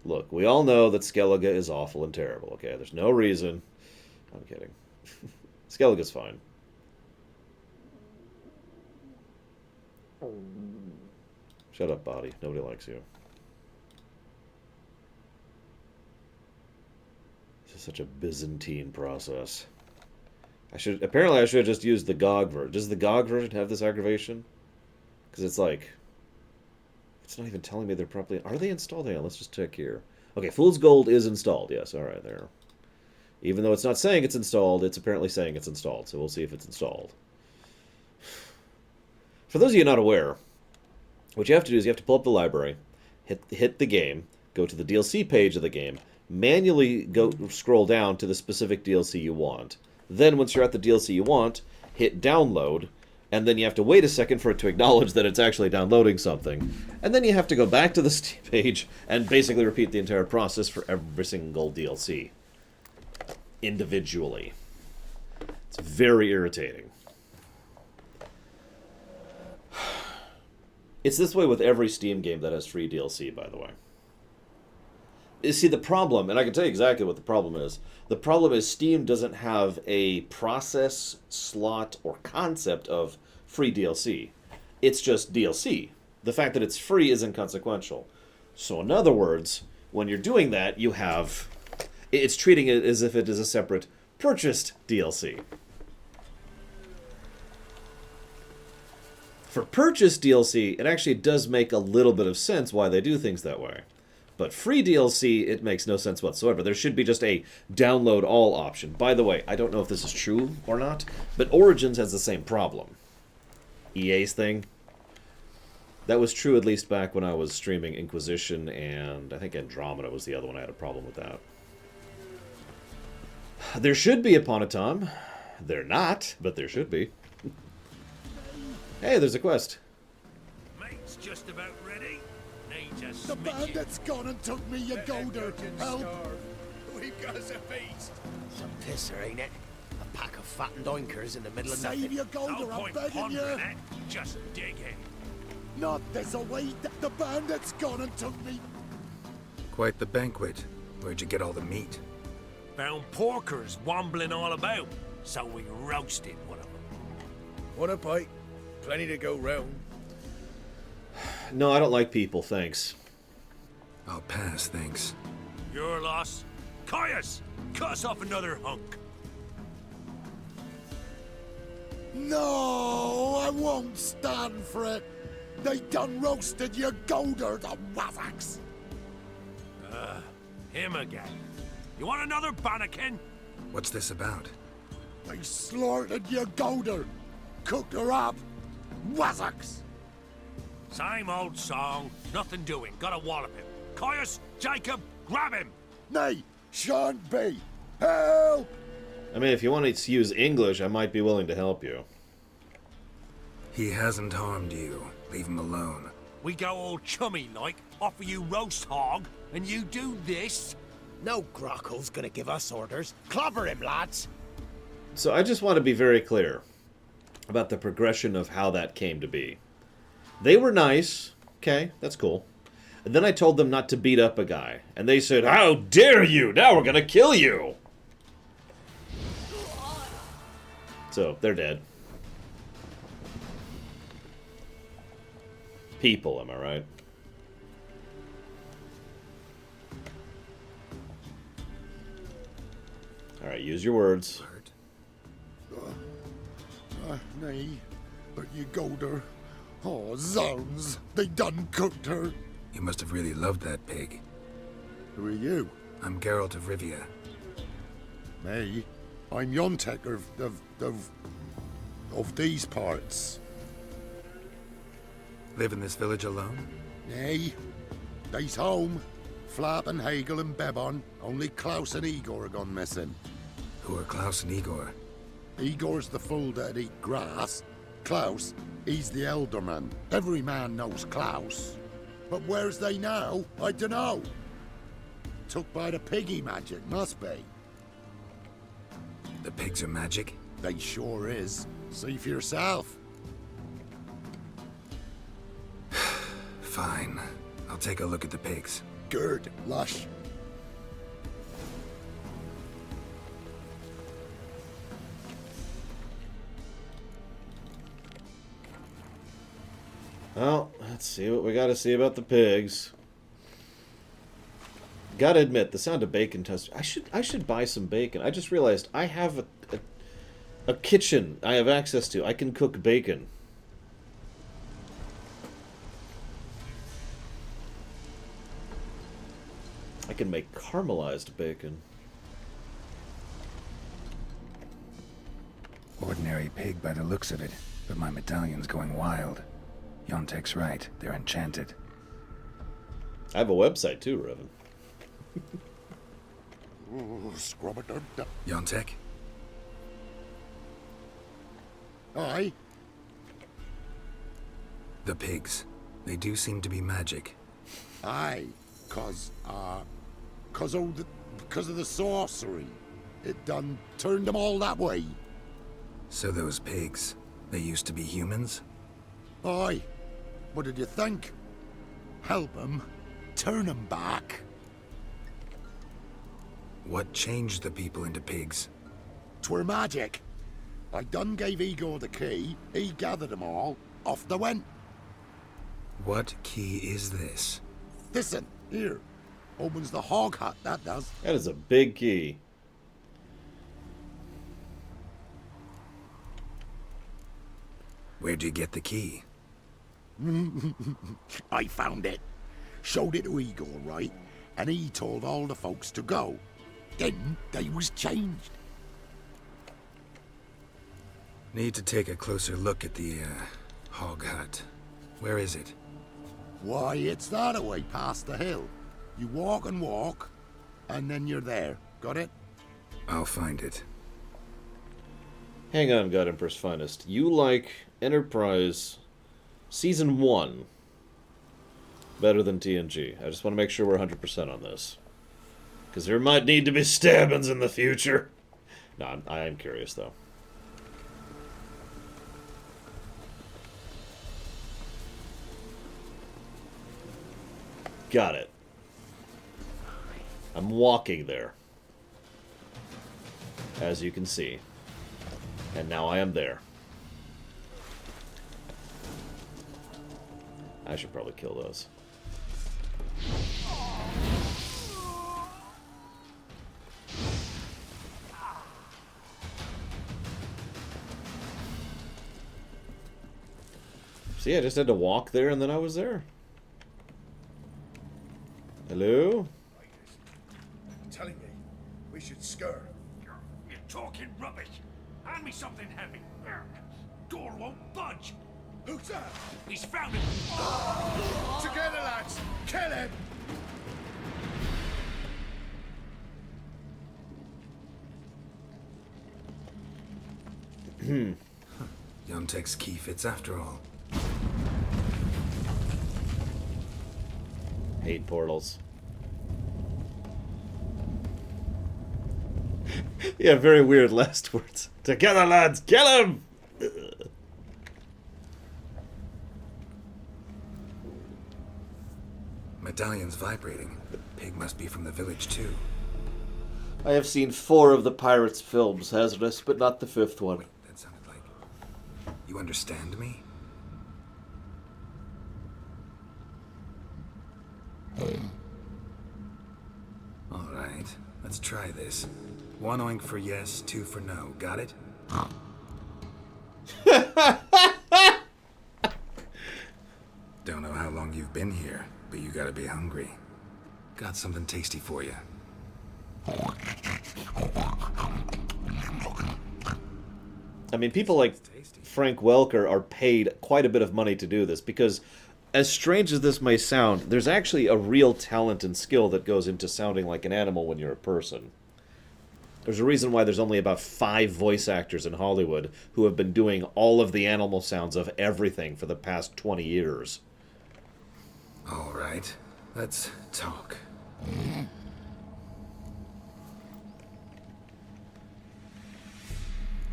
Speaker 7: Look, we all know that Skellige is awful and terrible, okay? There's no reason... I'm kidding. Skellige's fine. Shut up, body. Nobody likes you. This is such a Byzantine process. Apparently I should have just used the GOG version. Does the GOG version have this aggravation? Because it's like... It's not even telling me they're properly... Are they installed? Hang on, let's just check here. Okay, Fool's Gold is installed. Yes, alright, there. Even though it's not saying it's installed, it's apparently saying it's installed. So we'll see if it's installed. For those of you not aware, what you have to do is you have to pull up the library, hit the game, go to the DLC page of the game, manually scroll down to the specific DLC you want. Then once you're at the DLC you want, hit download, and then you have to wait a second for it to acknowledge that it's actually downloading something. And then you have to go back to the Steam page and basically repeat the entire process for every single DLC. Individually. It's very irritating. It's this way with every Steam game that has free DLC, by the way. You see, the problem, and I can tell you exactly what the problem is. The problem is Steam doesn't have a process, slot, or concept of free DLC. It's just DLC. The fact that it's free is inconsequential. So in other words, when you're doing that, you have... It's treating it as if it is a separate purchased DLC. For purchased DLC, it actually does make a little bit of sense why they do things that way. But free DLC, it makes no sense whatsoever. There should be just a download all option. By the way, I don't know if this is true or not, but Origins has the same problem. EA's thing. That was true at least back when I was streaming Inquisition, and I think Andromeda was the other one I had a problem with that. There should be upon a time. They're not, but there should be. Hey, there's a quest.
Speaker 2: Mate's just about ready. Needs a
Speaker 16: The bandit's gone and took me, you golder. Help!
Speaker 2: We've got us a feast.
Speaker 9: Some pisser, ain't it? A pack of fattened oinkers in the middle of
Speaker 16: Save
Speaker 9: nothing.
Speaker 16: your golder,
Speaker 2: No
Speaker 16: I'm
Speaker 2: point
Speaker 16: begging you.
Speaker 2: pondering it. Just dig in.
Speaker 16: Not this away. The bandit's gone and took me.
Speaker 4: Quite the banquet. Where'd you get all the meat?
Speaker 2: Found porkers wambling all about, so we roasted one of them.
Speaker 18: Want a bite? Plenty to go round.
Speaker 7: No, I don't like people, thanks.
Speaker 4: I'll pass, thanks.
Speaker 2: Your loss. Caius, cut us off another hunk.
Speaker 16: No, I won't stand for it. They done roasted your golder, the wazzocks.
Speaker 2: Him again. You want another bannikin?
Speaker 4: What's this about?
Speaker 16: They slaughtered your golder. Cooked her up. Wazzocks.
Speaker 2: Same old song. Nothing doing. Gotta wallop him. Caius, Jacob, grab him.
Speaker 16: Nay, shan't be. Help!
Speaker 7: I mean, if you want to use English, I might be willing to help you.
Speaker 4: He hasn't harmed you. Leave him alone.
Speaker 13: We go all chummy like, offer you roast hog, and you do this?
Speaker 1: No Grocko's gonna give us orders. Clobber him, lads!
Speaker 7: So I just want to be very clear about the progression of how that came to be. They were nice. Okay, that's cool. And then I told them not to beat up a guy. And they said, "How dare you! Now we're gonna kill you!" So, they're dead. People, am I right? Alright, use your words.
Speaker 6: Nay, but you gold her. Oh, zounds, they done cooked her.
Speaker 4: You must have really loved that pig.
Speaker 6: Who are you?
Speaker 4: I'm Geralt of Rivia.
Speaker 6: Me? I'm Yontek of these parts.
Speaker 4: Live in this village alone?
Speaker 6: Nay, they's home. Flap and Hagel and Bebon. Only Klaus and Igor are gone missing.
Speaker 4: Who are Klaus and Igor?
Speaker 6: Igor's the fool that eat grass. Klaus, he's the elderman. Every man knows Klaus. But where's they now? I dunno. Took by the piggy magic, must be.
Speaker 4: The pigs are magic?
Speaker 6: They sure is. See for yourself.
Speaker 4: Fine. I'll take a look at the pigs.
Speaker 6: Good, lush.
Speaker 7: Well, let's see what we got to see about the pigs. Gotta admit, the sound of bacon toast. I should buy some bacon. I just realized I have a kitchen I have access to. I can cook bacon. I can make caramelized bacon.
Speaker 4: Ordinary pig by the looks of it, but my medallion's going wild. Yontek's right. They're enchanted.
Speaker 7: I have a website too, Revan.
Speaker 4: Yontek?
Speaker 6: Aye.
Speaker 4: The pigs. They do seem to be magic.
Speaker 6: Aye, cause of the sorcery. It done turned them all that way.
Speaker 4: So those pigs, they used to be humans?
Speaker 6: Aye. What did you think? Help them, turn them back.
Speaker 4: What changed the people into pigs?
Speaker 6: 'Twere magic. I done gave Igor the key, he gathered them all, off they went.
Speaker 4: What key is this?
Speaker 6: Listen, here. Opens the hog hut, that does.
Speaker 7: That is a big key.
Speaker 4: Where'd you get the key?
Speaker 6: I found it. Showed it to Igor, right? And he told all the folks to go. Then they was changed.
Speaker 4: Need to take a closer look at the, hog hut. Where is it?
Speaker 6: Why, it's that away past the hill. You walk and walk, and then you're there. Got it?
Speaker 4: I'll find it.
Speaker 7: Hang on, God Empress Finest. You like Enterprise Season 1 better than TNG. I just want to make sure we're 100% on this. Because there might need to be stabbings in the future. No, I am curious, though. Got it. I'm walking there. As you can see. And now I am there. I should probably kill those. See, I just had to walk there and then I was there. Hello?
Speaker 18: I'm telling you, we should scurry.
Speaker 13: You're talking rubbish. Hand me something heavy. Door won't budge.
Speaker 18: Who's that?
Speaker 13: He's found it.
Speaker 18: Together, lads. Kill
Speaker 4: Yontek's key fits after all.
Speaker 7: Hate portals. Yeah, very weird last words. Together, lads, kill him!
Speaker 4: Medallion's vibrating. The pig must be from the village, too.
Speaker 7: I have seen 4 of the Pirates films, Hazardous, but not the 5th one.
Speaker 4: Wait, that sounded like... You understand me? Alright, let's try this. 1 oink for yes, 2 for no. Got it? Don't know how long you've been here, but you gotta be hungry. Got something tasty for you.
Speaker 7: I mean, people like Frank Welker are paid quite a bit of money to do this because, as strange as this may sound, there's actually a real talent and skill that goes into sounding like an animal when you're a person. There's a reason why there's only about 5 voice actors in Hollywood who have been doing all of the animal sounds of everything for the past 20 years.
Speaker 4: All right, let's talk.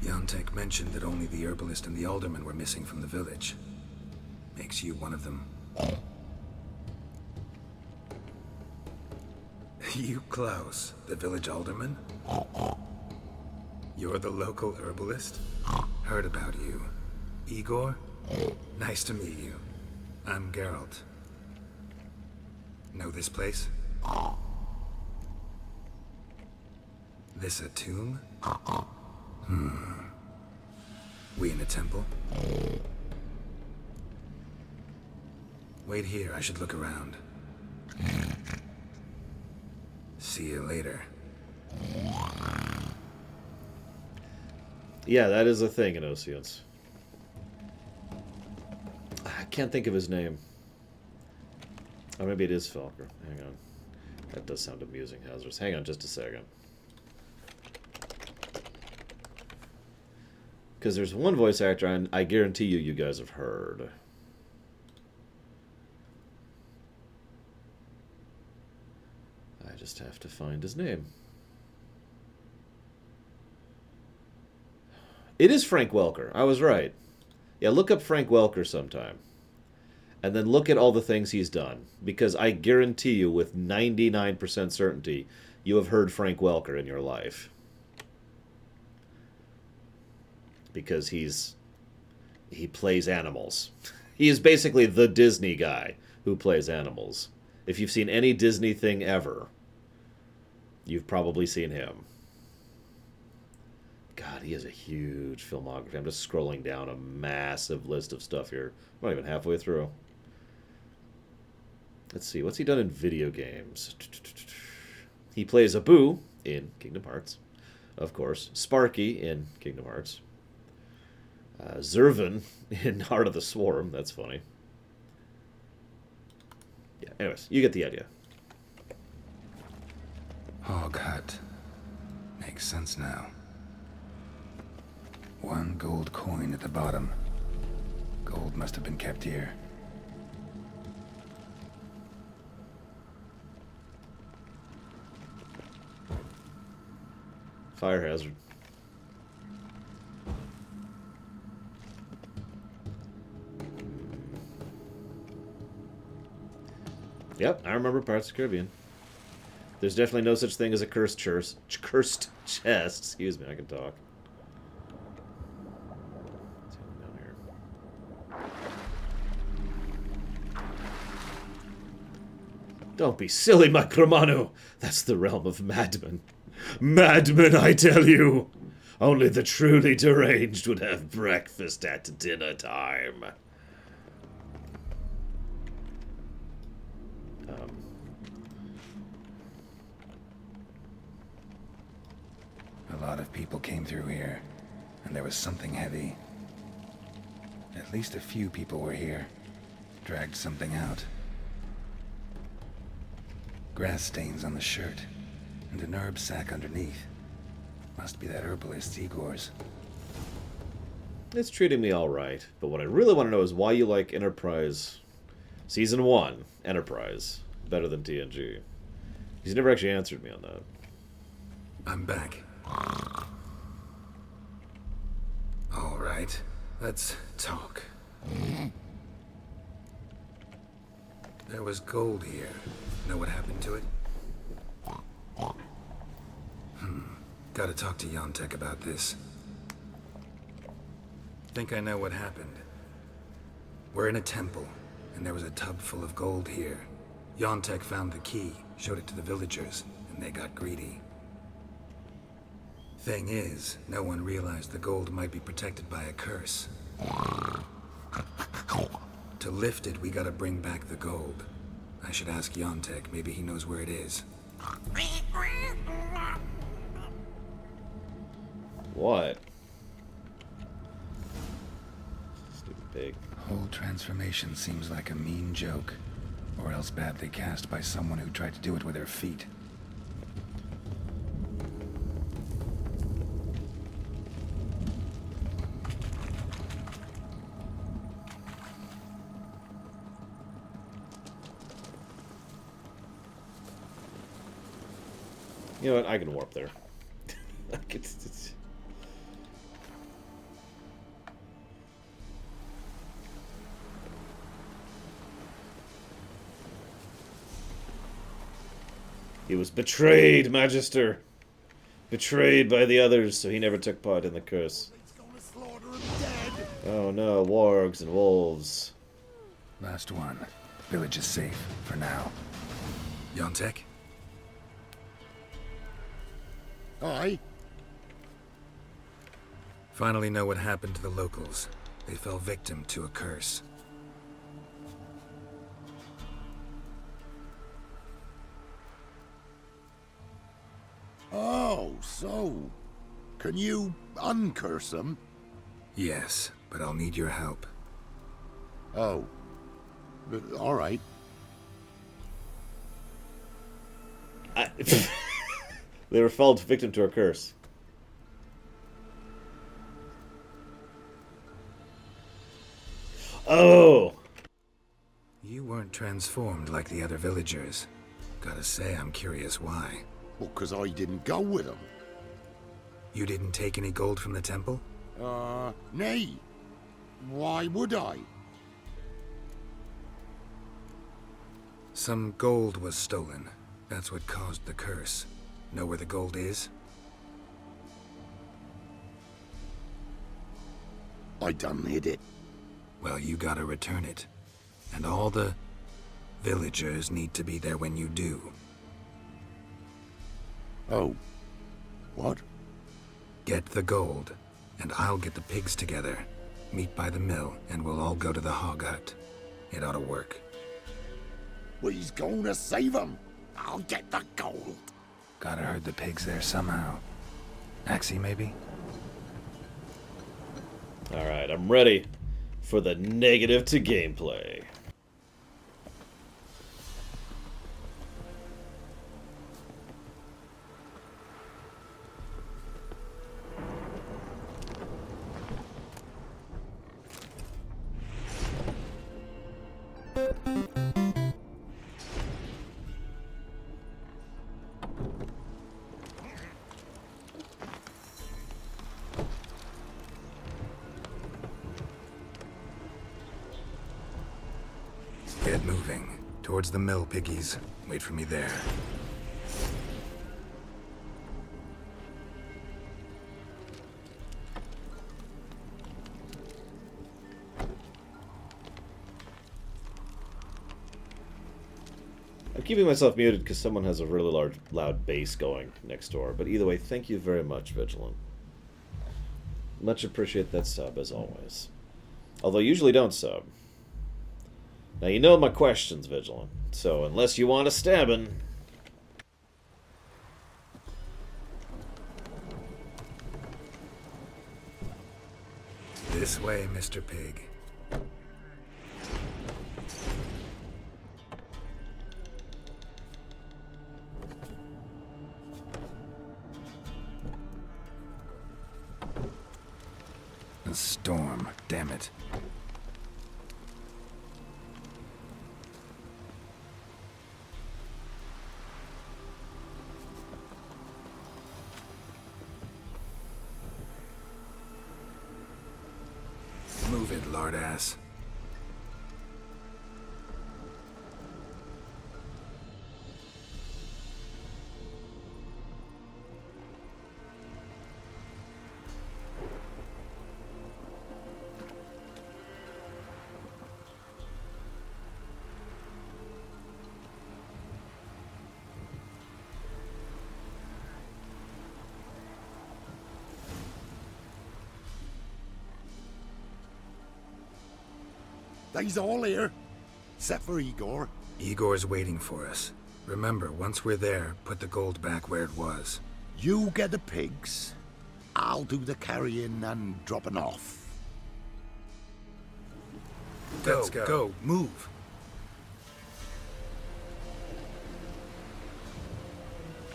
Speaker 4: Yontek mentioned that only the herbalist and the alderman were missing from the village. Makes you one of them. You, Klaus, the village alderman? You're the local herbalist? Heard about you. Igor? Nice to meet you. I'm Geralt. Know this place? This a tomb? We in a temple? Wait here, I should look around. See you later.
Speaker 7: Yeah, that is a thing in Oceans. I can't think of his name. Or maybe it is Falker. Hang on. That does sound amusing, Hazardous. Hang on just a second. Because there's one voice actor and I guarantee you guys have heard. I just have to find his name. It is Frank Welker. I was right. Yeah, look up Frank Welker sometime. And then look at all the things he's done. Because I guarantee you with 99% certainty, you have heard Frank Welker in your life. Because he plays animals. He is basically the Disney guy who plays animals. If you've seen any Disney thing ever, you've probably seen him. God, he has a huge filmography. I'm just scrolling down a massive list of stuff here. I'm not even halfway through. Let's see, what's he done in video games? He plays Abu in Kingdom Hearts, of course. Sparky in Kingdom Hearts. Zervin in Heart of the Swarm. That's funny. Yeah, anyways, you get the idea.
Speaker 4: Hog Hut. Makes sense now. 1 gold coin at the bottom. Gold must have been kept here.
Speaker 7: Fire hazard. Yep, I remember Pirates of the Caribbean. There's definitely no such thing as a cursed chest. Excuse me, I can talk. Down here. Don't be silly, Macromano. That's the realm of madmen. Madmen, I tell you. Only the truly deranged would have breakfast at dinner time.
Speaker 4: A lot of people came through here, and there was something heavy. At least a few people were here. Dragged something out. Grass stains on the shirt, and an herb sack underneath. Must be that herbalist Igor's.
Speaker 7: It's treating me all right, but what I really want to know is why you like Enterprise Season 1, Enterprise, better than TNG. He's never actually answered me on that.
Speaker 4: I'm back. All right, let's talk. There was gold here. Know what happened to it? Gotta talk to Yontek about this. Think I know what happened. We're in a temple, and there was a tub full of gold here. Yontek found the key, showed it to the villagers, and they got greedy. Thing is, no one realized the gold might be protected by a curse. To lift it, we gotta bring back the gold. I should ask Yontek, maybe he knows where it is.
Speaker 7: What? Stupid pig.
Speaker 4: Whole transformation seems like a mean joke, or else badly cast by someone who tried to do it with their feet.
Speaker 7: You know what? I can warp there. He was betrayed, Magister. Betrayed by the others, so he never took part in the curse. Oh no, wargs and wolves.
Speaker 4: Last one. Village is safe, for now. Yontek?
Speaker 6: Aye.
Speaker 4: Finally know what happened to the locals. They fell victim to a curse.
Speaker 6: Oh, so... Can you uncurse them?
Speaker 4: Yes, but I'll need your help.
Speaker 6: Oh. All right.
Speaker 7: They were felled victim to a curse. Oh!
Speaker 4: You weren't transformed like the other villagers. Gotta say, I'm curious why.
Speaker 6: Well, 'cause I didn't go with them.
Speaker 4: You didn't take any gold from the temple?
Speaker 6: Nay. Why would I?
Speaker 4: Some gold was stolen. That's what caused the curse. Know where the gold is?
Speaker 6: I done hid it.
Speaker 4: Well, you gotta return it. And all the villagers need to be there when you do.
Speaker 6: Oh. What?
Speaker 4: Get the gold, and I'll get the pigs together. Meet by the mill, and we'll all go to the hog hut. It ought to work.
Speaker 6: We's gonna save them. I'll get the gold.
Speaker 4: Gotta herd the pigs there somehow. Axie, maybe?
Speaker 7: Alright, I'm ready for the negative to gameplay.
Speaker 4: Get moving. Towards the mill, piggies. Wait for me there.
Speaker 7: I'm keeping myself muted because someone has a really loud bass going next door. But either way, thank you very much, Vigilant. Much appreciate that sub, as always. Although I usually don't sub. Now, you know my questions, Vigilant. So, unless you want a stabbing...
Speaker 4: This way, Mr. Pig. A storm, damn it. lard ass.
Speaker 6: They's all here, except for Igor.
Speaker 4: Igor's waiting for us. Remember, once we're there, put the gold back where it was.
Speaker 6: You get the pigs. I'll do the carrying and dropping off.
Speaker 4: Let's go. Move.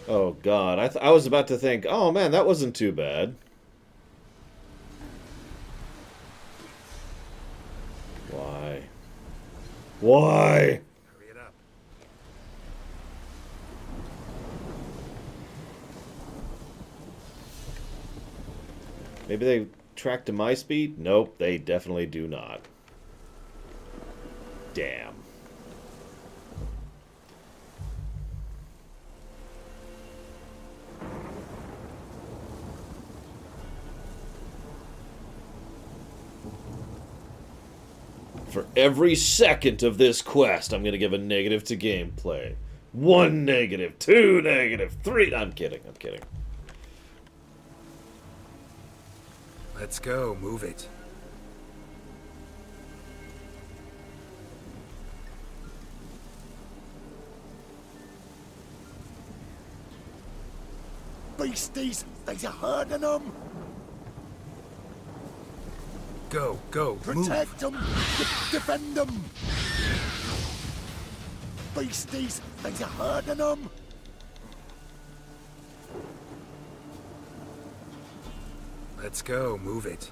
Speaker 7: Oh God, I was about to think, oh man, that wasn't too bad. Why? Why?
Speaker 4: Hurry it up.
Speaker 7: Maybe they track to my speed? Nope, they definitely do not. Damn. For every second of this quest, I'm going to give a negative to gameplay. 1 negative, 2 negative, 3... I'm kidding, I'm kidding.
Speaker 4: Let's go. Move it.
Speaker 6: Beasties, there's a herd of them.
Speaker 4: Go.
Speaker 6: Protect them. Defend them. Beasties, there's a herd of them.
Speaker 4: Let's go. Move it.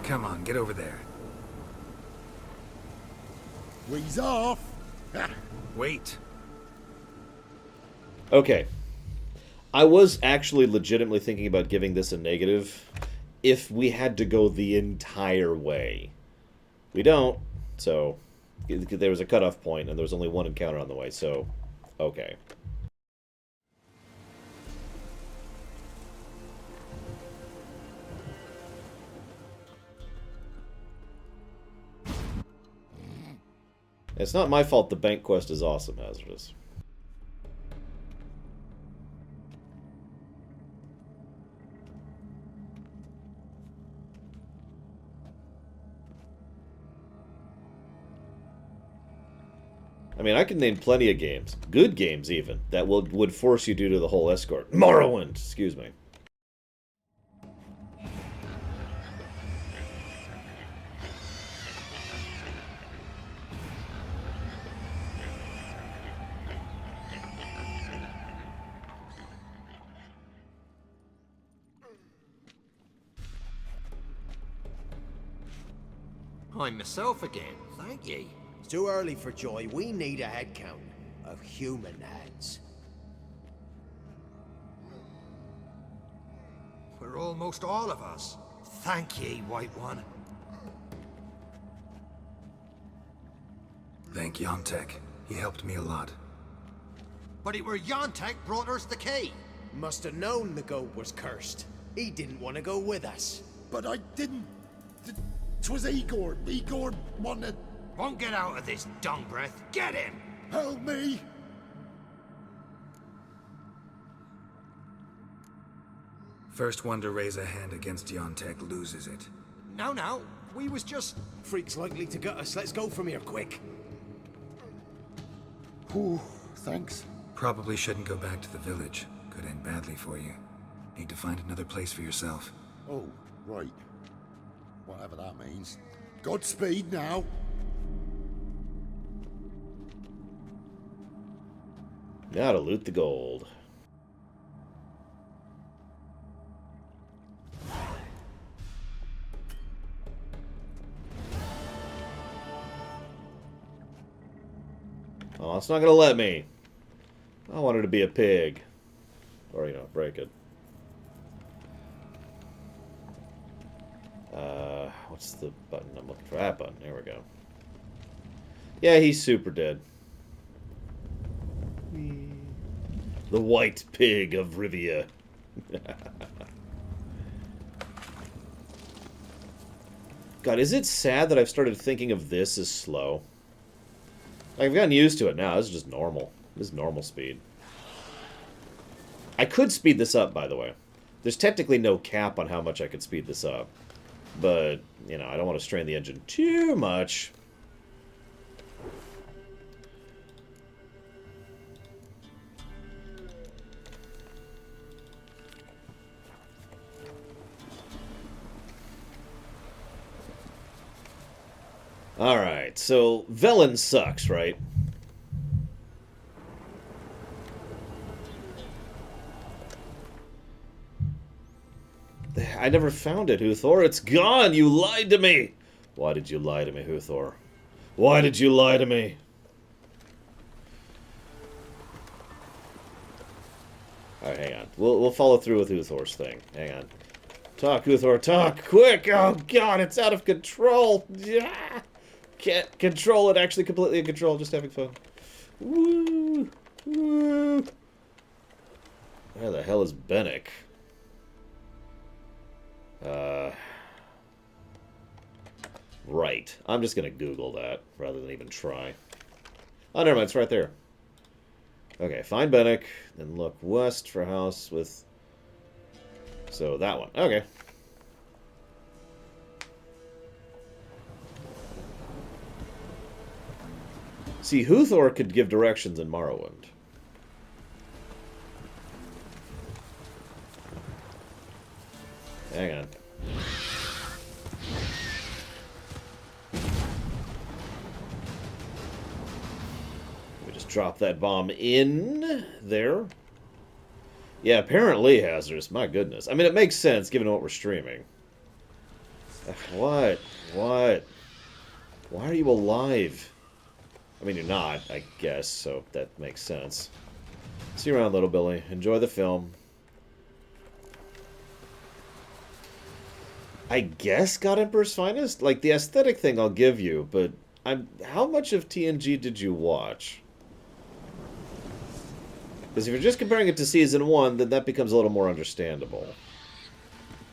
Speaker 4: Come on, get over there.
Speaker 6: We's off.
Speaker 4: Wait.
Speaker 7: Okay. I was actually legitimately thinking about giving this a negative if we had to go the entire way. We don't, so there was a cutoff point and there was only one encounter on the way, so okay. It's not my fault the bank quest is awesome, Hazardous. I mean, I can name plenty of games, good games even, that would force you due to the whole escort. Morrowind, excuse me.
Speaker 9: I'm myself again, thank ye.
Speaker 14: It's too early for joy. We need a head count of human heads.
Speaker 9: We're almost all of us. Thank ye, White One.
Speaker 4: Thank Yontek. He helped me a lot.
Speaker 9: But it were Yontek brought us the key.
Speaker 14: Must have known the goat was cursed. He didn't want to go with us.
Speaker 6: But I didn't. 'Twas Igor. Igor wanted...
Speaker 9: Won't get out of this dung breath. Get him!
Speaker 6: Help me!
Speaker 4: First one to raise a hand against Yontek loses it.
Speaker 9: No. We was just...
Speaker 14: Freak's likely to gut us. Let's go from here, quick.
Speaker 6: Ooh, thanks.
Speaker 4: Probably shouldn't go back to the village. Could end badly for you. Need to find another place for yourself.
Speaker 6: Oh, right. Whatever that means. Godspeed now.
Speaker 7: Now to loot the gold. Oh, it's not gonna let me. I wanted to be a pig. Or, you know, break it. What's the button I'm looking for? That button. There we go. Yeah, he's super dead. The white pig of Rivia. God, is it sad that I've started thinking of this as slow? Like, I've gotten used to it now. This is just normal. This is normal speed. I could speed this up, by the way. There's technically no cap on how much I could speed this up. But, you know, I don't want to strain the engine too much. Alright, so Velen sucks, right? I never found it, Huthor. It's gone! You lied to me! Why did you lie to me, Huthor? Why did you lie to me? Alright, hang on. We'll follow through with Huthor's thing. Hang on. Talk, Huthor, talk! Quick! Oh, God, it's out of control! Yeah! Can't control it. Actually completely in control. Just having fun. Woo! Woo! Where the hell is Bennick? Right. I'm just gonna Google that rather than even try. Oh, never mind. It's right there. Okay, find Bennick, then look west for house with... So, that one. Okay. See, Huthor could give directions in Morrowind. Hang on. We just drop that bomb in there. Yeah, apparently hazardous. My goodness. I mean, it makes sense given what we're streaming. What? What? Why are you alive? I mean, you're not, I guess, so that makes sense. See you around, little Billy. Enjoy the film. I guess God Emperor's Finest? Like, the aesthetic thing I'll give you, but how much of TNG did you watch? Because if you're just comparing it to Season 1, then that becomes a little more understandable.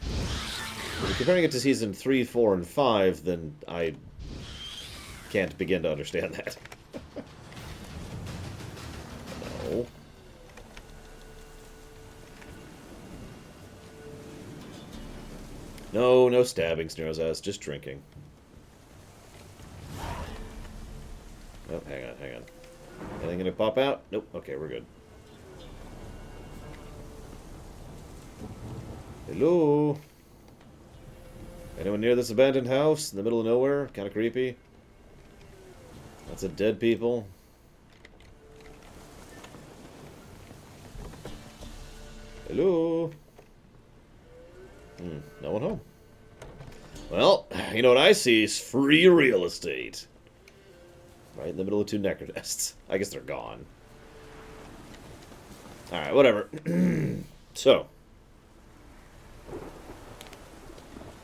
Speaker 7: If you're comparing it to Season 3, 4, and 5, then I can't begin to understand that. No. No, no stabbing, Snero's ass. Just drinking. Oh, hang on, hang on. Anything gonna pop out? Nope. Okay, we're good. Hello? Anyone near this abandoned house in the middle of nowhere? Kind of creepy. Lots of dead people. Hello? No one home. Well, you know what I see is free real estate. Right in the middle of two necronests. I guess they're gone. Alright, whatever. So.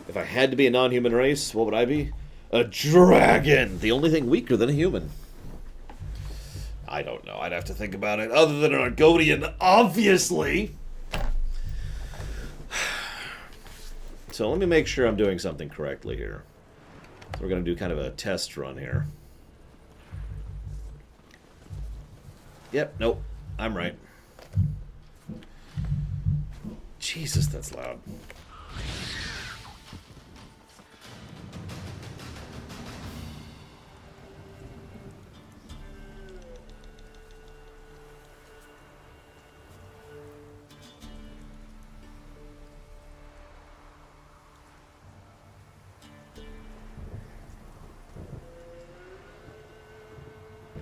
Speaker 7: If I had to be a non-human race, what would I be? A dragon! The only thing weaker than a human. I don't know. I'd have to think about it. Other than an Argonian, obviously! So let me make sure I'm doing something correctly here. So we're going to do kind of a test run here. Yep, nope. I'm right. Jesus, that's loud.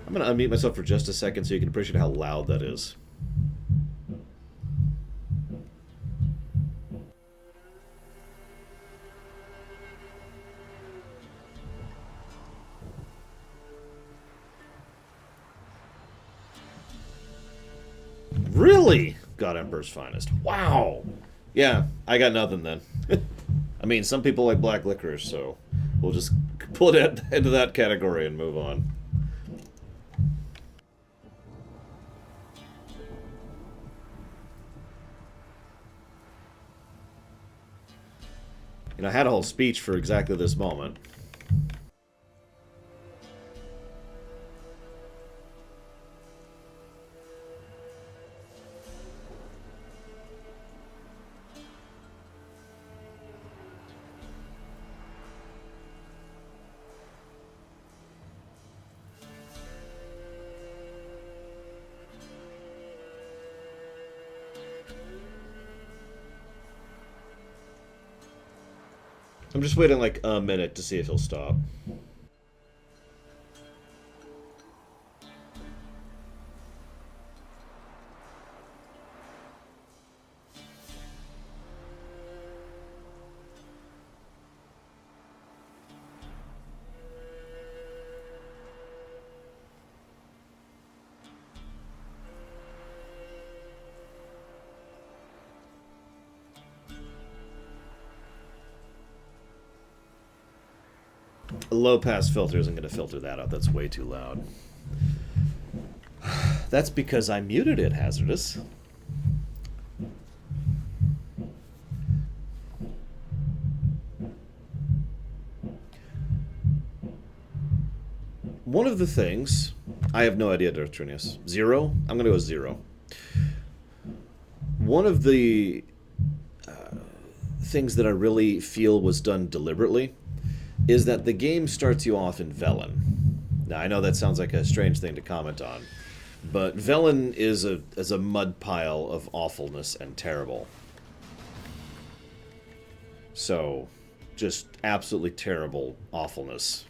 Speaker 7: I'm going to unmute myself for just a second so you can appreciate how loud that is. God Emperor's finest. Wow! Yeah, I got nothing then. I mean, some people like black licorice, so we'll just put it into that category and move on. You know, I had a whole speech for exactly this moment. I'm just waiting like a minute to see if he'll stop. A low-pass filter isn't going to filter that out. That's way too loud. That's because I muted it, Hazardous. One of the things... I have no idea, Darth Trinius. 0? I'm going to go 0. One of the things that I really feel was done deliberately is that the game starts you off in Velen. Now, I know that sounds like a strange thing to comment on, but Velen is a mud pile of awfulness and terrible. So, just absolutely terrible awfulness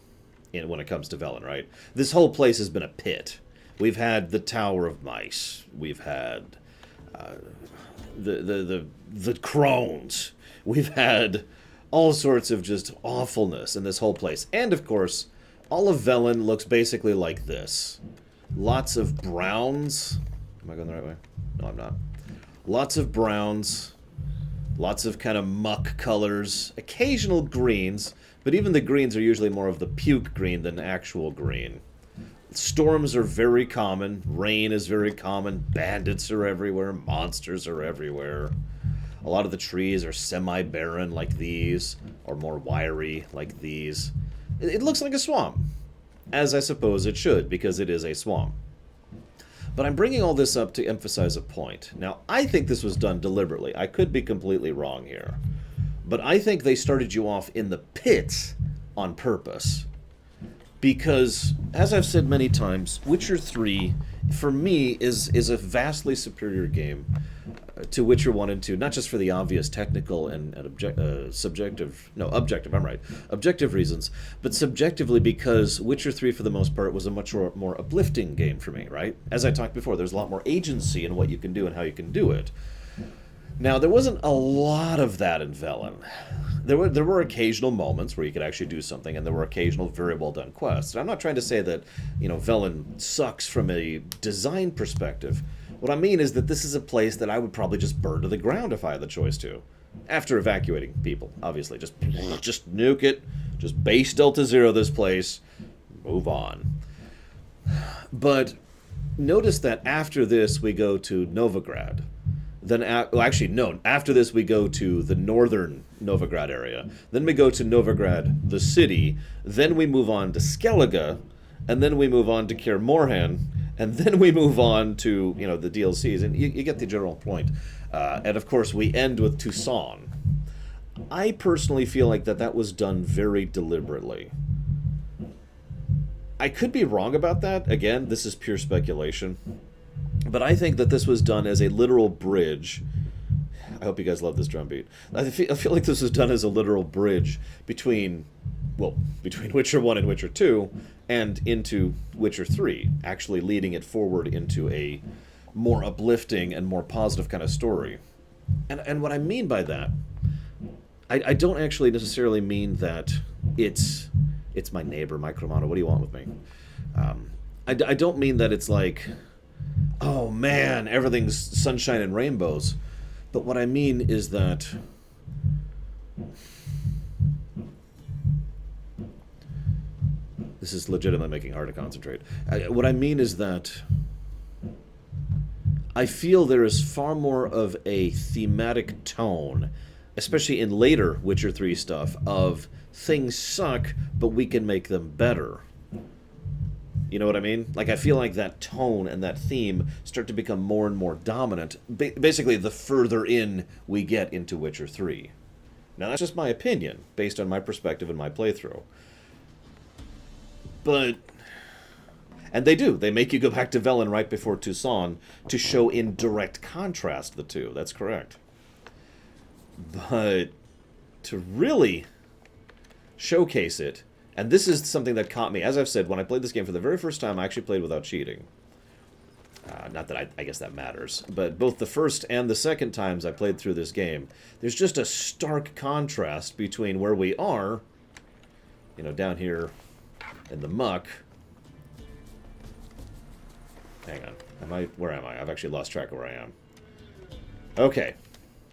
Speaker 7: when it comes to Velen, right? This whole place has been a pit. We've had the Tower of Mice. We've had the crones. We've had all sorts of just awfulness in this whole place. And, of course, all of Velen looks basically like this. Lots of browns. Am I going the right way? No, I'm not. Lots of browns. Lots of kind of muck colors. Occasional greens. But even the greens are usually more of the puke green than actual green. Storms are very common. Rain is very common. Bandits are everywhere. Monsters are everywhere. A lot of the trees are semi-barren like these, or more wiry like these. It looks like a swamp, as I suppose it should, because it is a swamp. But I'm bringing all this up to emphasize a point. Now, I think this was done deliberately. I could be completely wrong here. But I think they started you off in the pits on purpose. Because, as I've said many times, Witcher 3, for me, is a vastly superior game to Witcher 1 and 2, not just for the obvious technical and objective reasons, but subjectively because Witcher 3, for the most part, was a much more uplifting game for me, right? As I talked before, there's a lot more agency in what you can do and how you can do it. Now, there wasn't a lot of that in Velen. There were occasional moments where you could actually do something, and there were occasional very well done quests. And I'm not trying to say that, Velen sucks from a design perspective. What I mean is that this is a place that I would probably just burn to the ground if I had the choice to. After evacuating people, obviously. Just nuke it. Just base Delta Zero this place. Move on. But notice that after this we go to Novigrad. Then, after this we go to the northern Novigrad area. Then we go to Novigrad, the city. Then we move on to Skellige. And then we move on to Kaer Morhen. And then we move on to, the DLCs. And you get the general point. And, of course, we end with Toussaint. I personally feel like that was done very deliberately. I could be wrong about that. Again, this is pure speculation. But I think that this was done as a literal bridge. I hope you guys love this drum beat. I feel like this was done as a literal bridge between Witcher 1 and Witcher 2 and into Witcher 3, actually leading it forward into a more uplifting and more positive kind of story. And what I mean by that, I don't actually necessarily mean that it's my neighbor, Mike Romano. What do you want with me? I don't mean that it's like oh man, everything's sunshine and rainbows. But what I mean is that this is legitimately making it hard to concentrate. What I mean is that I feel there is far more of a thematic tone, especially in later Witcher 3 stuff, of things suck, but we can make them better. You know what I mean? Like, I feel like that tone and that theme start to become more and more dominant, basically the further in we get into Witcher 3. Now, that's just my opinion, based on my perspective and my playthrough. But... And they do. They make you go back to Velen right before Tucson to show in direct contrast the two. That's correct. But to really showcase it, and this is something that caught me. As I've said, when I played this game for the very first time, I actually played without cheating. Not that I guess that matters. But both the first and the second times I played through this game, there's just a stark contrast between where we are, you know, down here in the muck. Hang on. Where am I? I've actually lost track of where I am. Okay.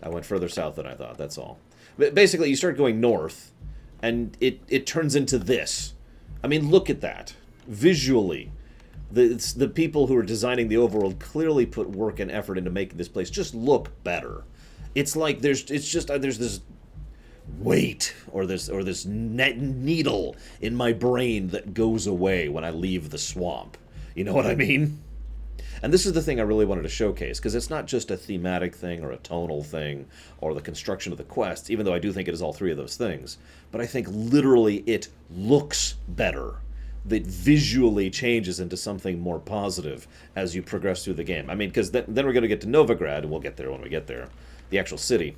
Speaker 7: I went further south than I thought, that's all. But basically, you start going north, and it turns into this. I mean, look at that. Visually. The people who are designing the overworld clearly put work and effort into making this place just look better. It's like there's this weight or this needle in my brain that goes away when I leave the swamp. You know what I mean? And this is the thing I really wanted to showcase, because it's not just a thematic thing or a tonal thing or the construction of the quests, even though I do think it is all three of those things. But I think literally it looks better. That visually changes into something more positive as you progress through the game. I mean, because then we're going to get to Novigrad, and we'll get there when we get there, the actual city.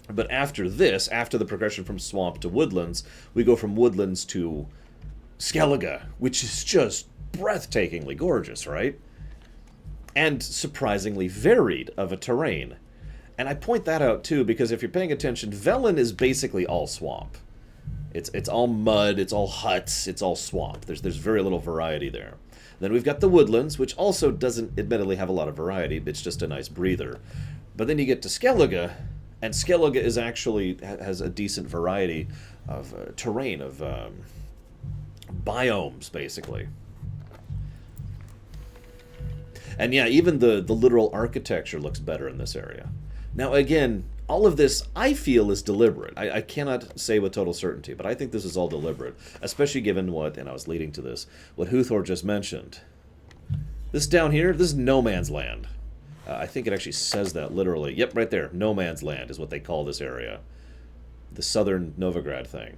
Speaker 7: But after this, after the progression from swamp to woodlands, we go from woodlands to Skellige, which is just breathtakingly gorgeous, right? And surprisingly varied of a terrain. And I point that out too, because if you're paying attention, Velen is basically all swamp. It's all mud, it's all huts, it's all swamp. There's very little variety there. Then we've got the woodlands, which also doesn't admittedly have a lot of variety, but it's just a nice breather. But then you get to Skellige, and Skellige is actually has a decent variety of terrain, of biomes, basically. And yeah, even the literal architecture looks better in this area. Now again, all of this, I feel, is deliberate. I cannot say with total certainty, but I think this is all deliberate, especially given what, and I was leading to this, what Huthor just mentioned. This down here, this is no man's land. I think it actually says that literally. Yep, right there. No man's land is what they call this area. The southern Novigrad thing.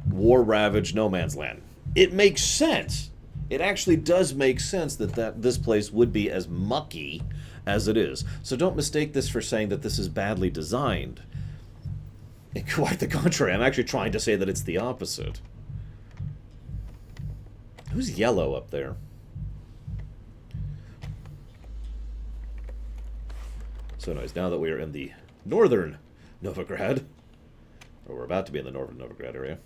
Speaker 7: War-ravaged no man's land. It makes sense. It actually does make sense that this place would be as mucky as it is. So don't mistake this for saying that this is badly designed. Quite the contrary. I'm actually trying to say that it's the opposite. Who's yellow up there? So anyways, now that we are in the northern Novigrad, or we're about to be in the northern Novigrad area,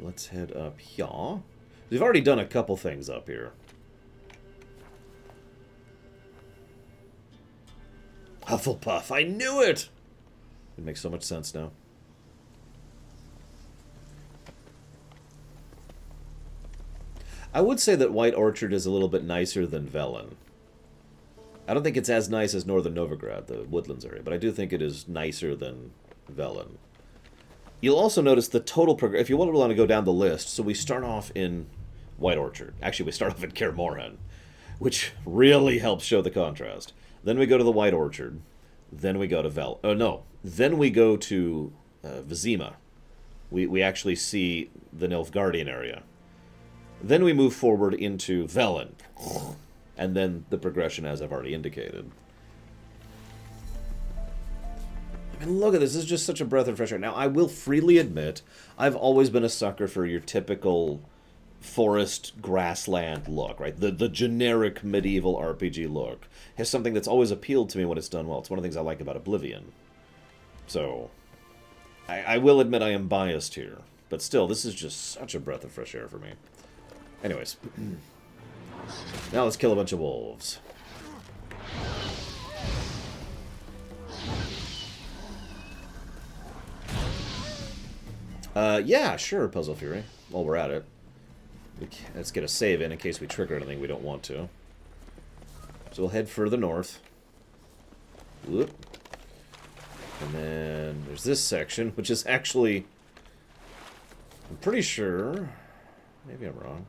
Speaker 7: let's head up here. We've already done a couple things up here. Hufflepuff, I knew it! It makes so much sense now. I would say that White Orchard is a little bit nicer than Velen. I don't think it's as nice as Northern Novigrad, the woodlands area, but I do think it is nicer than Velen. You'll also notice the total progress. If you want to go down the list, so we start off in White Orchard. Actually, we start off in Kaer Morhen, which really helps show the contrast. Then we go to the White Orchard. Then we go to Then we go to Vizima. We actually see the Nilfgaardian area. Then we move forward into Velen. And then the progression, as I've already indicated. I mean, look at this. This is just such a breath of fresh air. Now, I will freely admit, I've always been a sucker for your typical forest grassland look, right? The generic medieval RPG look has something that's always appealed to me when it's done well. It's one of the things I like about Oblivion. So, I will admit I am biased here. But still, this is just such a breath of fresh air for me. Anyways. Now let's kill a bunch of wolves. Yeah, sure, Puzzle Fury. While we're at it. Let's get a save in case we trigger anything we don't want to. So we'll head further north. Whoop. And then there's this section, which is actually... I'm pretty sure... Maybe I'm wrong.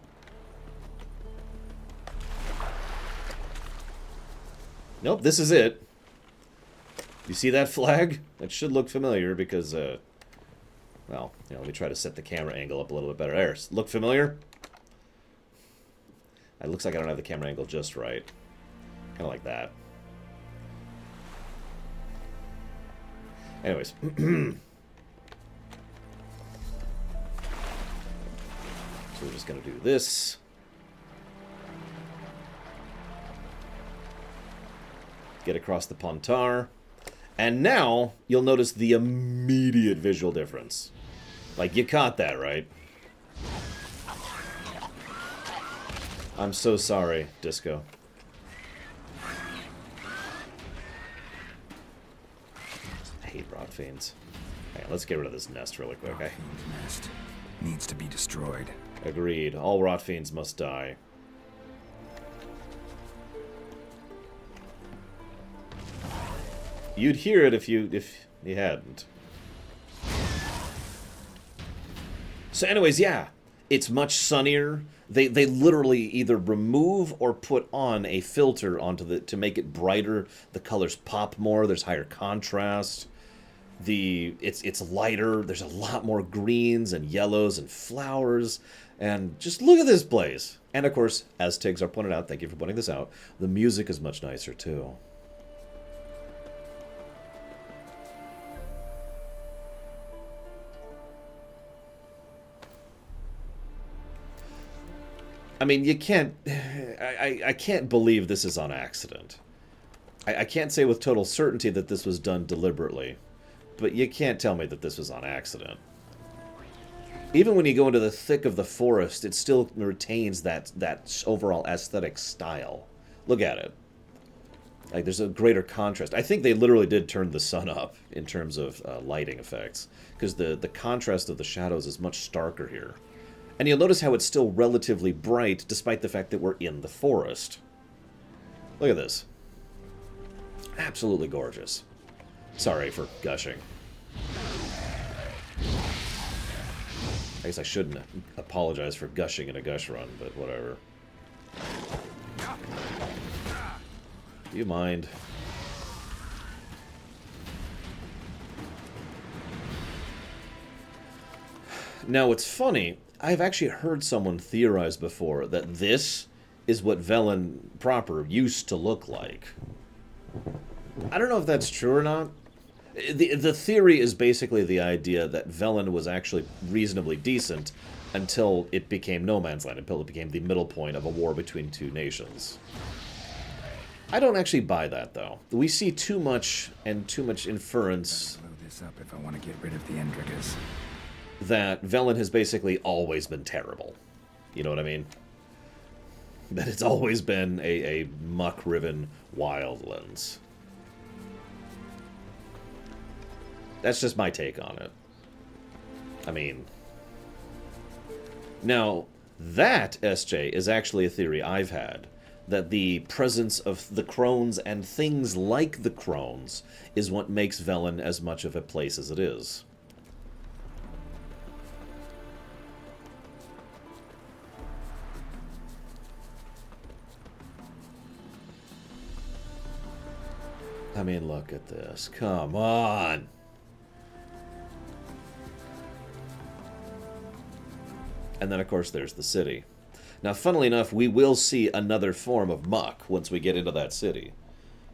Speaker 7: Nope, this is it. You see that flag? That should look familiar because, well, you know, let me try to set the camera angle up a little bit better. There, look familiar? It looks like I don't have the camera angle just right. Kind of like that. Anyways. So we're just going to do this. Get across the Pontar. And now, you'll notice the immediate visual difference. Like, you caught that, right? I'm so sorry, Disco. I hate rot fiends. Hang on, let's get rid of this nest really quick.
Speaker 4: Rot fiend's nest needs to be destroyed.
Speaker 7: Agreed. All rot fiends must die. You'd hear it if you hadn't. So anyways, yeah. It's much sunnier. They literally either remove or put on a filter onto the to make it brighter. The colors pop more. There's higher contrast. It's lighter. There's a lot more greens and yellows and flowers. And just look at this place. And of course, as Tiggs are pointed out, thank you for pointing this out, the music is much nicer too. I mean, you can't... I can't believe this is on accident. I can't say with total certainty that this was done deliberately. But you can't tell me that this was on accident. Even when you go into the thick of the forest, it still retains that overall aesthetic style. Look at it. Like, there's a greater contrast. I think they literally did turn the sun up in terms of lighting effects. Because the contrast of the shadows is much starker here. And you'll notice how it's still relatively bright, despite the fact that we're in the forest. Look at this. Absolutely gorgeous. Sorry for gushing. I guess I shouldn't apologize for gushing in a gush run, but whatever. Do you mind? Now, it's funny. I've actually heard someone theorize before that this is what Velen proper used to look like. I don't know if that's true or not. The theory is basically the idea that Velen was actually reasonably decent until it became no man's land, until it became the middle point of a war between two nations. I don't actually buy that, though. We see too much inference.
Speaker 4: Blow this up if I want to get rid of the Endrigas.
Speaker 7: That Velen has basically always been terrible. You know what I mean? That it's always been a muck-riven wildlands. That's just my take on it. I mean... Now, that, SJ, is actually a theory I've had. That the presence of the crones and things like the crones is what makes Velen as much of a place as it is. I mean, look at this. Come on! And then, of course, there's the city. Now, funnily enough, we will see another form of muck once we get into that city.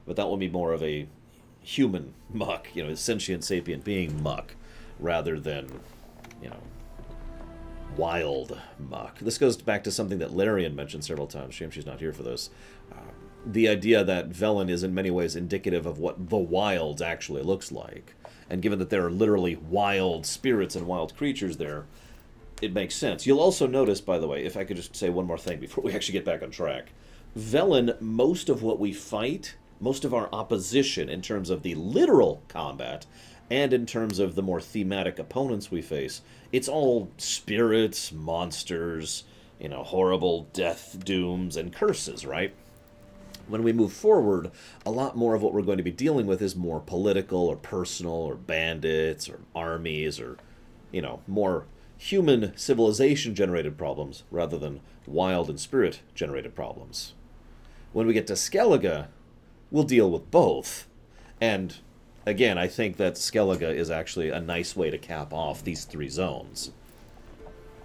Speaker 7: But that will be more of a human muck, you know, a sentient, sapient being muck, rather than, you know, wild muck. This goes back to something that Larian mentioned several times. Shame she's not here for this. The idea that Velen is in many ways indicative of what the wilds actually looks like. And given that there are literally wild spirits and wild creatures there, it makes sense. You'll also notice, by the way, if I could just say one more thing before we actually get back on track. Velen, most of what we fight, most of our opposition in terms of the literal combat, and in terms of the more thematic opponents we face, it's all spirits, monsters, you know, horrible death dooms and curses, right? When we move forward, a lot more of what we're going to be dealing with is more political or personal or bandits or armies or, you know, more human civilization-generated problems rather than wild and spirit-generated problems. When we get to Skellige, we'll deal with both. And, again, I think that Skellige is actually a nice way to cap off these three zones.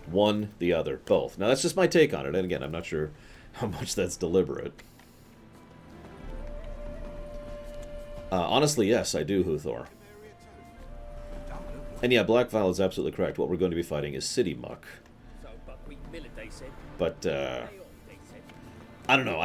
Speaker 7: One, the other, both. Now, that's just my take on it, and again, I'm not sure how much that's deliberate. Honestly, yes, I do, Huthor. And yeah, Black Vial is absolutely correct. What we're going to be fighting is City Muck. But, I don't know,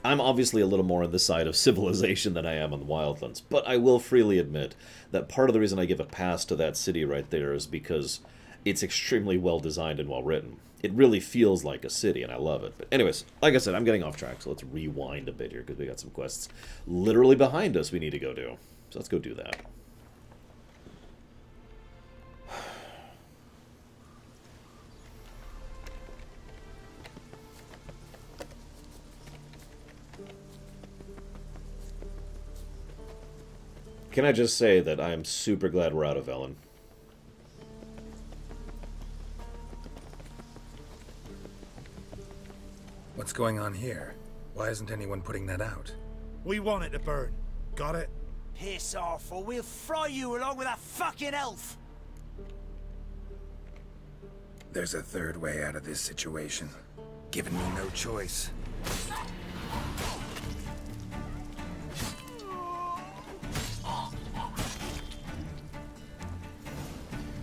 Speaker 7: I'm obviously a little more on the side of civilization than I am on the Wildlands, but I will freely admit that part of the reason I give a pass to that city right there is because it's extremely well designed and well written. It really feels like a city, and I love it. But anyways, like I said, I'm getting off track, so let's rewind a bit here, because we got some quests literally behind us we need to go do. So let's go do that. Can I just say that I am super glad we're out of Velen.
Speaker 4: What's going on here? Why isn't anyone putting that out?
Speaker 13: We want it to burn. Got it?
Speaker 10: Piss off, or we'll fry you along with that fucking elf!
Speaker 4: There's a third way out of this situation. Giving me no choice.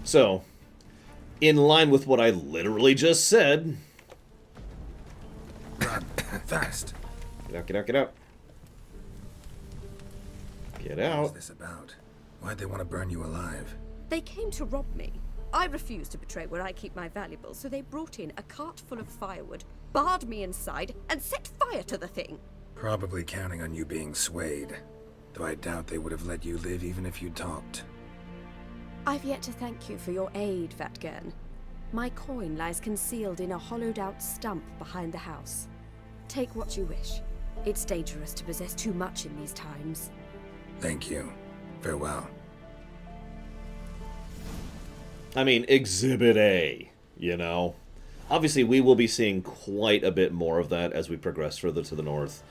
Speaker 7: So, in line with what I literally just said...
Speaker 4: Run, fast.
Speaker 7: Get out, get out, get out. Get out.
Speaker 4: What's this about? Why'd they want to burn you alive?
Speaker 22: They came to rob me. I refused to betray where I keep my valuables, so they brought in a cart full of firewood, barred me inside, and set fire to the thing.
Speaker 4: Probably counting on you being swayed. Though I doubt they would have let you live even if you talked.
Speaker 22: I've yet to thank you for your aid, Vatgern. My coin lies concealed in a hollowed-out stump behind the house. Take what you wish. It's dangerous to possess too much in these times.
Speaker 4: Thank you. Farewell.
Speaker 7: I mean, Exhibit A, you know? Obviously, we will be seeing quite a bit more of that as we progress further to the north.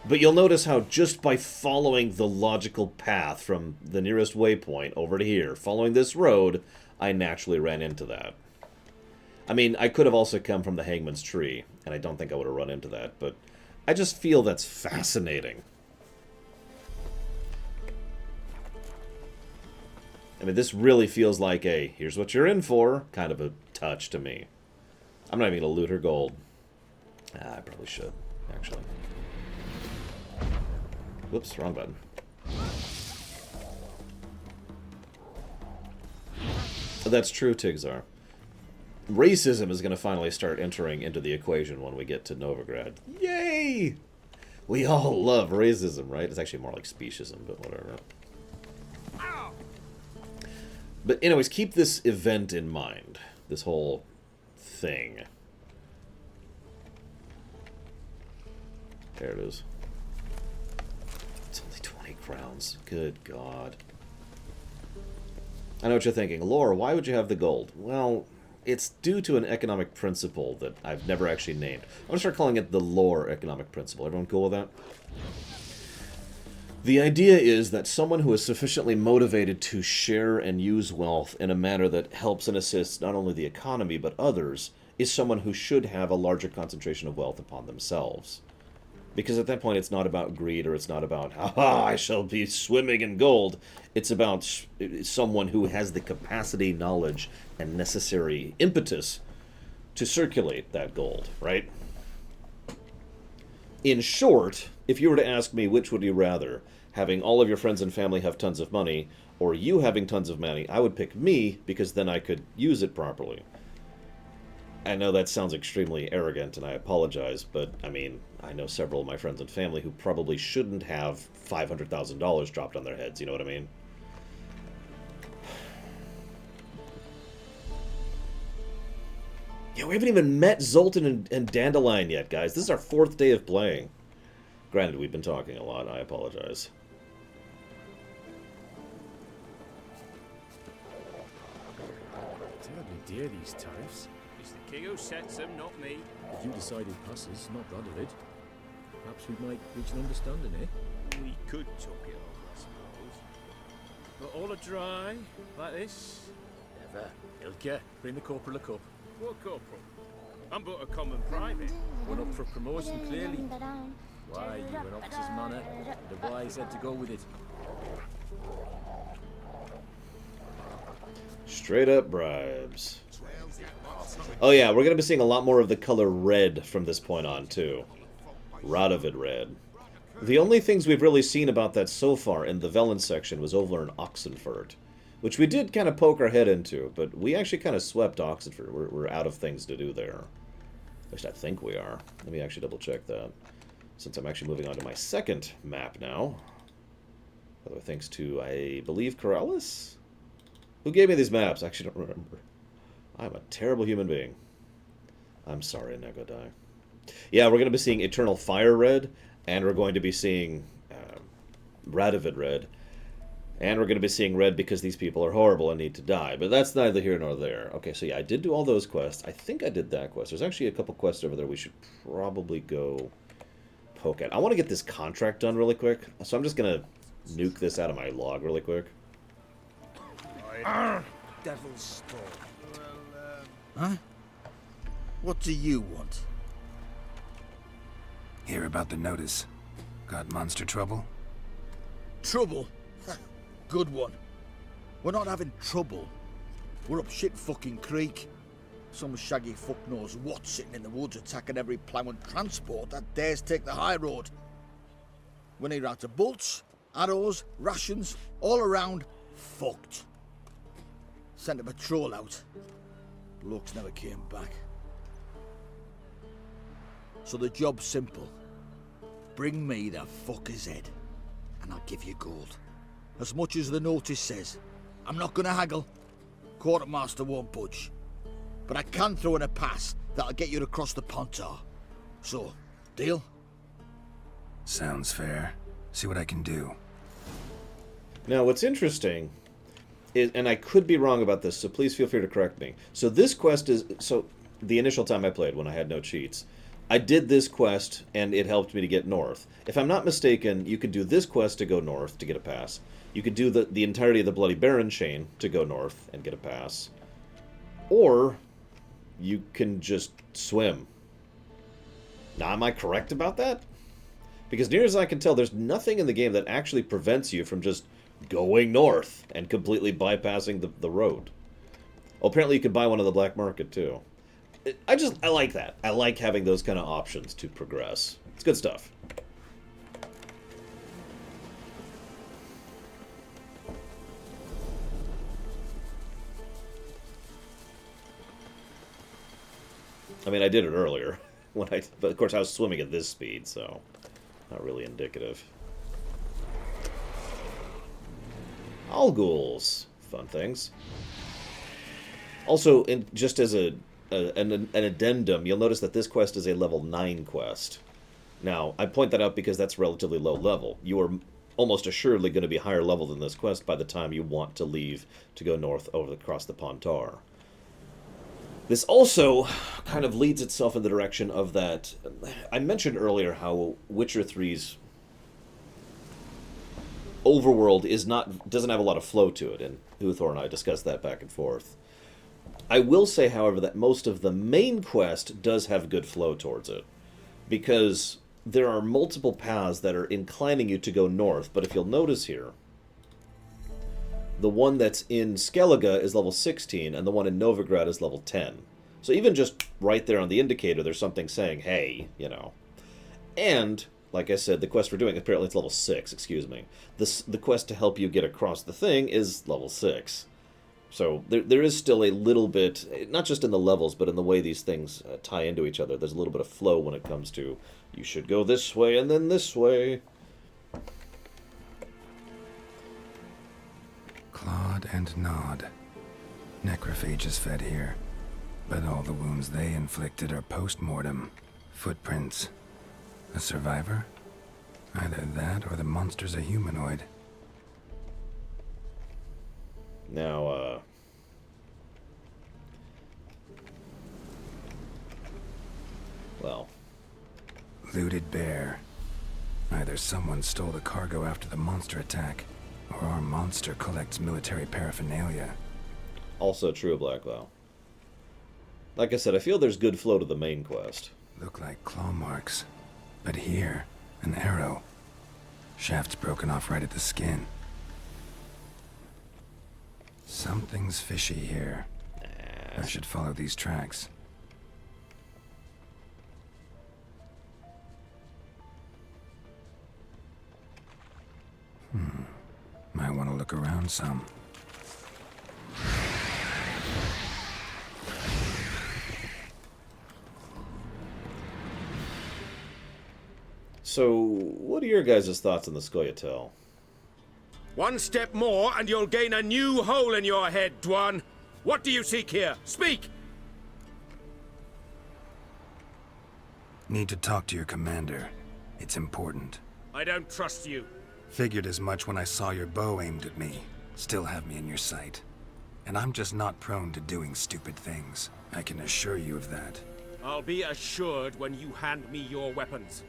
Speaker 7: But you'll notice how just by following the logical path from the nearest waypoint over to here, following this road, I naturally ran into that. I mean, I could have also come from the Hangman's Tree, and I don't think I would have run into that, but I just feel that's fascinating. I mean, this really feels like a, here's what you're in for, kind of a touch to me. I'm not even going to loot her gold. I probably should, actually. Whoops, wrong button. That's true, Tigzar. Racism is going to finally start entering into the equation when we get to Novigrad. Yay! We all love racism, right? It's actually more like speciesism, but whatever. But anyways, keep this event in mind. This whole thing. There it is. It's only 20 crowns. Good God. I know what you're thinking. Lore, why would you have the gold? Well, it's due to an economic principle that I've never actually named. I'm going to start calling it the lore economic principle. Everyone cool with that? The idea is that someone who is sufficiently motivated to share and use wealth in a manner that helps and assists not only the economy but others is someone who should have a larger concentration of wealth upon themselves. Because at that point it's not about greed or it's not about, haha, I shall be swimming in gold. It's about someone who has the capacity, knowledge, and necessary impetus to circulate that gold, right? In short, if you were to ask me which would you rather, having all of your friends and family have tons of money, or you having tons of money, I would pick me because then I could use it properly. I know that sounds extremely arrogant, and I apologize, but, I mean, I know several of my friends and family who probably shouldn't have $500,000 dropped on their heads, you know what I mean? Yeah, we haven't even met Zoltan and Dandelion yet, guys. This is our 4th day of playing. Granted, we've been talking a lot, I apologize.
Speaker 3: It's hardly dear, these tariffs.
Speaker 5: It's the king who sets them, not me.
Speaker 3: If you decide it passes, not that of it. Perhaps we might reach an understanding, eh?
Speaker 5: We could talk it over, I suppose. But all a dry, like this?
Speaker 3: Never. Ilke, bring the corporal a cup.
Speaker 5: What corporal? I'm but a common private.
Speaker 3: One up for promotion, clearly. Why, you've an officer's manner, and a wise head to go with it.
Speaker 7: Straight up bribes. Oh yeah, we're going to be seeing a lot more of the color red from this point on, too. Radovid red. The only things we've really seen about that so far in the Velen section was over in Oxenfurt, which we did kind of poke our head into, but we actually kind of swept Oxenfurt. We're out of things to do there. At least I think we are. Let me actually double check that, since I'm actually moving on to my second map now. By the way, thanks to, I believe, Corrales? Who gave me these maps? I actually don't remember. I'm a terrible human being. I'm sorry, Negodai. Yeah, we're going to be seeing Eternal Fire Red, and we're going to be seeing Radovid Red, and we're going to be seeing Red because these people are horrible and need to die. But that's neither here nor there. Okay, so yeah, I did do all those quests. I think I did that quest. There's actually a couple quests over there we should probably go poke at. I want to get this contract done really quick, so I'm just going to nuke this out of my log really quick.
Speaker 16: Devil's Stall. Huh? What do you want?
Speaker 4: Hear about the notice. Got monster trouble?
Speaker 16: Trouble? Good one. We're not having trouble. We're up shit fucking creek. Some shaggy fuck knows what sitting in the woods attacking every plough and transport that dares take the high road. We're near out of bolts, arrows, rations, all around, fucked. Sent a patrol out. Blokes never came back. So the job's simple. Bring me the fucker's head, and I'll give you gold. As much as the notice says. I'm not gonna haggle. Quartermaster won't budge. But I can throw in a pass that'll get you across the Pontar. So, deal?
Speaker 4: Sounds fair. See what I can do.
Speaker 7: Now, what's interesting is, and I could be wrong about this, so please feel free to correct me. So this quest is, so the initial time I played when I had no cheats, I did this quest and it helped me to get north. If I'm not mistaken, you could do this quest to go north to get a pass. You could do the entirety of the Bloody Baron chain to go north and get a pass. Or you can just swim. Now, am I correct about that? Because near as I can tell, there's nothing in the game that actually prevents you from just going north and completely bypassing the road. Well, apparently you can buy one on the black market, too. I like that. I like having those kind of options to progress. It's good stuff. I mean, I did it earlier, but of course I was swimming at this speed, so not really indicative. Alguls, fun things. Also, just as an addendum, you'll notice that this quest is a level 9 quest. Now, I point that out because that's relatively low level. You are almost assuredly going to be higher level than this quest by the time you want to leave to go north across the Pontar. This also kind of leads itself in the direction of that. I mentioned earlier how Witcher 3's overworld doesn't have a lot of flow to it, and Uthor and I discussed that back and forth. I will say, however, that most of the main quest does have good flow towards it, because there are multiple paths that are inclining you to go north, but if you'll notice here, the one that's in Skellige is level 16, and the one in Novigrad is level 10. So even just right there on the indicator, there's something saying, hey, you know. And like I said, the quest we're doing, apparently it's level 6, excuse me. The quest to help you get across the thing is level 6. So there is still a little bit, not just in the levels, but in the way these things tie into each other. There's a little bit of flow when it comes to, you should go this way and then this way.
Speaker 4: Clawed and gnawed. Necrophages fed here, but all the wounds they inflicted are post-mortem. Footprints. A survivor? Either that or the monster's a humanoid.
Speaker 7: Now, well.
Speaker 4: Looted bear. Either someone stole the cargo after the monster attack, or our monster collects military paraphernalia.
Speaker 7: Also true of Blackvow. Like I said, I feel there's good flow to the main quest.
Speaker 4: Look like claw marks. But here, an arrow. Shaft's broken off right at the skin. Something's fishy here. I should follow these tracks. Might want to look around some.
Speaker 7: So, what are your guys' thoughts on the Scoia'tael?
Speaker 11: One step more and you'll gain a new hole in your head, Dwan. What do you seek here? Speak!
Speaker 4: Need to talk to your commander. It's important.
Speaker 11: I don't trust you.
Speaker 4: Figured as much when I saw your bow aimed at me. Still have me in your sight. And I'm just not prone to doing stupid things. I can assure you of that.
Speaker 11: I'll be assured when you hand me your weapons.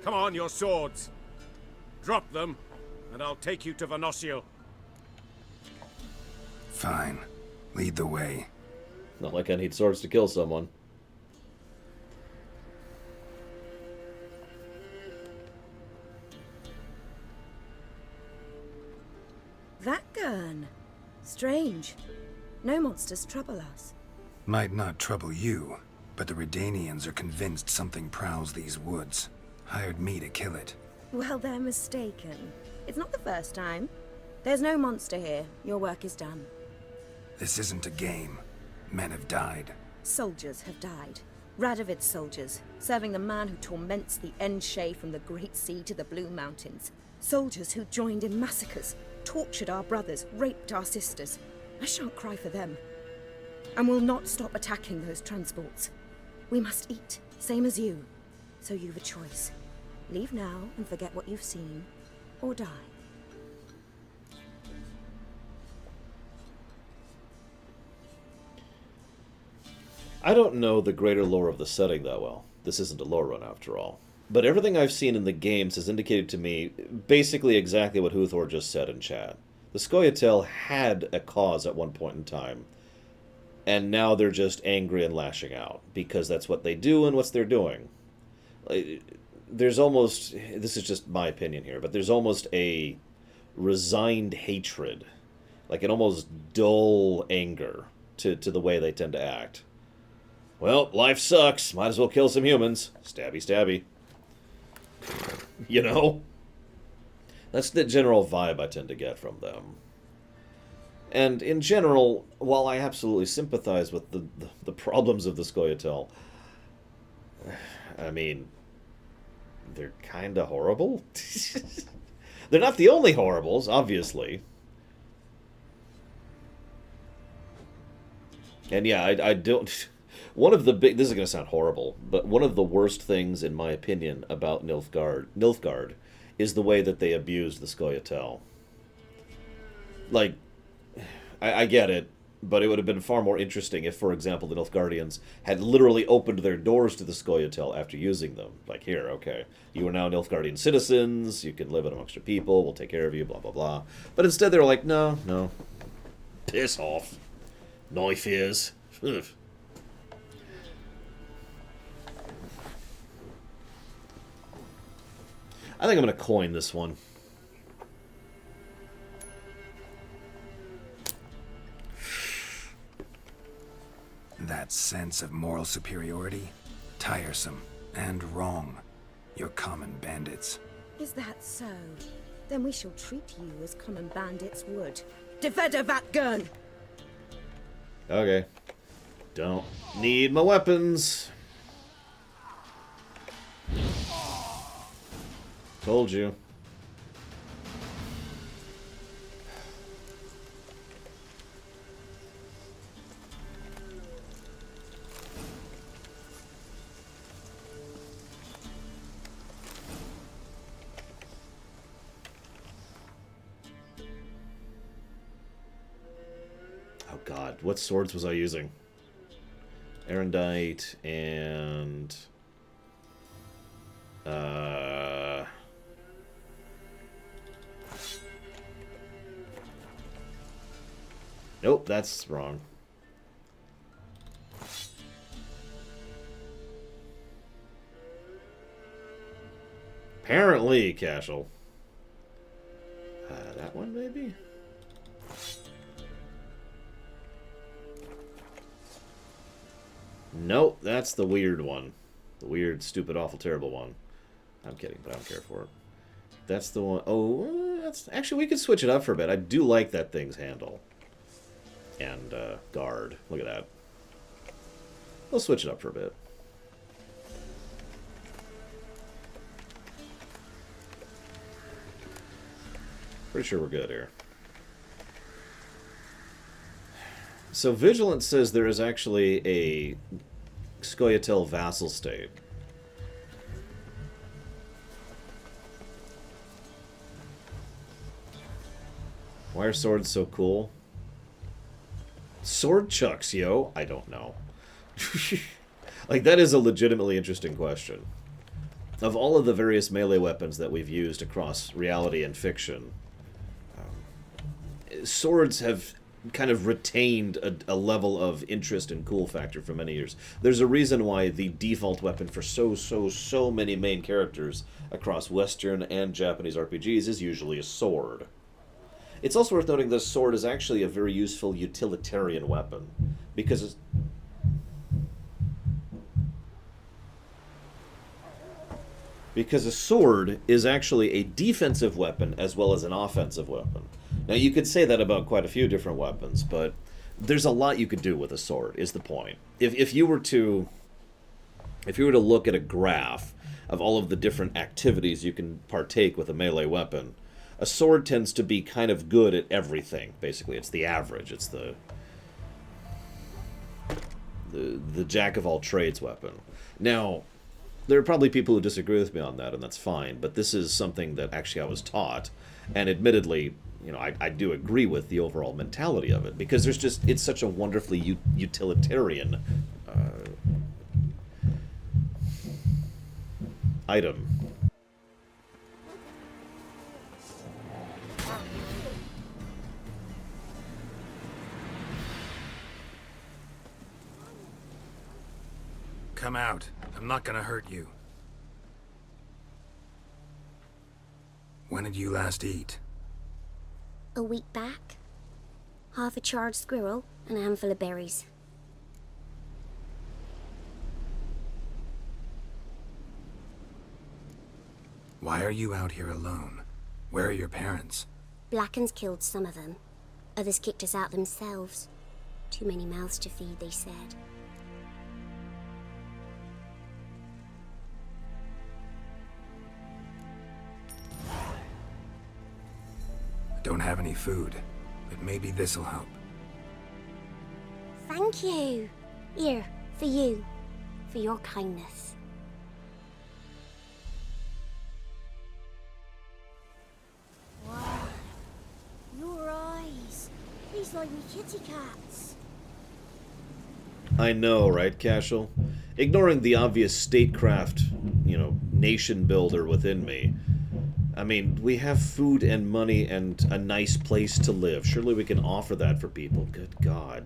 Speaker 11: Come on, your swords. Drop them, and I'll take you to Venosio.
Speaker 4: Fine. Lead the way.
Speaker 7: Not like I need swords to kill someone.
Speaker 22: That gun. Strange. No monsters trouble us.
Speaker 4: Might not trouble you, but the Redanians are convinced something prowls these woods. Hired me to kill it.
Speaker 22: Well, they're mistaken. It's not the first time. There's no monster here. Your work is done.
Speaker 4: This isn't a game. Men have died.
Speaker 22: Soldiers have died. Radovid's soldiers, serving the man who torments the Enshe from the Great Sea to the Blue Mountains. Soldiers who joined in massacres, tortured our brothers, raped our sisters. I shan't cry for them. And will not stop attacking those transports. We must eat, same as you. So you've a choice. Leave now and forget what you've seen, or die.
Speaker 7: I don't know the greater lore of the setting that well. This isn't a lore run after all. But everything I've seen in the games has indicated to me basically exactly what Huthor just said in chat. The Scoia'tael had a cause at one point in time, and now they're just angry and lashing out, because that's what they do and what they're doing. There's almost, this is just my opinion here, but there's almost a resigned hatred, like an almost dull anger to the way they tend to act. Well, life sucks, might as well kill some humans. Stabby, stabby. You know? That's the general vibe I tend to get from them. And in general, while I absolutely sympathize with the problems of the Scoia'tael, I mean, they're kind of horrible. They're not the only horribles, obviously. And yeah, I don't... One of the big... This is going to sound horrible, but one of the worst things, in my opinion, about Nilfgaard is the way that they abused the Scoia'tael. Like, I get it, but it would have been far more interesting if, for example, the Nilfgaardians had literally opened their doors to the Scoia'tael after using them. Like, here, okay, you are now Nilfgaardian citizens, you can live amongst your people, we'll take care of you, blah, blah, blah. But instead they were like, no, no. Piss off. Knife ears. Ugh. I think I'm going to coin this one.
Speaker 4: That sense of moral superiority? Tiresome and wrong. You're common bandits.
Speaker 22: Is that so? Then we shall treat you as common bandits would. Defender that gun!
Speaker 7: Okay. Don't need my weapons. Told you. Oh god, what swords was I using? Erendite and nope, that's wrong. Apparently, Cashel. That one, maybe? Nope, that's the weird one. The weird, stupid, awful, terrible one. I'm kidding, but I don't care for it. That's the one. Oh, that's actually, we could switch it up for a bit. I do like that thing's handle. And guard. Look at that. We'll switch it up for a bit. Pretty sure we're good here. So Vigilance says there is actually a Scoia'tael vassal state. Why are swords so cool? Sword chucks, yo. I don't know. Like, that is a legitimately interesting question. Of all of the various melee weapons that we've used across reality and fiction, swords have kind of retained a level of interest and cool factor for many years. There's a reason why the default weapon for so many main characters across Western and Japanese RPGs is usually a sword. It's also worth noting that a sword is actually a very useful utilitarian weapon, because a sword is actually a defensive weapon as well as an offensive weapon. Now, you could say that about quite a few different weapons, but there's a lot you could do with a sword, is the point. If you were to look at a graph of all of the different activities you can partake with a melee weapon, a sword tends to be kind of good at everything, basically. It's the average. It's the jack-of-all-trades weapon. Now, there are probably people who disagree with me on that, and that's fine, but this is something that actually I was taught, and admittedly, you know, I do agree with the overall mentality of it, because it's such a wonderfully utilitarian item.
Speaker 4: Come out. I'm not gonna hurt you. When did you last eat?
Speaker 15: A week back. Half a charred squirrel and a handful of berries.
Speaker 4: Why are you out here alone? Where are your parents?
Speaker 15: Blackens killed some of them. Others kicked us out themselves. Too many mouths to feed, they said.
Speaker 4: I don't have any food, but maybe this'll help.
Speaker 15: Thank you. Here, for you. For your kindness. Wow. Your eyes. These like me kitty cats.
Speaker 7: I know, right, Cashel? Ignoring the obvious statecraft, nation builder within me. I mean, we have food and money and a nice place to live. Surely we can offer that for people. Good God.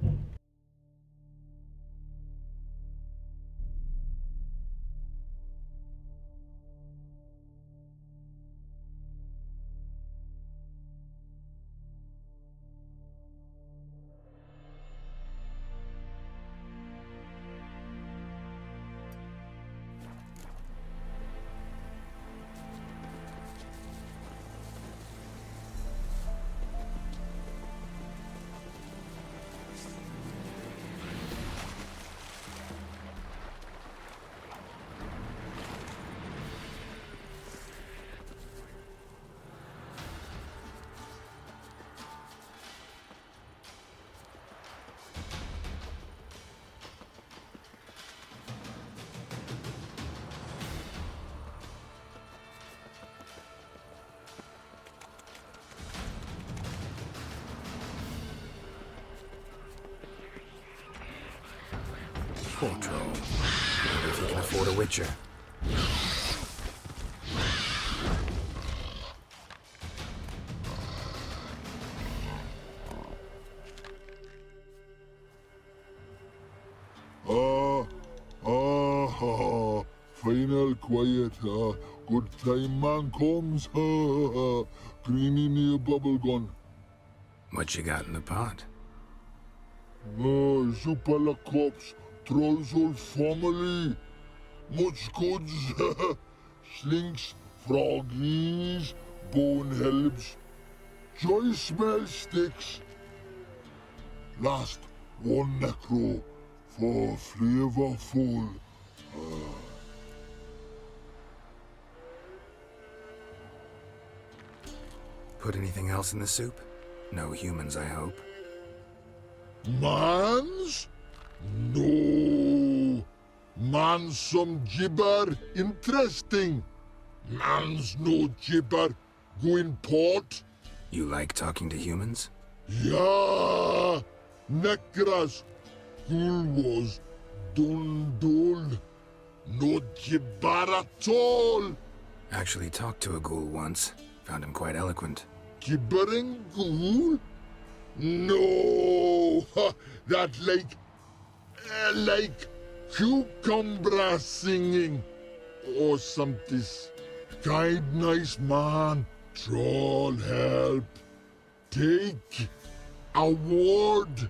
Speaker 4: Poor troll. Wonder if he can afford a witcher.
Speaker 19: Final quiet, good time man comes, greeny near bubble gun.
Speaker 4: What you got in the pot?
Speaker 19: Super la cops, trolls whole family. Much goods, slinks, froggies, bone helps, joy smell sticks. Last one necro for flavorful.
Speaker 4: Put anything else in the soup? No humans, I hope.
Speaker 19: Mans? No. Mans some gibber interesting. Mans no gibber going port.
Speaker 4: You like talking to humans?
Speaker 19: Yeah. Necras. Ghoul was dundul. No gibber at all.
Speaker 4: Actually talked to a ghoul once. Found him quite eloquent.
Speaker 19: Gibbering ghoul? No, that like cucumber singing or something. Kind nice man, troll help. Take award.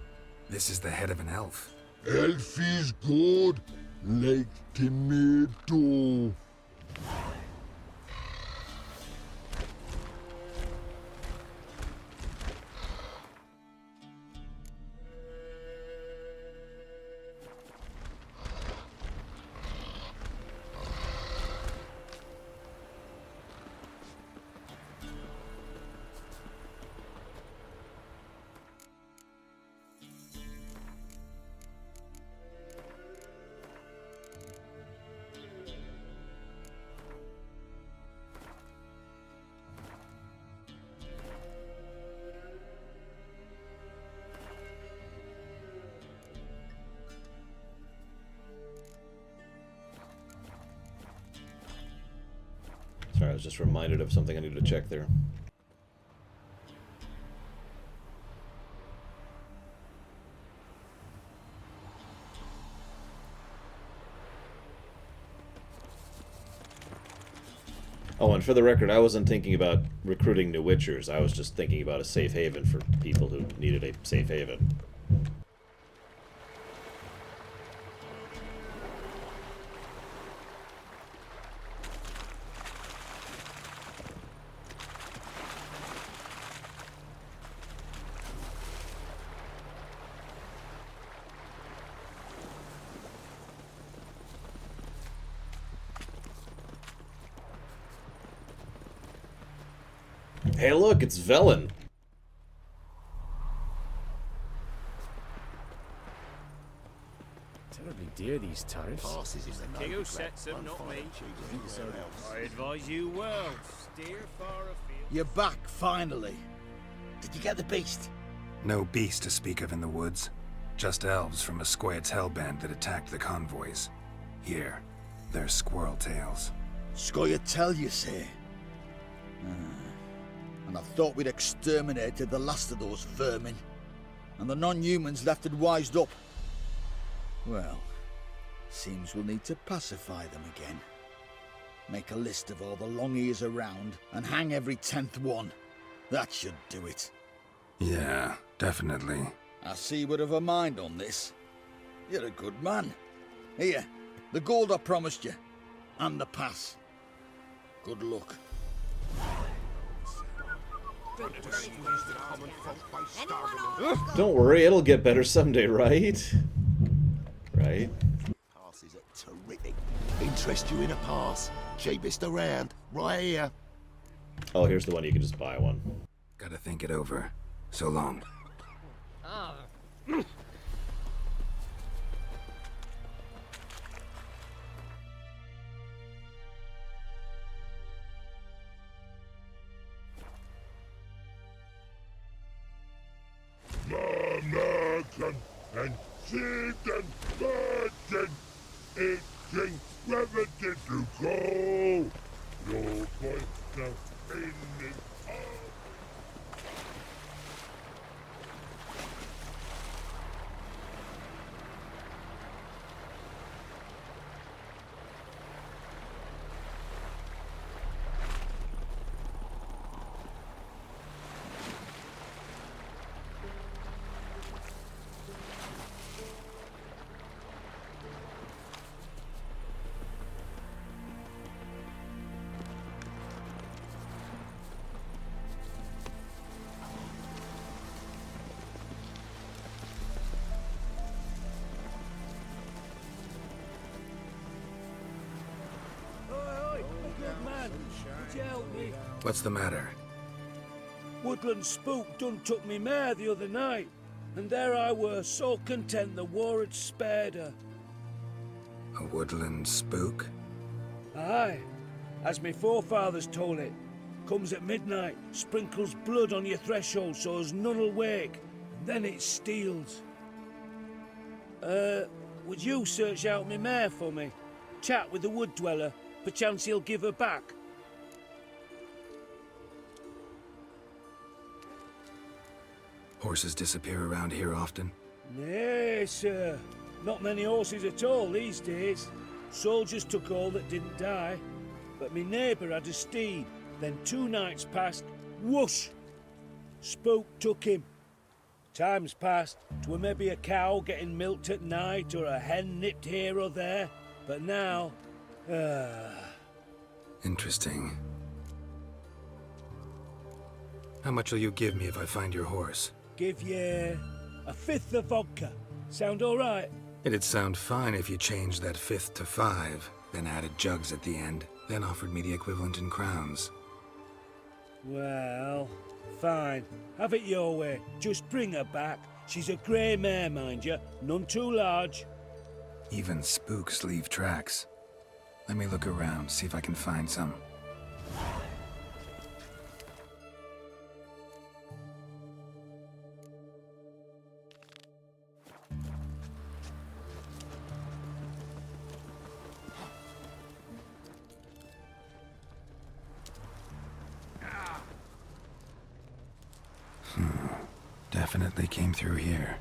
Speaker 4: This is the head of an elf.
Speaker 19: Elf is good, like tomato.
Speaker 7: Sorry, I was just reminded of something I needed to check there. Oh, and for the record, I wasn't thinking about recruiting new Witchers. I was just thinking about a safe haven for people who needed a safe haven. Hey, look, it's Velen.
Speaker 5: Terribly dear, these tariffs.
Speaker 13: Passes is
Speaker 5: The king who sets them, not me. I advise you well. Steer far afield.
Speaker 16: You're back, finally. Did you get the beast?
Speaker 4: No beast to speak of in the woods. Just elves from a Squared's hellband that attacked the convoys. Here, they're squirrel tails.
Speaker 16: Scoia'tael, you say? And I thought we'd exterminated the last of those vermin. And the non-humans left it wised up. Well, seems we'll need to pacify them again. Make a list of all the long ears around and hang every 10th one. That should do it.
Speaker 4: Yeah, definitely.
Speaker 16: I see you would have a mind on this. You're a good man. Here, the gold I promised you. And the pass. Good luck.
Speaker 7: Don't worry, it'll get better someday, right? Right?
Speaker 6: Passes are terrific. Interest you in a pass. Cheapest around. Right here.
Speaker 7: Oh, here's the one you can just buy one.
Speaker 4: Gotta think it over. So long.
Speaker 19: American and cheat and virgin. it can never get to go. Your voice now in it.
Speaker 4: What's the matter?
Speaker 2: Woodland spook done took me mare the other night, and there I were, so content the war had spared her.
Speaker 4: A woodland spook?
Speaker 2: Aye, as me forefathers told it. Comes at midnight, sprinkles blood on your threshold so as none'll wake, and then it steals. Would you search out me mare for me? Chat with the wood dweller, perchance he'll give her back.
Speaker 4: Horses disappear around here often?
Speaker 2: Nay, sir. Not many horses at all these days. Soldiers took all that didn't die. But me neighbour had a steed. Then 2 nights passed, whoosh! Spook took him. Times passed, 'twere maybe a cow getting milked at night or a hen nipped here or there. But now,
Speaker 4: Interesting. How much will you give me if I find your horse?
Speaker 2: give ye a 5th of vodka. Sound all right?
Speaker 4: It'd sound fine if you changed that 5th to 5, then added jugs at the end, then offered me the equivalent in crowns.
Speaker 2: Well, fine. Have it your way. Just bring her back. She's a grey mare, mind you. None too large.
Speaker 4: Even spooks leave tracks. Let me look around, see if I can find some. Definitely came through here.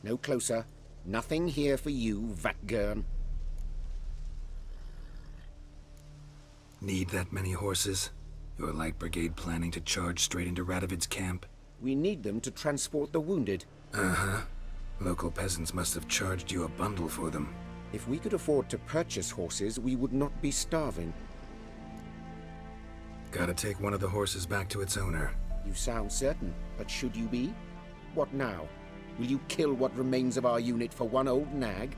Speaker 17: No closer. Nothing here for you, Vatgern.
Speaker 4: Need that many horses? Your light brigade planning to charge straight into Radovid's camp?
Speaker 17: We need them to transport the wounded.
Speaker 4: Uh-huh. Local peasants must have charged you a bundle for them.
Speaker 17: If we could afford to purchase horses, we would not be starving.
Speaker 4: Gotta take one of the horses back to its owner.
Speaker 17: You sound certain, but should you be? What now? Will you kill what remains of our unit for one old nag?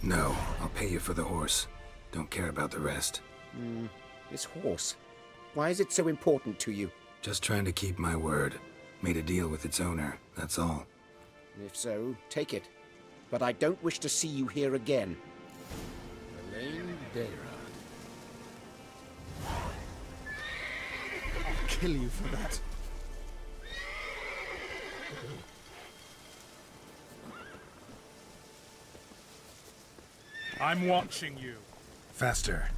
Speaker 4: No, I'll pay you for the horse. Don't care about the rest.
Speaker 17: This horse. Why is it so important to you?
Speaker 4: Just trying to keep my word. Made a deal with its owner, that's all.
Speaker 17: If so, take it. But I don't wish to see you here again.
Speaker 5: Elaine Dara.
Speaker 3: Kill you for that.
Speaker 20: I'm watching you.
Speaker 4: Faster.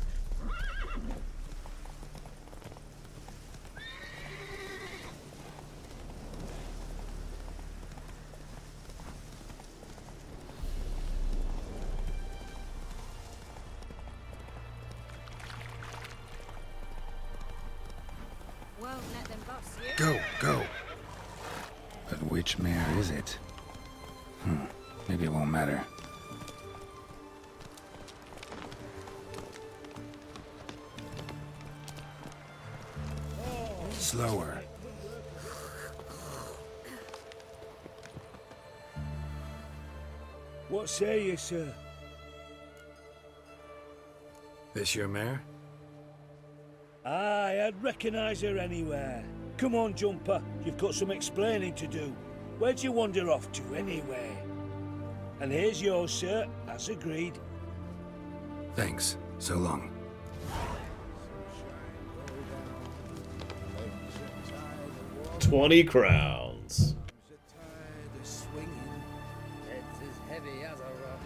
Speaker 23: Won't let them boss you.
Speaker 4: Go, go. But which mare is it? Maybe it won't matter. Slower.
Speaker 2: What say you, sir?
Speaker 4: This your mare?
Speaker 2: Aye, I'd recognise her anywhere. Come on, Jumper, you've got some explaining to do. Where'd you wander off to, anyway? And here's yours, sir, as agreed.
Speaker 4: Thanks. So long.
Speaker 7: 20 crowns.
Speaker 5: Heads as heavy as a rock,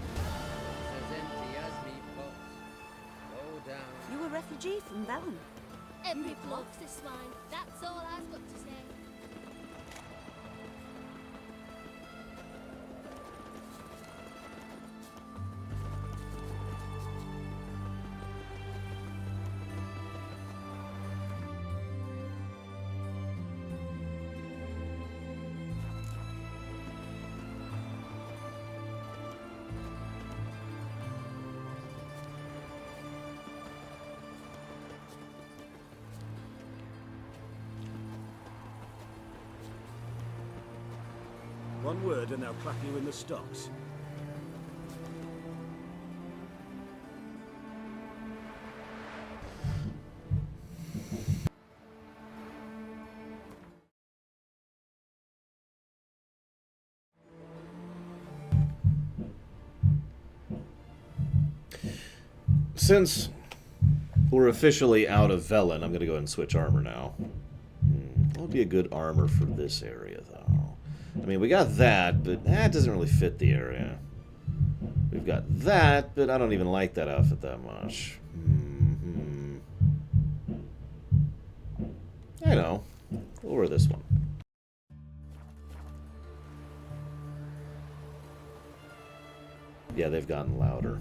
Speaker 5: as empty as me pots. Go down.
Speaker 12: You a refugee from Vellum?
Speaker 15: Every bloke's a swine. That's all I've got to say.
Speaker 2: One word and they'll clap you in the stocks.
Speaker 7: Since we're officially out of Velen, I'm going to go ahead and switch armor now. What would be a good armor for this area, though? I mean, we got that, but that doesn't really fit the area. We've got that, but I don't even like that outfit that much. I know. We'll wear this one. Yeah, they've gotten louder.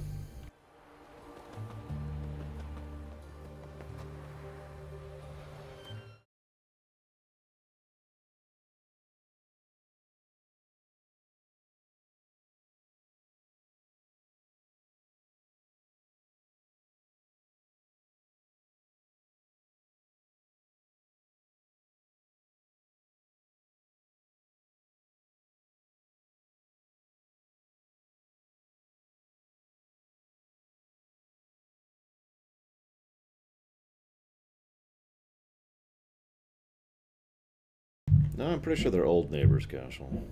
Speaker 7: No, I'm pretty sure they're old neighbors, Cashel.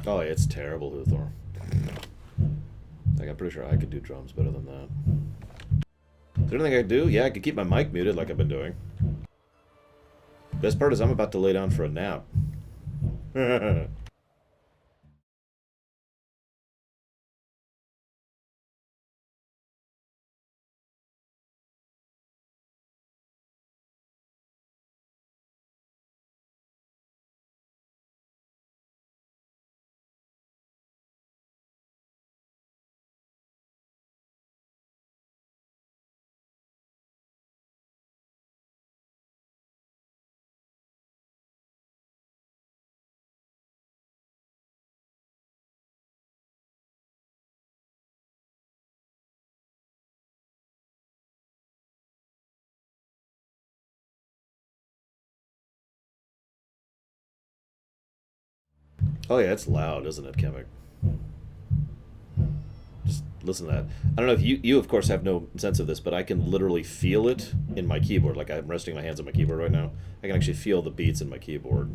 Speaker 7: Oh, yeah, it's terrible, Huthor. Like, I'm pretty sure I could do drums better than that. Is there anything I could do? Yeah, I could keep my mic muted like I've been doing. Best part is I'm about to lay down for a nap. Oh yeah, it's loud, isn't it, Kemek? Just listen to that. I don't know if you of course have no sense of this, but I can literally feel it in my keyboard. Like I'm resting my hands on my keyboard right now. I can actually feel the beats in my keyboard.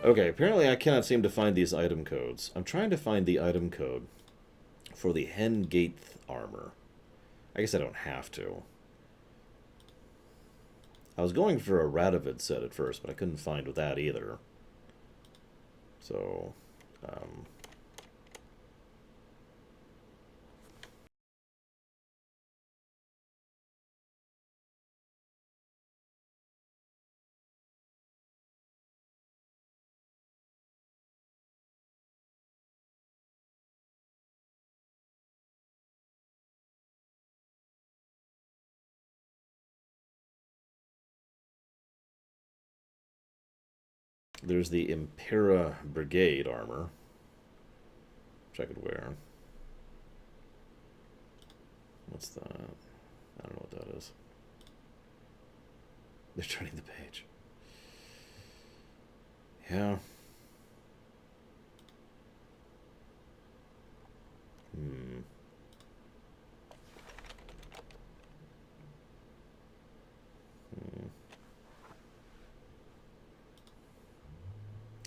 Speaker 7: Okay, apparently I cannot seem to find these item codes. I'm trying to find the item code for the Hen Gate armor. I guess I don't have to. I was going for a Radovid set at first, but I couldn't find that either. So, there's the Impera Brigade armor, which I could wear. What's that? I don't know what that is. They're turning the page. Yeah. Hmm.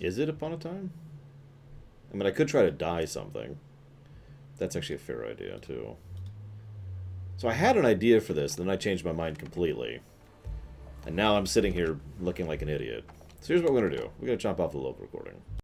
Speaker 7: Is it Upon a Time? I mean, I could try to dye something. That's actually a fair idea, too. So I had an idea for this, then I changed my mind completely. And now I'm sitting here looking like an idiot. So here's what we're going to do. We're going to chop off the local recording.